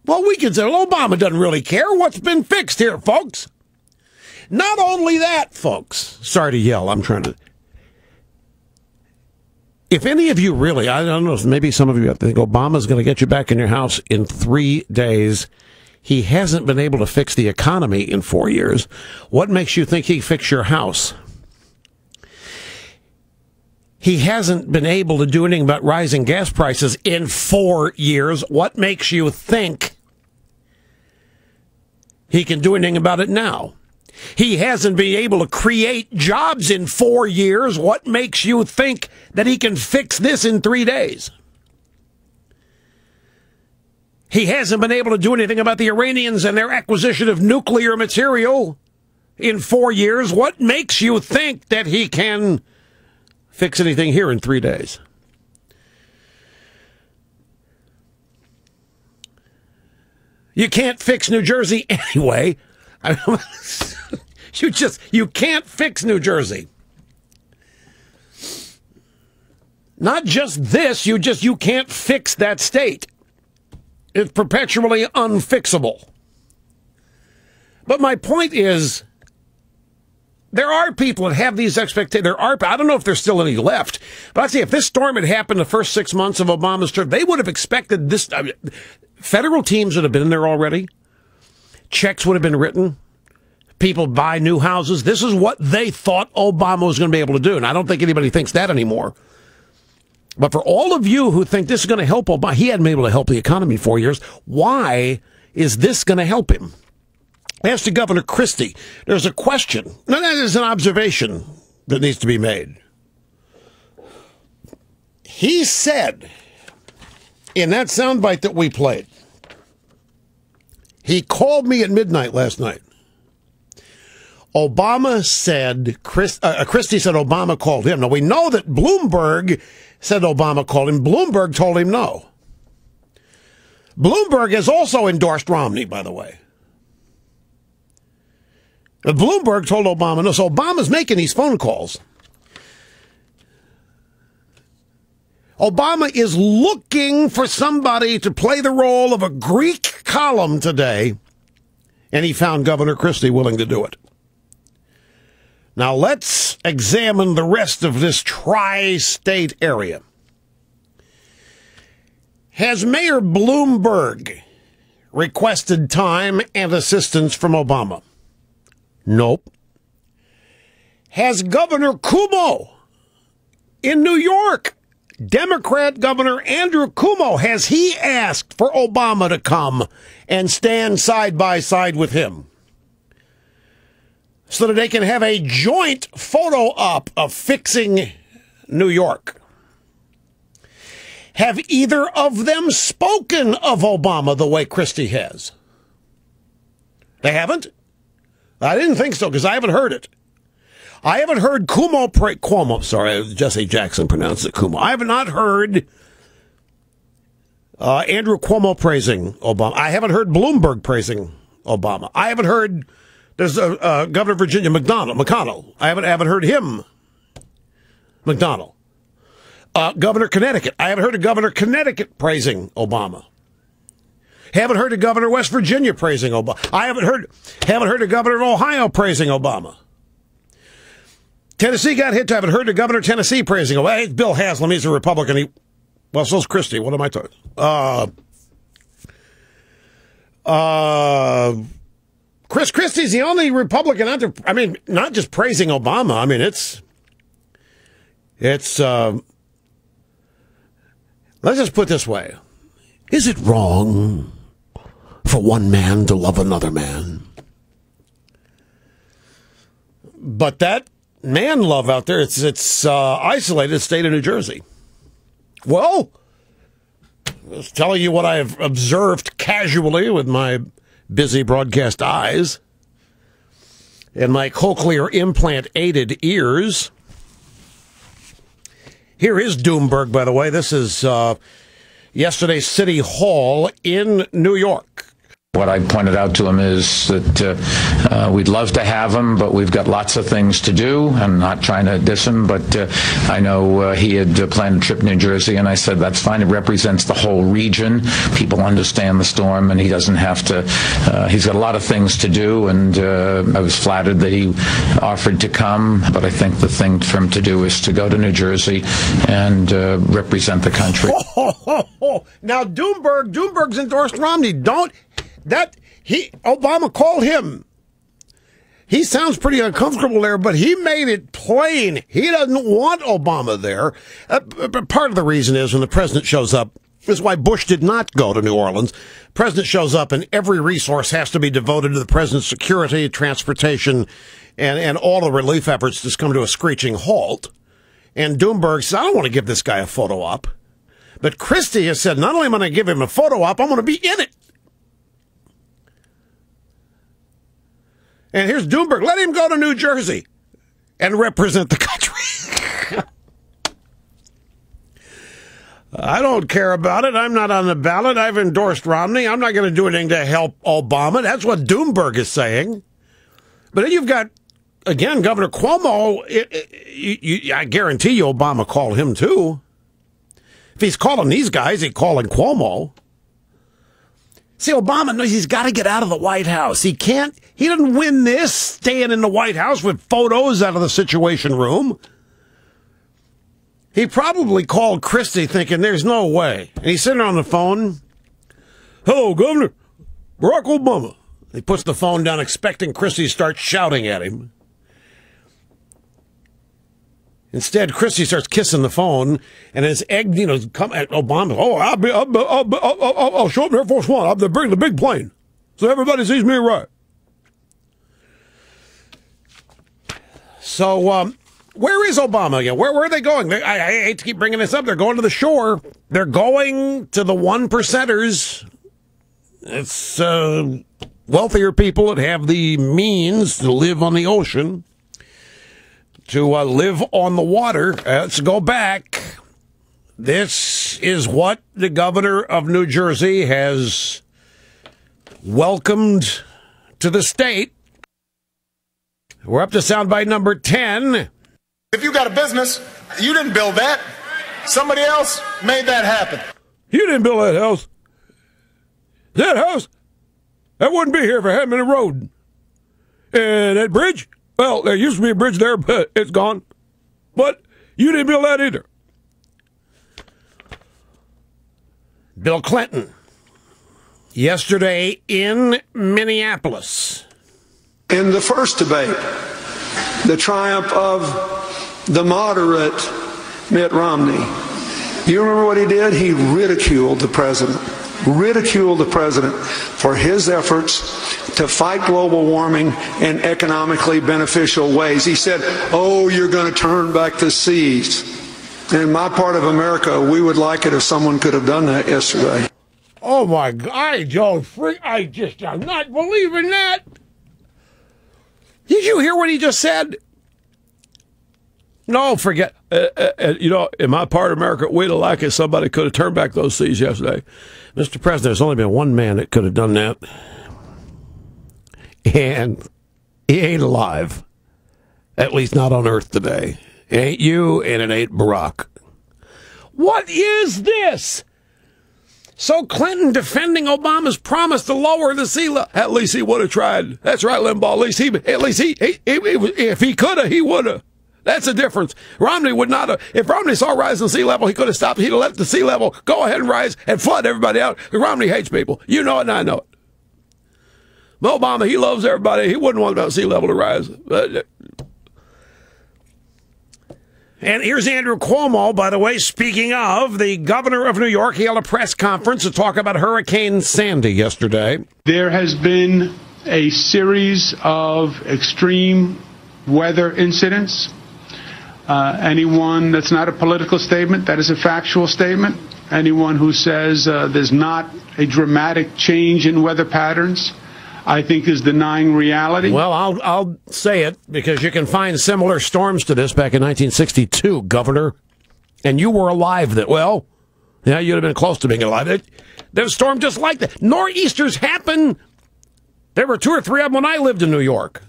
Well, we can say, well, Obama doesn't really care. What's been fixed here, folks? Not only that, folks. Sorry to yell. I'm trying to... If any of you really, I don't know, maybe some of you have to think Obama's going to get you back in your house in 3 days. He hasn't been able to fix the economy in 4 years. What makes you think he fixed your house? He hasn't been able to do anything about rising gas prices in 4 years. What makes you think he can do anything about it now? He hasn't been able to create jobs in 4 years. What makes you think that he can fix this in 3 days? He hasn't been able to do anything about the Iranians and their acquisition of nuclear material in 4 years. What makes you think that he can fix anything here in 3 days? You can't fix New Jersey anyway. You can't fix New Jersey. Not just this, you can't fix that state. It's perpetually unfixable. But my point is, there are people that have these expectations. I don't know if there's still any left, but I'd say if this storm had happened the first 6 months of Obama's term, they would have expected this. I mean, federal teams would have been there already. Checks would have been written. People buy new houses. This is what they thought Obama was going to be able to do, and I don't think anybody thinks that anymore. But for all of you who think this is going to help Obama, he hadn't been able to help the economy in 4 years. Why is this going to help him? As to Governor Christie, there's a question. Now, that is an observation. that needs to be made. He said in that soundbite that we played, he called me at midnight last night. Obama said, Christie said Obama called him. Now, we know that Bloomberg said Obama called him. Bloomberg told him no. Bloomberg has also endorsed Romney, by the way. But Bloomberg told Obama no. So Obama's making these phone calls. Obama is looking for somebody to play the role of a Greek column today, and he found Governor Christie willing to do it. Now let's examine the rest of this tri-state area. Has Mayor Bloomberg requested time and assistance from Obama? Nope. Has Governor Cuomo in New York, Democrat Governor Andrew Cuomo, has he asked for Obama to come and stand side by side with him so that they can have a joint photo op of fixing New York? Have either of them spoken of Obama the way Christie has? They haven't? I didn't think so, because I haven't heard it. I haven't heard Cuomo, sorry, Jesse Jackson pronounced it Cuomo. I have not heard Andrew Cuomo praising Obama. I haven't heard Bloomberg praising Obama. I haven't heard, there's Governor of Virginia, McConnell. I haven't heard him, McDonnell. Governor Connecticut. I haven't heard of Governor Connecticut praising Obama. Haven't heard of Governor West Virginia praising Obama. I haven't heard of Governor of Ohio praising Obama. Tennessee got hit. I haven't heard of Governor of Tennessee praising Obama. Hey, Bill Haslam, he's a Republican. Well, so's Christie. What am I talking? Chris Christie's the only Republican out there. I mean, not just praising Obama. I mean, it's let's just put it this way. Is it wrong for one man to love another man? But that man love out there, it's isolated state of New Jersey. Well, just telling you what I've observed casually with my busy broadcast eyes and my cochlear implant-aided ears. Here is Bloomberg, by the way. This is yesterday's City Hall in New York. What I pointed out to him is that we'd love to have him, but we've got lots of things to do. I'm not trying to diss him, but I know he had planned a trip to New Jersey, and I said, that's fine. It represents the whole region. People understand the storm, and he doesn't have to. He's got a lot of things to do, and I was flattered that he offered to come, but I think the thing for him to do is to go to New Jersey and represent the country. Now, Bloomberg's endorsed Romney. Obama called him. He sounds pretty uncomfortable there, but he made it plain he doesn't want Obama there. Part of the reason is when the president shows up, this is why Bush did not go to New Orleans. President shows up and every resource has to be devoted to the president's security, transportation, and all the relief efforts just come to a screeching halt. And Bloomberg says, I don't want to give this guy a photo op. But Christie has said, not only am I going to give him a photo op, I'm going to be in it. And here's Bloomberg. Let him go to New Jersey and represent the country. I don't care about it. I'm not on the ballot. I've endorsed Romney. I'm not going to do anything to help Obama. That's what Bloomberg is saying. But then you've got, again, Governor Cuomo. I guarantee you Obama called him, too. If he's calling these guys, he's calling Cuomo. See, Obama knows he's got to get out of the White House. He doesn't win this staying in the White House with photos out of the Situation Room. He probably called Christie thinking there's no way. And he's sitting on the phone. Hello, Governor. Barack Obama. He puts the phone down expecting Christie to start shouting at him. Instead, Christie starts kissing the phone, and it's egged, come at Obama. Oh, I'll show up in Air Force One. I'll bring the big plane, so everybody sees me right. So Where is Obama again? Where are they going? I hate to keep bringing this up. They're going to the shore. They're going to the 1%ers. It's wealthier people that have the means to live on the ocean, to live on the water. Let's go back. This is what the governor of New Jersey has welcomed to the state. We're up to soundbite number 10. If you got a business, you didn't build that. Somebody else made that happen. You didn't build that house. That house, that wouldn't be here if I hadn't been a road. And that bridge, well, there used to be a bridge there, but it's gone. But you didn't build that either. Bill Clinton, yesterday in Minneapolis. In the first debate, the triumph of the moderate Mitt Romney. You remember what he did? He ridiculed the president. Ridiculed the president for his efforts to fight global warming in economically beneficial ways. He said, oh, you're going to turn back the seas. In my part of America, we would like it if someone could have done that yesterday. Oh, my God, I'm not believing that. Did you hear what he just said? No, forget. In my part of America, we'd have liked it. Somebody could have turned back those seas yesterday. Mr. President, there's only been one man that could have done that. And he ain't alive. At least not on Earth today. It ain't you, and it ain't Barack. What is this? So Clinton defending Obama's promise to lower the sea level. At least he would have tried. That's right, Limbaugh. At least he if he could have, he would have. That's the difference. Romney would not have. If Romney saw rising sea level, he could have stopped. He'd have let the sea level go ahead and rise and flood everybody out. Romney hates people. You know it, and I know it. But Obama, he loves everybody. He wouldn't want about sea level to rise. And here's Andrew Cuomo, by the way, speaking of the governor of New York. He held a press conference to talk about Hurricane Sandy yesterday. There has been a series of extreme weather incidents. Anyone that's not a political statement, that is a factual statement. Anyone who says there's not a dramatic change in weather patterns, I think is denying reality. Well, I'll say it because you can find similar storms to this back in 1962, Governor. And you were alive then. Well, yeah, you'd have been close to being alive. There was a storm just like that. Nor'easters happen. There were 2 or 3 of them when I lived in New York.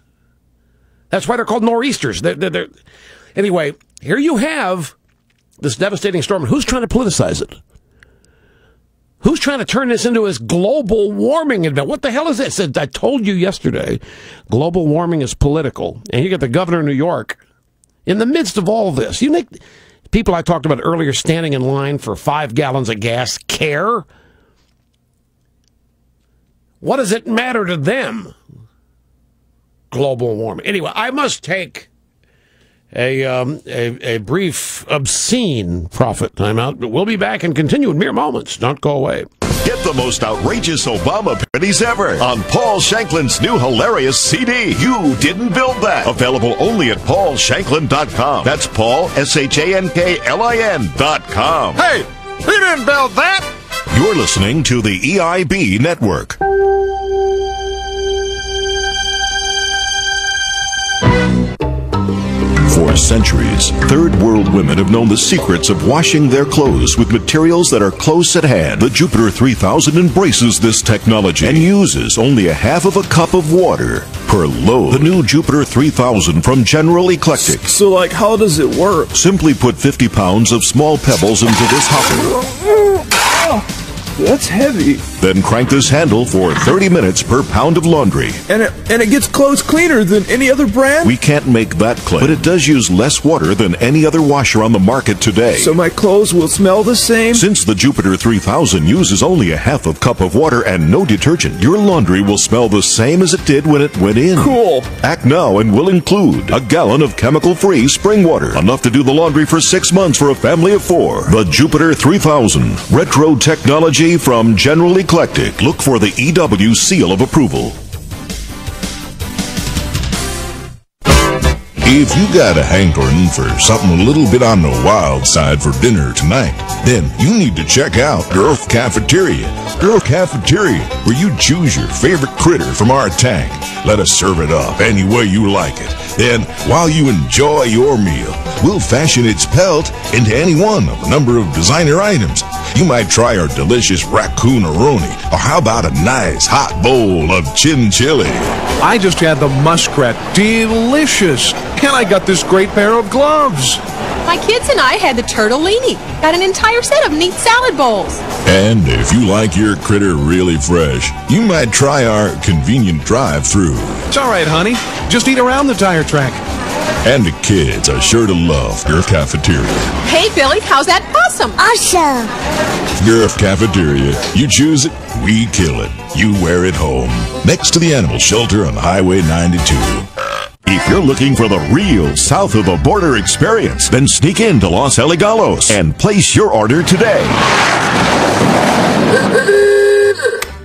That's why they're called nor'easters. Anyway, here you have this devastating storm. Who's trying to politicize it? Who's trying to turn this into this global warming event? What the hell is this? I told you yesterday, global warming is political. And you get the governor of New York in the midst of all this. You make people I talked about earlier standing in line for 5 gallons of gas care? What does it matter to them? Global warming. Anyway, I must take a brief, obscene profit timeout, but we'll be back and continue in mere moments. Don't go away. Get the most outrageous Obama parodies ever on Paul Shanklin's new hilarious CD, You Didn't Build That. Available only at paulshanklin.com. That's Paul, SHANKLIN.com. Hey, he didn't build that! You're listening to the EIB Network. For centuries, third world women have known the secrets of washing their clothes with materials that are close at hand. The Jupiter 3000 embraces this technology and uses only a half of a cup of water per load. The new Jupiter 3000 from General Eclectic. So, like, how does it work? Simply put 50 pounds of small pebbles into this hopper. That's heavy. Then crank this handle for 30 minutes per pound of laundry. And it gets clothes cleaner than any other brand? We can't make that claim, but it does use less water than any other washer on the market today. So my clothes will smell the same? Since the Jupiter 3000 uses only a half of cup of water and no detergent, your laundry will smell the same as it did when it went in. Cool. Act now and will include a gallon of chemical-free spring water, enough to do the laundry for 6 months for a family of 4. The Jupiter 3000, retro technology from General Eclectic. Look for the EW seal of approval. If you got a hankering for something a little bit on the wild side for dinner tonight, then you need to check out Girth Cafeteria. Girth Cafeteria, where you choose your favorite critter from our tank. Let us serve it up any way you like it. Then, while you enjoy your meal, we'll fashion its pelt into any one of a number of designer items. You might try our delicious raccoon-a-roni, or how about a nice hot bowl of chin chili? I just had the muskrat. Delicious. And I got this great pair of gloves. My kids and I had the turtellini. Got an entire set of neat salad bowls. And if you like your critter really fresh, you might try our convenient drive-thru. It's all right, honey. Just eat around the tire track. And the kids are sure to love Girth Cafeteria. Hey, Billy, how's that possum? Awesome. Girth Cafeteria. You choose it, we kill it. You wear it home. Next to the animal shelter on Highway 92. If you're looking for the real south of the border experience, then sneak into Los Aligalos and place your order today.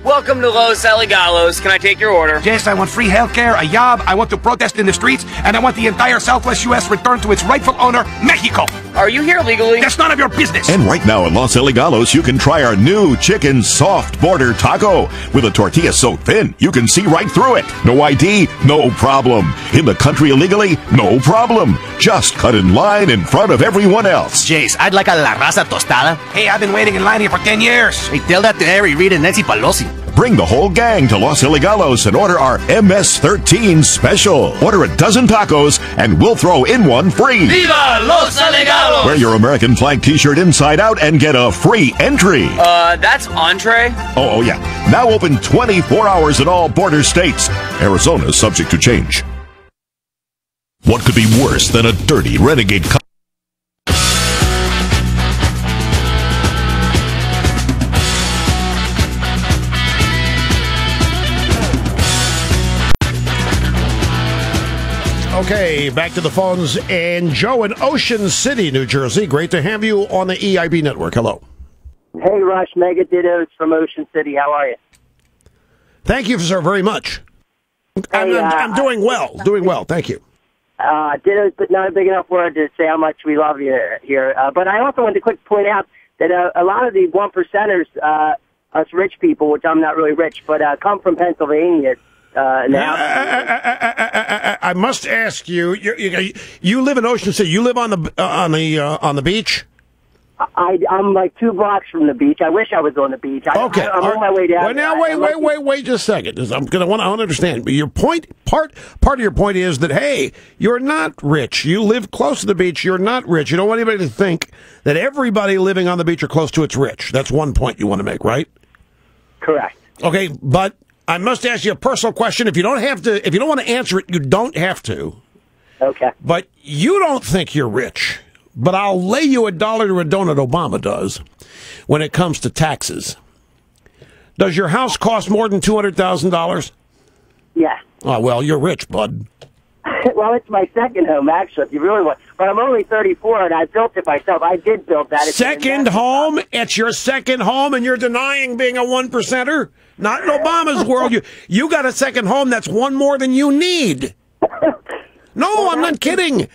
Welcome to Los Aligalos. Can I take your order? Yes, I want free health care, a job, I want to protest in the streets, and I want the entire Southwest U.S. returned to its rightful owner, Mexico. Are you here legally? That's none of your business. And right now at Los Aligalos, you can try our new chicken soft border taco. With a tortilla so thin, you can see right through it. No ID? No problem. In the country illegally? No problem. Just cut in line in front of everyone else. Jace, I'd like a La Raza tostada. Hey, I've been waiting in line here for 10 years. Hey, tell that to Harry Reid and Nancy Pelosi. Bring the whole gang to Los Aligalos and order our MS-13 special. Order a dozen tacos and we'll throw in one free. Viva Los Aligalos! Wear your American flag t-shirt inside out and get a free entry. That's entree? Oh, yeah. Now open 24 hours in all border states. Arizona is subject to change. What could be worse than a dirty renegade Okay, back to the phones. And Joe in Ocean City, New Jersey. Great to have you on the EIB network. Hello. Hey, Rush. Mega Dittos from Ocean City. How are you? Thank you, sir, very much. I'm doing well. Doing well. Thank you. Dittos, but not a big enough word to say how much we love you here. But I also wanted to quick point out that a lot of the 1%ers, us rich people, which I'm not really rich, but come from Pennsylvania. I must ask you. You live in Ocean City. You live on the beach. I'm like 2 blocks from the beach. I wish I was on the beach. I'm on my way down. Well, now wait just a second. I want to understand. But your point, part of your point is that hey, you're not rich. You live close to the beach. You're not rich. You don't want anybody to think that everybody living on the beach or close to it's rich. That's one point you want to make, right? Correct. Okay, but I must ask you a personal question. If you don't want to answer it, you don't have to. Okay. But you don't think you're rich. But I'll lay you $1 to a donut Obama does when it comes to taxes. Does your house cost more than $200,000? Yeah. Oh, well, you're rich, bud. Well, it's my second home, actually, if you really want. But I'm only 34, and I built it myself. I did build that. Second home? It's your second home, and you're denying being a 1%er? Not in Obama's world. You got a second home that's one more than you need. No, I'm not kidding.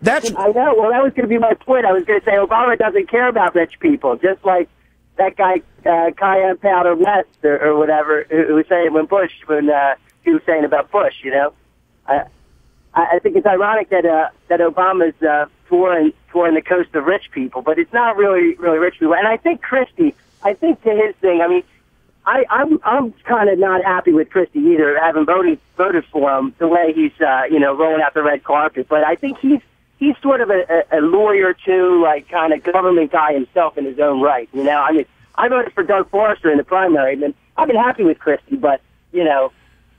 I know. Well, that was going to be my point. I was going to say Obama doesn't care about rich people, just like that guy, Cayenne Powder West, or whatever, who was saying when he was saying about Bush, you know. I think it's ironic that Obama's touring the coast of rich people, but it's not really rich people. And I think Christie, to his thing, I mean, I'm kind of not happy with Christie either, having voted for him the way he's rolling out the red carpet. But I think he's sort of a lawyer too, like kind of government guy himself in his own right. You know, I mean, I voted for Doug Forrester in the primary, and I've been happy with Christie, but you know,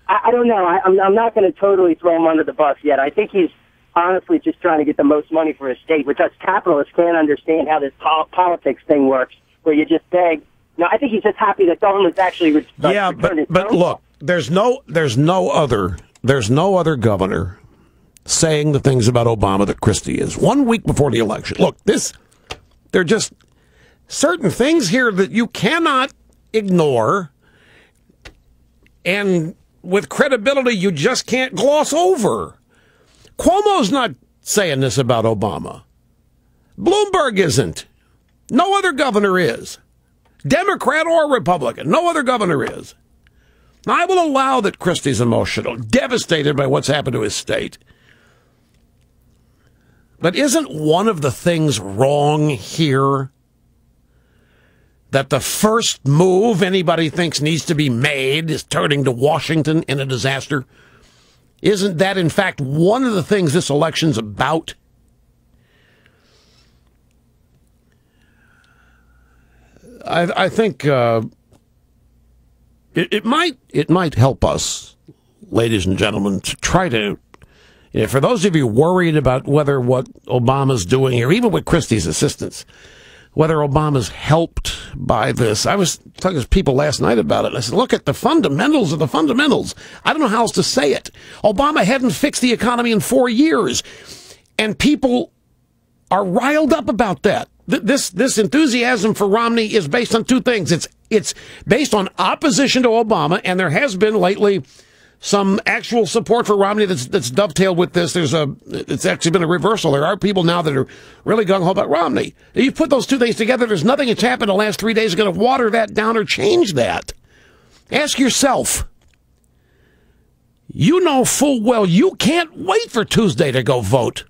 I don't know. I'm not going to totally throw him under the bus yet. I think he's honestly just trying to get the most money for his state, which us capitalists can't understand how this politics thing works, where you just beg. No, I think he's just happy that government's actually. But look, there's no other governor saying the things about Obama that Christie is. 1 week before the election. Look, there are just certain things here that you cannot ignore, and with credibility, you just can't gloss over. Cuomo's not saying this about Obama. Bloomberg isn't. No other governor is. Democrat or Republican. No other governor is. Now, I will allow that Christie's emotional, devastated by what's happened to his state. But isn't one of the things wrong here that the first move anybody thinks needs to be made is turning to Washington in a disaster? Isn't that, in fact, one of the things this election's about? I think it might help us, ladies and gentlemen, to try to, for those of you worried about whether what Obama's doing here, even with Christie's assistance, whether Obama's helped by this. I was talking to people last night about it, and I said, look at the fundamentals of the fundamentals. I don't know how else to say it. Obama hadn't fixed the economy in 4 years, and people are riled up about that. This enthusiasm for Romney is based on two things. It's based on opposition to Obama, and there has been lately some actual support for Romney that's dovetailed with this. It's actually been a reversal. There are people now that are really gung-ho about Romney. You put those two things together, there's nothing that's happened in the last 3 days that's going to water that down or change that. Ask yourself. You know full well you can't wait for Tuesday to go vote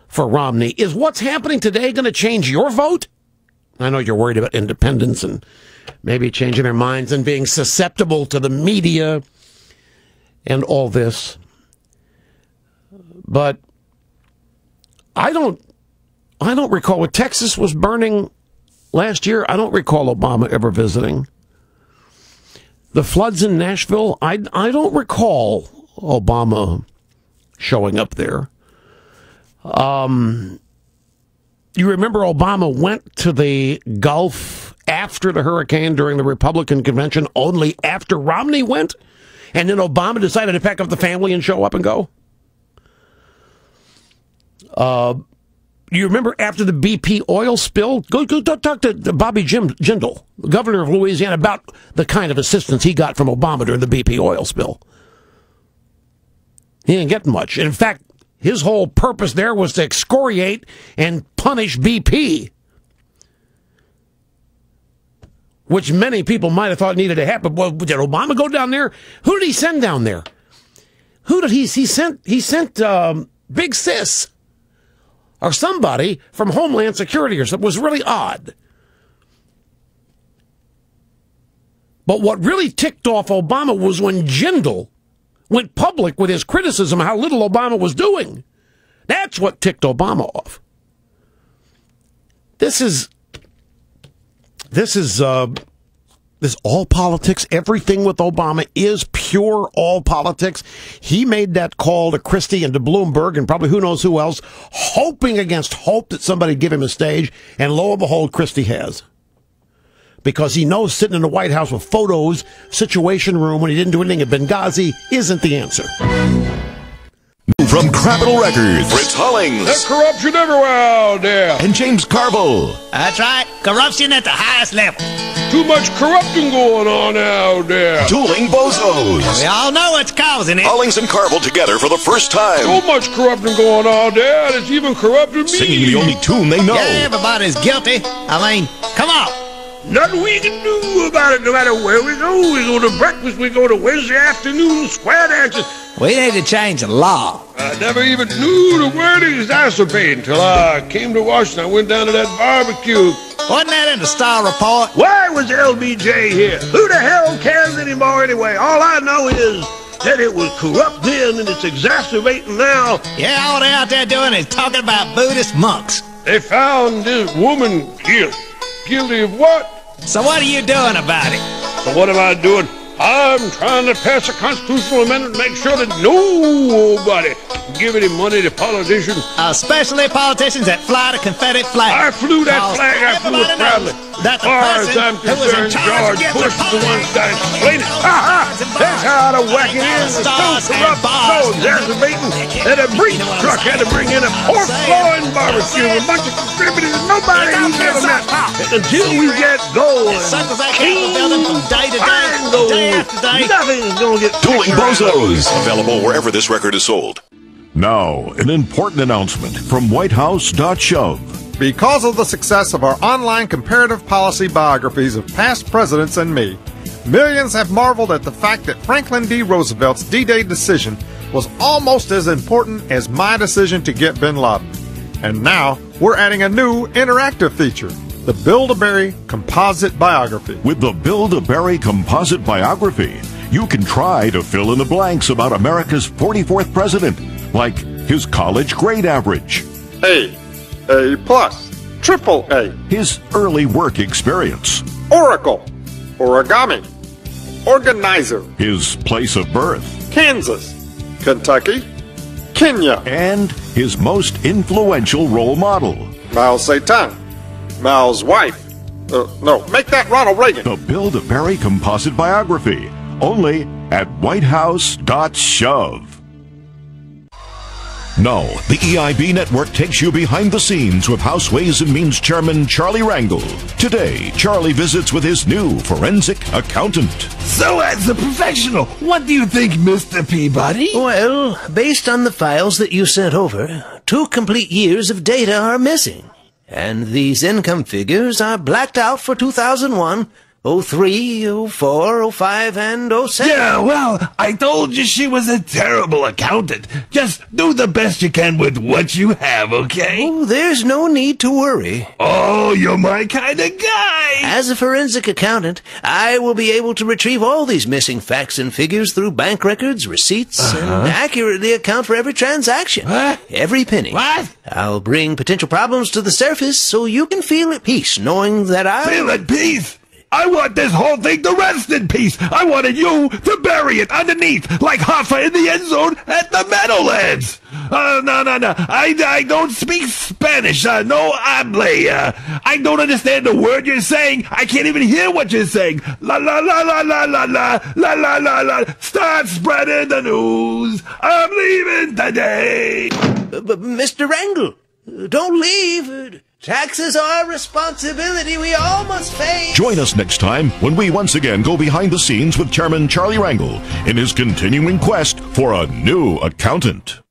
for Romney. Is what's happening today going to change your vote? I know you're worried about independents and maybe changing their minds and being susceptible to the media and all this. But I don't recall when Texas was burning last year. I don't recall Obama ever visiting. The floods in Nashville, I don't recall Obama showing up there. You remember Obama went to the Gulf after the hurricane during the Republican convention, only after Romney went? And then Obama decided to pack up the family and show up and go? You remember after the BP oil spill? Go talk to Bobby Jindal, governor of Louisiana, about the kind of assistance he got from Obama during the BP oil spill. He didn't get much. In fact, his whole purpose there was to excoriate and punish BP, which many people might have thought needed to happen. Well, did Obama go down there? Who did he send down there? Who did he sent? He sent Big Sis or somebody from Homeland Security or something. It was really odd. But what really ticked off Obama was when Jindal went public with his criticism of how little Obama was doing. That's what ticked Obama off. This is all politics. Everything with Obama is pure all politics. He made that call to Christie and to Bloomberg and probably who knows who else, hoping against hope that somebody give him a stage, and lo and behold, Christie has. Because he knows sitting in the White House with photos, Situation Room, when he didn't do anything at Benghazi, isn't the answer. From Capitol Records, Fritz Hollings. There's corruption everywhere out there. And James Carville. That's right. Corruption at the highest level. Too much corrupting going on out there. Dueling Bozos. We all know what's causing it. Hollings and Carville together for the first time. So much corrupting going on there, it's even corrupted me. Singing the only tune they know. Yeah, everybody's guilty. I mean, come on. Nothing we can do about it no matter where we go. We go to breakfast, we go to Wednesday afternoon square dances. We need to change the law. I never even knew the word exacerbate until I came to Washington. I went down to that barbecue. Wasn't that in the Star Report? Why was LBJ here? Who the hell cares anymore anyway? All I know is that it was corrupt then and it's exacerbating now. Yeah, all they're out there doing is talking about Buddhist monks. They found this woman guilty. Guilty of what? So what are you doing about it? So what am I doing? I'm trying to pass a constitutional amendment to make sure that nobody can give any money to politicians. Especially politicians that fly the confetti flag. I flew that flag, I flew it proudly. That as far as I'm concerned, George Bush is the one that explained it. That's how out of whack it is. It's so corrupt, so exacerbating that a breach truck had to bring in a pork loin barbecue with a bunch of contributors nobody who's ever met. Until we get going, clean, fine gold. Nothing's gonna get Dueling Bozos. Available wherever this record is sold. Now, an important announcement from whitehouse.shove. Because of the success of our online comparative policy biographies of past presidents and me, millions have marveled at the fact that Franklin D. Roosevelt's D-Day decision was almost as important as my decision to get bin Laden. And now, we're adding a new interactive feature, the Build-A-Berry Composite Biography. With the Build-A-Berry Composite Biography, you can try to fill in the blanks about America's 44th president, like his college grade average, A plus, triple A, his early work experience, Oracle, origami, organizer, his place of birth, Kansas, Kentucky, Kenya, and his most influential role model, Mao Zedong, Mao's wife. No, make that Ronald Reagan. The Build-A-Berry Composite Biography, only at whitehouse.shove. Now, the EIB Network takes you behind the scenes with House Ways and Means Chairman Charlie Rangel. Today, Charlie visits with his new forensic accountant. So, as a professional, what do you think, Mr. Peabody? Well, based on the files that you sent over, 2 complete years of data are missing. And these income figures are blacked out for 2001, 03, 04, 05, and 07. Yeah, well, I told you she was a terrible accountant. Just do the best you can with what you have, okay? Oh, there's no need to worry. Oh, you're my kind of guy. As a forensic accountant, I will be able to retrieve all these missing facts and figures through bank records, receipts, and accurately account for every transaction. What? Every penny. What? I'll bring potential problems to the surface so you can feel at peace knowing that Feel at peace? I want this whole thing to rest in peace. I wanted you to bury it underneath, like Hoffa in the end zone at the Meadowlands. No. I don't speak Spanish. No habla. I don't understand the word you're saying. I can't even hear what you're saying. La la la la la la la la la la la. Start spreading the news. I'm leaving today. Mr. Rangel, don't leave. Taxes are a responsibility we all must face. Join us next time when we once again go behind the scenes with Chairman Charlie Rangel in his continuing quest for a new accountant.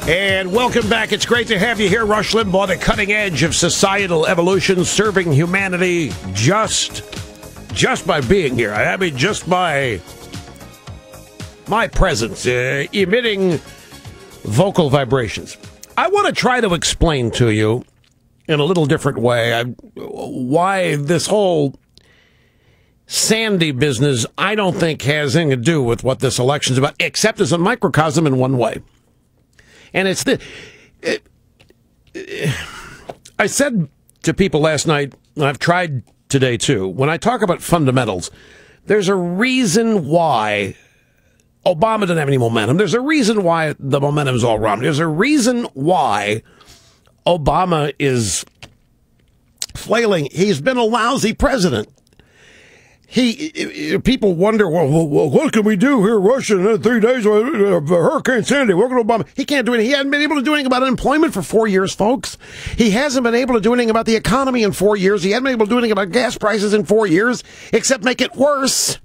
And welcome back. It's great to have you here, Rush Limbaugh, the cutting edge of societal evolution, serving humanity just by being here. I mean, just by my presence, emitting vocal vibrations. I want to try to explain to you in a little different way why this whole Sandy business, I don't think, has anything to do with what this election's about, except as a microcosm in one way. And it's I said to people last night, and I've tried today too, when I talk about fundamentals, there's a reason why Obama doesn't have any momentum. There's a reason why the momentum's all wrong. There's a reason why Obama is flailing. He's been a lousy president. People wonder, well, what can we do here, Russia, in 3 days of Hurricane Sandy? We're going to Obama. He can't do anything. He hasn't been able to do anything about unemployment for 4 years, folks. He hasn't been able to do anything about the economy in 4 years. He hasn't been able to do anything about gas prices in 4 years, except make it worse.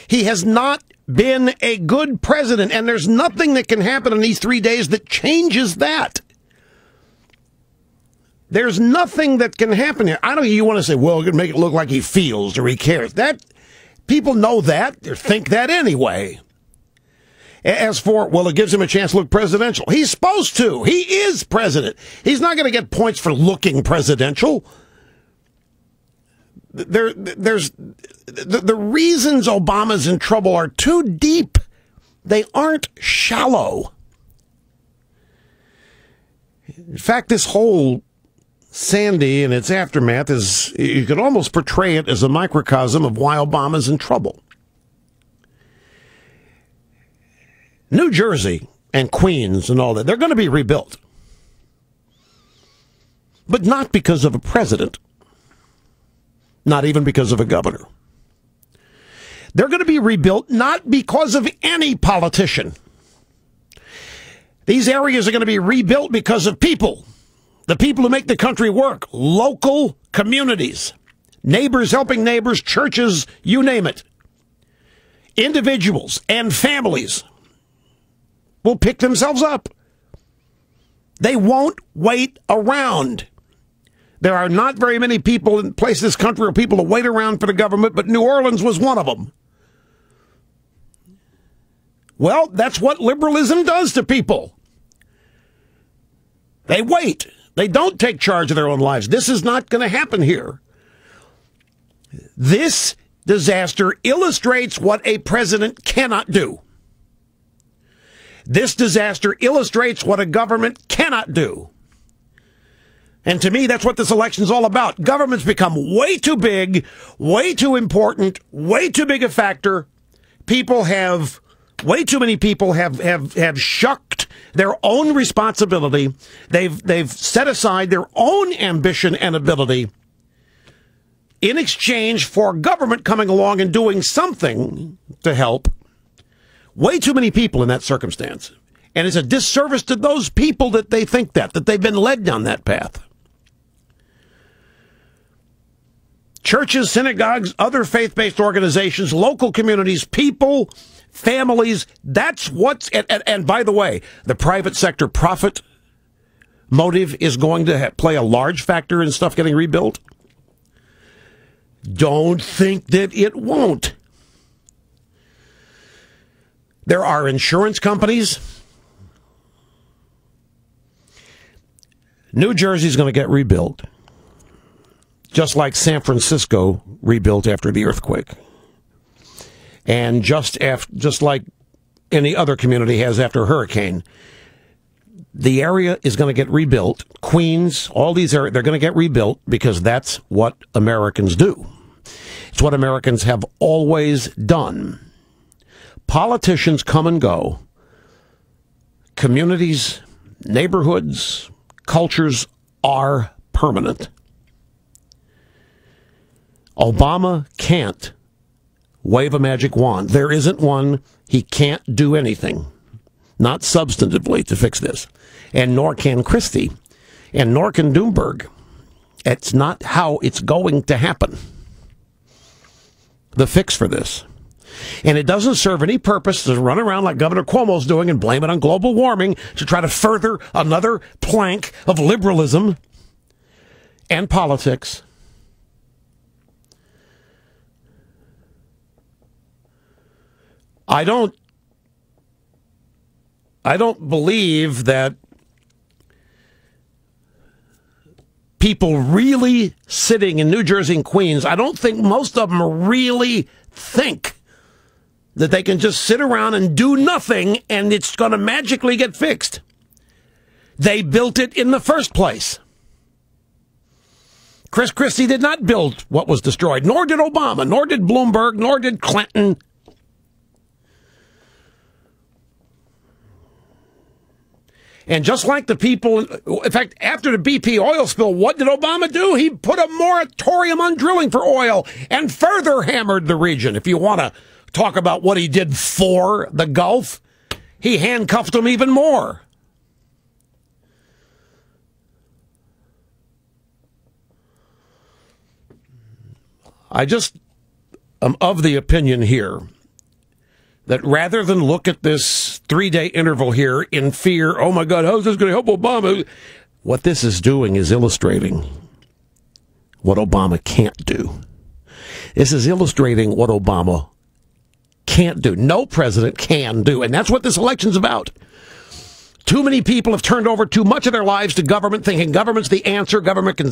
He has not been a good president, and there's nothing that can happen in these 3 days that changes that. There's nothing that can happen here. I don't know, you want to say, well, it can make it look like he feels or he cares. That people know that, or think that anyway. As for, well, it gives him a chance to look presidential. He's supposed to. He is president. He's not going to get points for looking presidential. There's the reasons Obama's in trouble are too deep. They aren't shallow. In fact, this whole Sandy and its aftermath is, you could almost portray it as a microcosm of why Obama's in trouble. New Jersey and Queens and all that, they're going to be rebuilt. But not because of a president. Not even because of a governor. They're going to be rebuilt not because of any politician. These areas are going to be rebuilt because of people. The people who make the country work. Local communities. Neighbors helping neighbors, churches, you name it. Individuals and families will pick themselves up. They won't wait around. There are not very many people in places in this country or people to wait around for the government, but New Orleans was one of them. Well, that's what liberalism does to people. They wait. They don't take charge of their own lives. This is not going to happen here. This disaster illustrates what a president cannot do. This disaster illustrates what a government cannot do. And to me, that's what this election is all about. Government's become way too big, way too important, way too big a factor. Way too many people have shucked their own responsibility. They've set aside their own ambition and ability in exchange for government coming along and doing something to help. Way too many people in that circumstance. And it's a disservice to those people that they think that they've been led down that path. Churches, synagogues, other faith-based organizations, local communities, people, families, that's what's... And by the way, the private sector profit motive is going to play a large factor in stuff getting rebuilt. Don't think that it won't. There are insurance companies. New Jersey's going to get rebuilt, just like San Francisco rebuilt after the earthquake, and just like any other community has after a hurricane. The area is going to get rebuilt. Queens, all these areas, they're going to get rebuilt because that's what Americans do. It's what Americans have always done. Politicians come and go. Communities, neighborhoods, cultures are permanent. Obama can't wave a magic wand. There isn't one. He can't do anything, not substantively, to fix this. And nor can Christie, and nor can Bloomberg. It's not how it's going to happen. The fix for this. And it doesn't serve any purpose to run around like Governor Cuomo's doing and blame it on global warming to try to further another plank of liberalism and politics. I don't believe that people really sitting in New Jersey and Queens, I don't think most of them really think that they can just sit around and do nothing and it's going to magically get fixed. They built it in the first place. Chris Christie did not build what was destroyed, nor did Obama, nor did Bloomberg, nor did Clinton. And just like the people, in fact, after the BP oil spill, what did Obama do? He put a moratorium on drilling for oil and further hammered the region. If you want to talk about what he did for the Gulf, he handcuffed them even more. I just am of the opinion here that rather than look at this 3-day interval here in fear, oh my God, how's this going to help Obama? What this is doing is illustrating what Obama can't do. This is illustrating what Obama can't do. No president can do. And that's what this election's about. Too many people have turned over too much of their lives to government, thinking government's the answer. Government can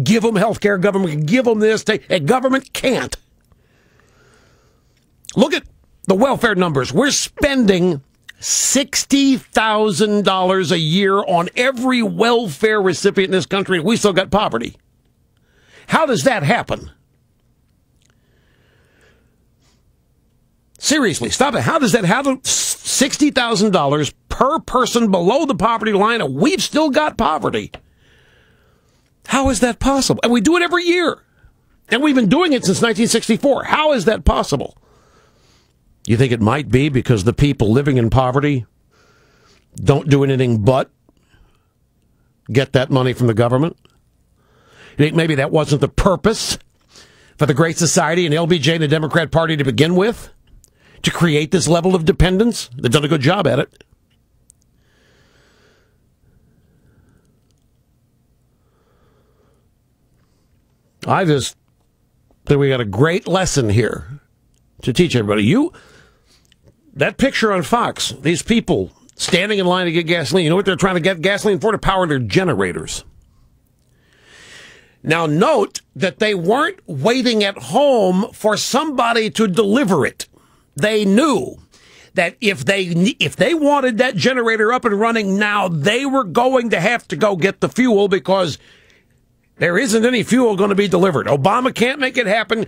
give them health care. Government can give them this. And government can't. Look at the welfare numbers. We're spending $60,000 a year on every welfare recipient in this country, and we still got poverty. How does that happen? Seriously, stop it. How does that happen? $60,000 per person below the poverty line, and we've still got poverty. How is that possible? And we do it every year. And we've been doing it since 1964. How is that possible? You think it might be because the people living in poverty don't do anything but get that money from the government? You think maybe that wasn't the purpose for the Great Society and LBJ and the Democrat Party to begin with? To create this level of dependence? They've done a good job at it. I just think we got a great lesson here to teach everybody. That picture on Fox, these people standing in line to get gasoline, you know what they're trying to get gasoline for? To power their generators. Now note that they weren't waiting at home for somebody to deliver it. They knew that if they wanted that generator up and running now, they were going to have to go get the fuel because there isn't any fuel going to be delivered. Obama can't make it happen.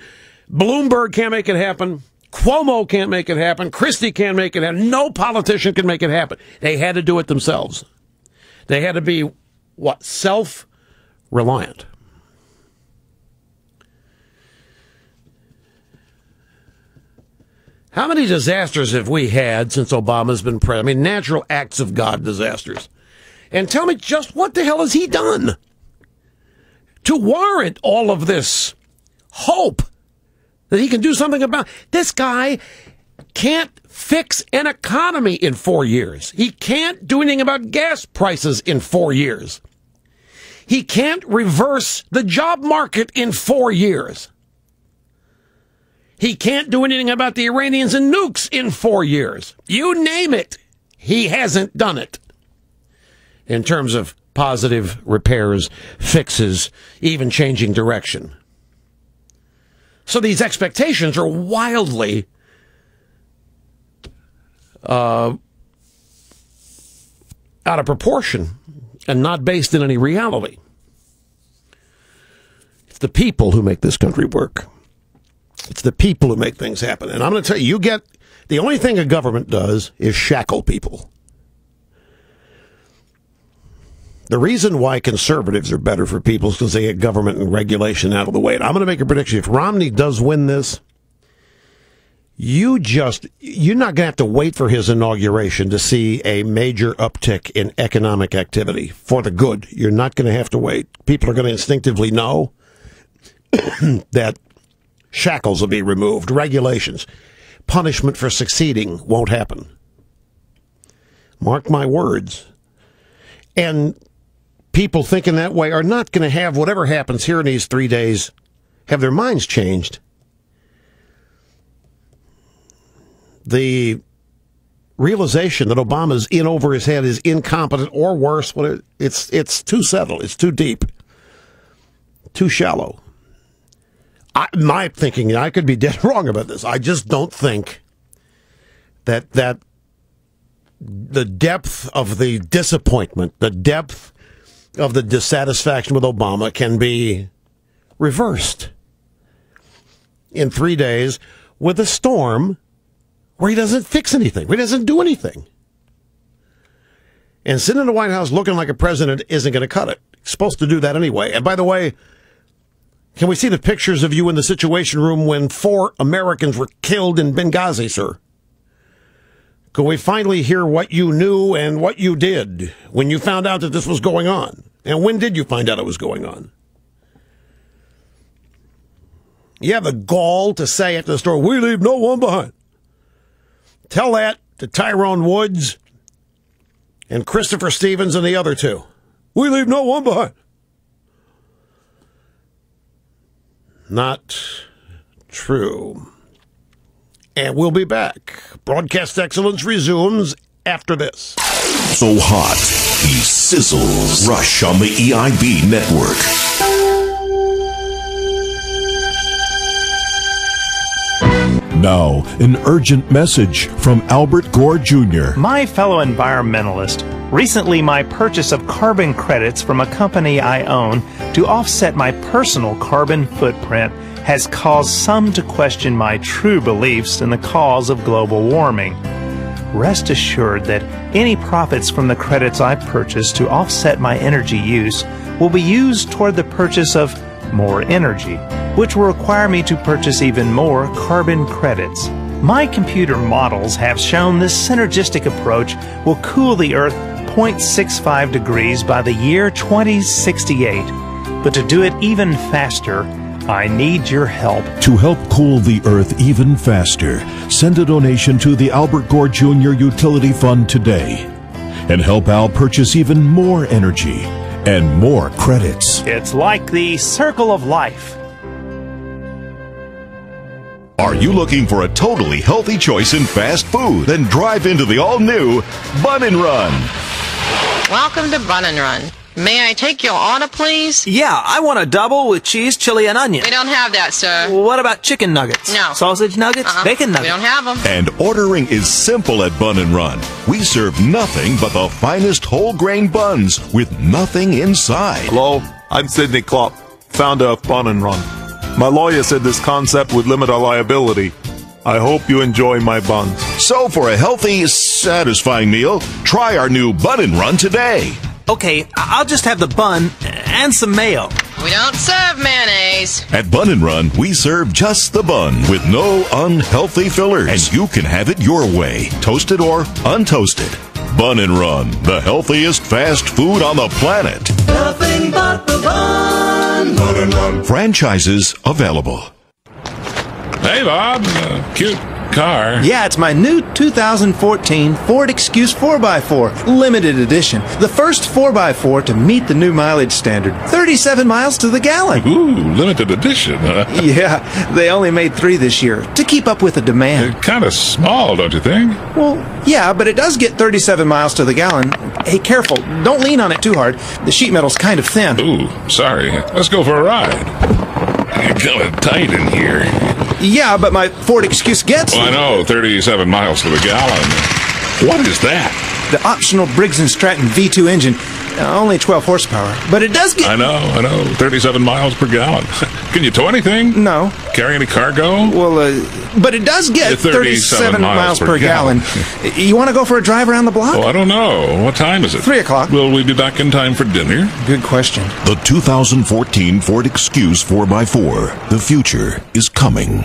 Bloomberg can't make it happen. Cuomo can't make it happen. Christie can't make it happen. No politician can make it happen. They had to do it themselves. They had to be, self-reliant. How many disasters have we had since Obama's been president? I mean, natural acts of God disasters. And tell me just what the hell has he done to warrant all of this hope that he can do something about? This guy can't fix an economy in 4 years. He can't do anything about gas prices in 4 years. He can't reverse the job market in 4 years. He can't do anything about the Iranians and nukes in 4 years. You name it, he hasn't done it. In terms of positive repairs, fixes, even changing direction. So these expectations are wildly out of proportion and not based in any reality. It's the people who make this country work. It's the people who make things happen. And I'm going to tell you, the only thing a government does is shackle people. The reason why conservatives are better for people is because they get government and regulation out of the way. And I'm going to make a prediction. If Romney does win this, you're not going to have to wait for his inauguration to see a major uptick in economic activity for the good. You're not going to have to wait. People are going to instinctively know that shackles will be removed, regulations, punishment for succeeding won't happen. Mark my words. And people thinking that way are not going to have whatever happens here in these 3 days, have their minds changed. The realization that Obama's in over his head is incompetent or worse, it's too settled, it's too deep, too shallow. My thinking, I could be dead wrong about this. I just don't think that the depth of the disappointment, the depth of the dissatisfaction with Obama can be reversed in 3 days with a storm where he doesn't fix anything, where he doesn't do anything. And sitting in the White House looking like a president isn't going to cut it. He's supposed to do that anyway. And by the way, can we see the pictures of you in the Situation Room when 4 Americans were killed in Benghazi, sir? Can we finally hear what you knew and what you did when you found out that this was going on? And when did you find out it was going on? You have the gall to say after the story, we leave no one behind. Tell that to Tyrone Woods and Christopher Stevens and the other 2. We leave no one behind. Not true. And we'll be back. Broadcast excellence resumes after this. So hot, he sizzles. Rush on the EIB network. Now, an urgent message from Albert Gore Jr. My fellow environmentalist, recently my purchase of carbon credits from a company I own to offset my personal carbon footprint has caused some to question my true beliefs in the cause of global warming. Rest assured that any profits from the credits I purchase to offset my energy use will be used toward the purchase of more energy, which will require me to purchase even more carbon credits. My computer models have shown this synergistic approach will cool the Earth 0.65 degrees by the year 2068. But to do it even faster, I need your help. To help cool the Earth even faster, send a donation to the Albert Gore Jr. Utility Fund today and help Al purchase even more energy and more credits. It's like the circle of life. Are you looking for a totally healthy choice in fast food? Then drive into the all-new Bun and Run. Welcome to Bun and Run. May I take your order, please? Yeah, I want a double with cheese, chili, and onion. We don't have that, sir. What about chicken nuggets? No. Sausage nuggets? Bacon nuggets? We don't have them. And ordering is simple at Bun and Run. We serve nothing but the finest whole grain buns with nothing inside. Hello, I'm Sidney Klopp, founder of Bun and Run. My lawyer said this concept would limit our liability. I hope you enjoy my buns. So for a healthy, satisfying meal, try our new Bun and Run today. Okay, I'll just have the bun and some mayo. We don't serve mayonnaise. At Bun and Run, we serve just the bun with no unhealthy fillers. And you can have it your way, toasted or untoasted. Bun and Run, the healthiest fast food on the planet. Nothing but the bun. Bun and Run. Franchises available. Hey, Bob. Cute car. Yeah, it's my new 2014 Ford Excuse 4x4, limited edition. The first 4x4 to meet the new mileage standard, 37 miles to the gallon. Ooh, limited edition. Yeah, they only made 3 this year to keep up with the demand. Kind of small, don't you think? Well, yeah, but it does get 37 miles to the gallon. Hey, careful, don't lean on it too hard. The sheet metal's kind of thin. Ooh, sorry. Let's go for a ride. Kind of tight in here. Yeah, but my Ford Excuse gets... Well, I know, 37 miles to the gallon. What is that? The optional Briggs & Stratton V2 engine. Only 12 horsepower, but it does get... I know. 37 miles per gallon. Can you tow anything? No. Carry any cargo? Well, but it does get 37 miles per gallon. You want to go for a drive around the block? Oh, I don't know. What time is it? 3 o'clock. Will we be back in time for dinner? Good question. The 2014 Ford Excuse 4x4. The future is coming.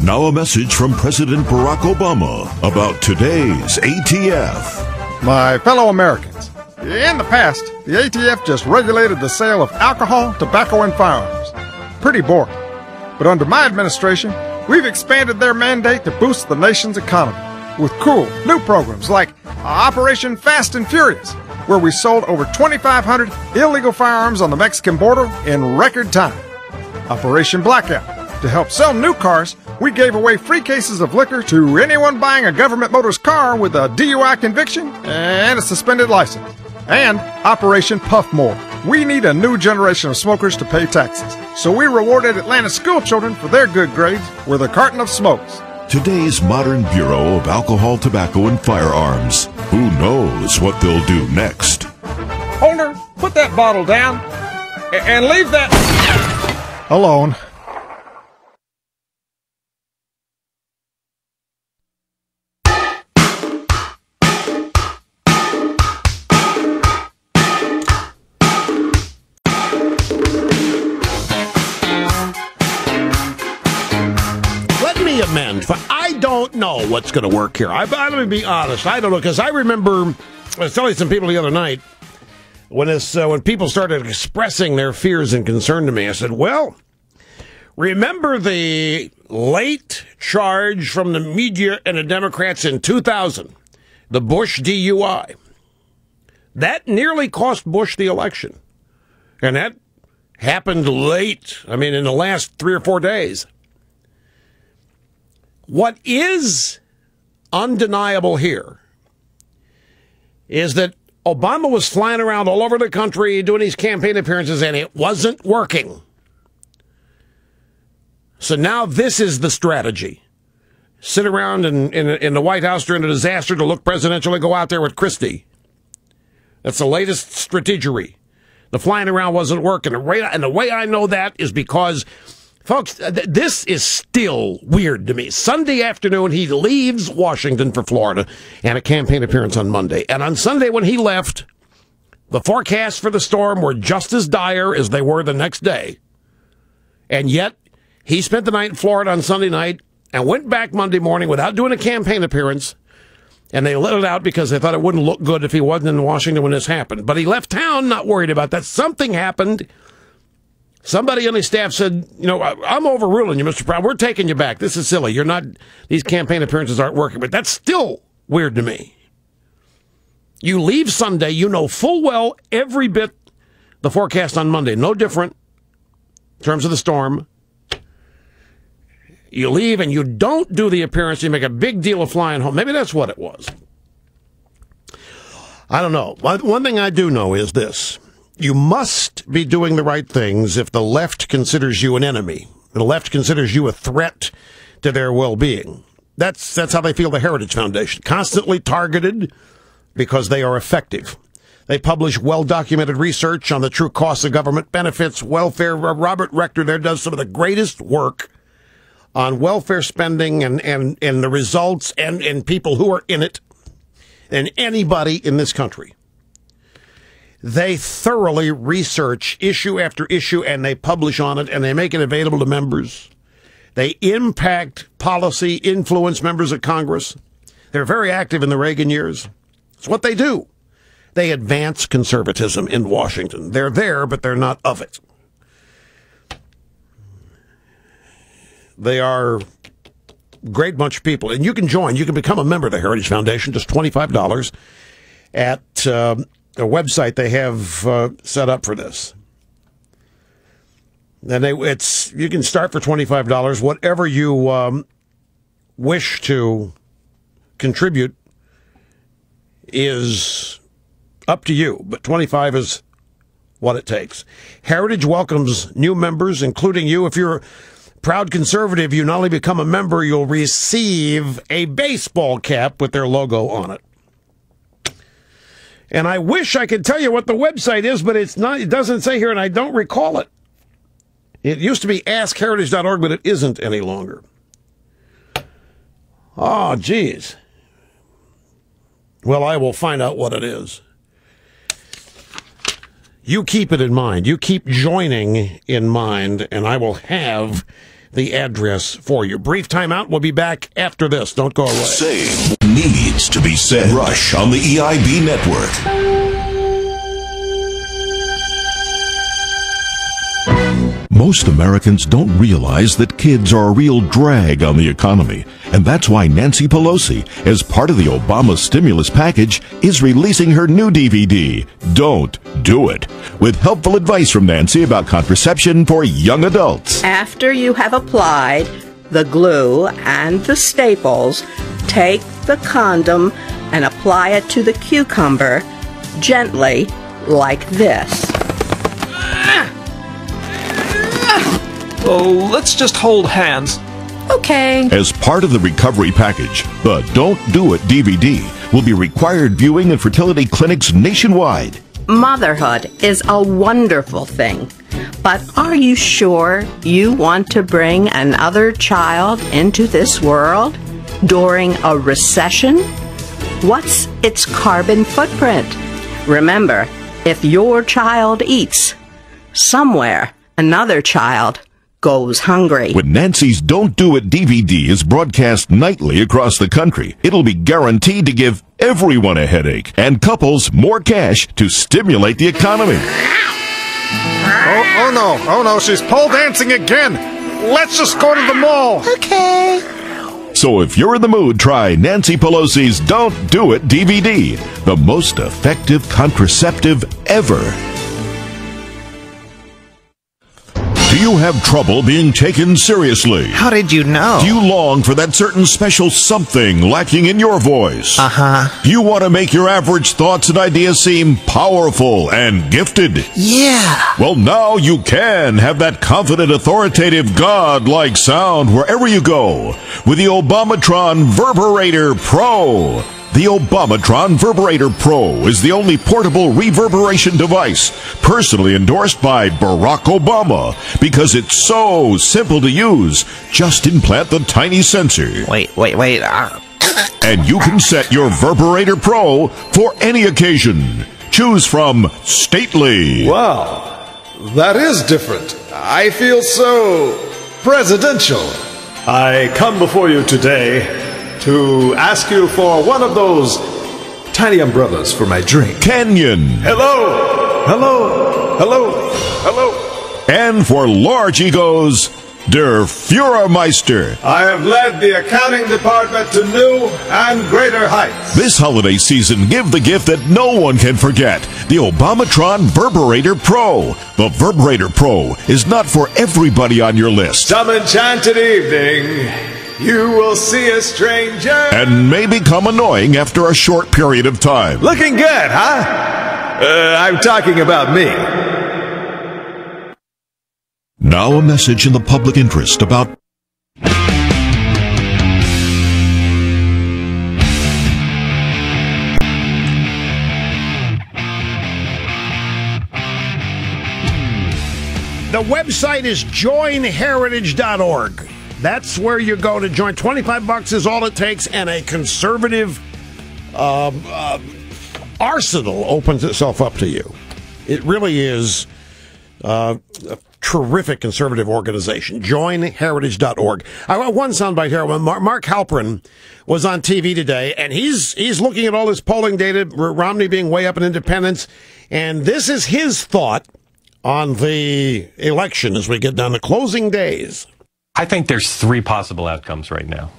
Now a message from President Barack Obama about today's ATF. My fellow Americans, in the past, the ATF just regulated the sale of alcohol, tobacco, and firearms. Pretty boring. But under my administration, we've expanded their mandate to boost the nation's economy with cool new programs like Operation Fast and Furious, where we sold over 2,500 illegal firearms on the Mexican border in record time. Operation Blackout. To help sell new cars, we gave away free cases of liquor to anyone buying a government motors car with a DUI conviction and a suspended license. And Operation Puff More. We need a new generation of smokers to pay taxes. So we rewarded Atlanta school children for their good grades with a carton of smokes. Today's modern Bureau of Alcohol, Tobacco, and Firearms. Who knows what they'll do next? Holder, put that bottle down and leave that alone. Amend. I don't know what's going to work here. Let me be honest. I don't know, because I remember I was telling some people the other night when people started expressing their fears and concern to me. I said, well, remember the late charge from the media and the Democrats in 2000, the Bush DUI. That nearly cost Bush the election. And that happened late. I mean, in the last 3 or 4 days. What is undeniable here is that Obama was flying around all over the country doing these campaign appearances, and it wasn't working. So now this is the strategy. Sit around in the White House during a disaster to look presidential and go out there with Christie. That's the latest strategery. The flying around wasn't working. And the way I know that is because... Folks, this is still weird to me. Sunday afternoon, he leaves Washington for Florida and a campaign appearance on Monday. And on Sunday when he left, the forecasts for the storm were just as dire as they were the next day. And yet, he spent the night in Florida on Sunday night, and went back Monday morning without doing a campaign appearance, and they let it out because they thought it wouldn't look good if he wasn't in Washington when this happened. But he left town not worried about that. Something happened. Somebody on his staff said, I'm overruling you, Mr. Brown. We're taking you back. This is silly. These campaign appearances aren't working. But that's still weird to me. You leave Sunday, you know full well every bit the forecast on Monday. No different in terms of the storm. You leave and you don't do the appearance. You make a big deal of flying home. Maybe that's what it was. I don't know. One thing I do know is this. You must be doing the right things if the left considers you an enemy. The left considers you a threat to their well-being. That's how they feel the Heritage Foundation. Constantly targeted because they are effective. They publish well-documented research on the true costs of government benefits, welfare. Robert Rector there does some of the greatest work on welfare spending and the results and people who are in it than anybody in this country. They thoroughly research issue after issue, and they publish on it, and they make it available to members. They impact policy, influence members of Congress. They're very active in the Reagan years. It's what they do. They advance conservatism in Washington. They're there, but they're not of it. They are a great bunch of people. And you can join. You can become a member of the Heritage Foundation, just $25 at a website they have set up for this. And you can start for $25. Whatever you wish to contribute is up to you, but $25 is what it takes. Heritage welcomes new members, including you. If you're a proud conservative, you not only become a member, you'll receive a baseball cap with their logo on it. And I wish I could tell you what the website is, but it's not. It doesn't say here, and I don't recall it. It used to be askheritage.org, but it isn't any longer. Oh, geez. Well, I will find out what it is. You keep it in mind. You keep joining in mind, and I will have the address for you. Brief timeout. We'll be back after this. Don't go away. Say needs to be said. Rush on the EIB network. Most Americans don't realize that kids are a real drag on the economy, and that's why Nancy Pelosi, as part of the Obama stimulus package, is releasing her new DVD, Don't Do It, with helpful advice from Nancy about contraception for young adults. After you have applied the glue and the staples, take the condom and apply it to the cucumber gently like this. Oh, let's just hold hands. Okay. As part of the recovery package, the Don't Do It DVD will be required viewing in fertility clinics nationwide. Motherhood is a wonderful thing, but are you sure you want to bring another child into this world during a recession? What's its carbon footprint? Remember, if your child eats, somewhere another child goes hungry. When Nancy's Don't Do It DVD is broadcast nightly across the country, it'll be guaranteed to give everyone a headache and couples more cash to stimulate the economy. Oh no, she's pole dancing again. Let's just go to the mall. Okay. So if you're in the mood, try Nancy Pelosi's Don't Do It DVD, the most effective contraceptive ever. Do you have trouble being taken seriously? How did you know? Do you long for that certain special something lacking in your voice? Uh-huh. Do you want to make your average thoughts and ideas seem powerful and gifted? Yeah. Well, now you can have that confident, authoritative, God-like sound wherever you go with the Obamatron Verberator Pro. The Obamatron Verberator Pro is the only portable reverberation device personally endorsed by Barack Obama because it's so simple to use. Just implant the tiny sensor. Wait. And you can set your Verberator Pro for any occasion. Choose from Stately. Wow, that is different. I feel so presidential. I come before you today to ask you for one of those tiny umbrellas for my drink. Kenyon. Hello! Hello! Hello! Hello! And for large egos, Der Führermeister. I have led the accounting department to new and greater heights. This holiday season, give the gift that no one can forget, the Obamatron Verberator Pro. The Verberator Pro is not for everybody on your list. Some enchanted evening, you will see a stranger. And may become annoying after a short period of time. Looking good, huh? I'm talking about me. Now a message in the public interest about the website is joinheritage.org. That's where you go to join. $25 is all it takes, and a conservative arsenal opens itself up to you. It really is a terrific conservative organization. Joinheritage.org. I got one soundbite here. Mark Halperin was on TV today, and he's looking at all this polling data, Romney being way up in independence, and this is his thought on the election as we get down to closing days. I think there's three possible outcomes right now.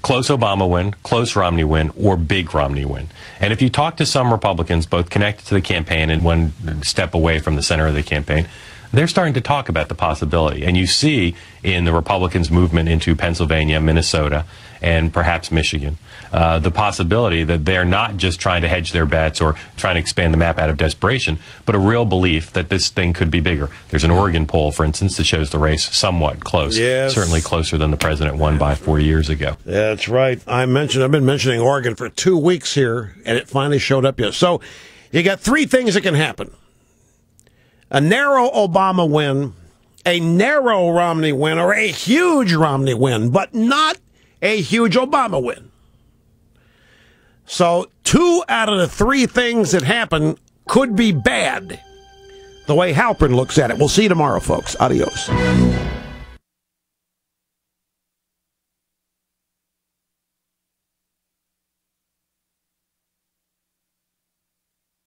Close Obama win, close Romney win, or big Romney win. And if you talk to some Republicans, both connected to the campaign and one step away from the center of the campaign, they're starting to talk about the possibility. And you see in the Republicans' movement into Pennsylvania, Minnesota, and perhaps Michigan, the possibility that they're not just trying to hedge their bets or trying to expand the map out of desperation, but a real belief that this thing could be bigger. There's an Oregon poll, for instance, that shows the race somewhat close. Yes. Certainly closer than the president won by 4 years ago. That's right. I've been mentioning Oregon for 2 weeks here, and it finally showed up yet. So you got three things that can happen. A narrow Obama win, a narrow Romney win, or a huge Romney win, but not a huge Obama win. So 2 out of the 3 things that happen could be bad, the way Halpern looks at it. We'll see you tomorrow, folks. Adios.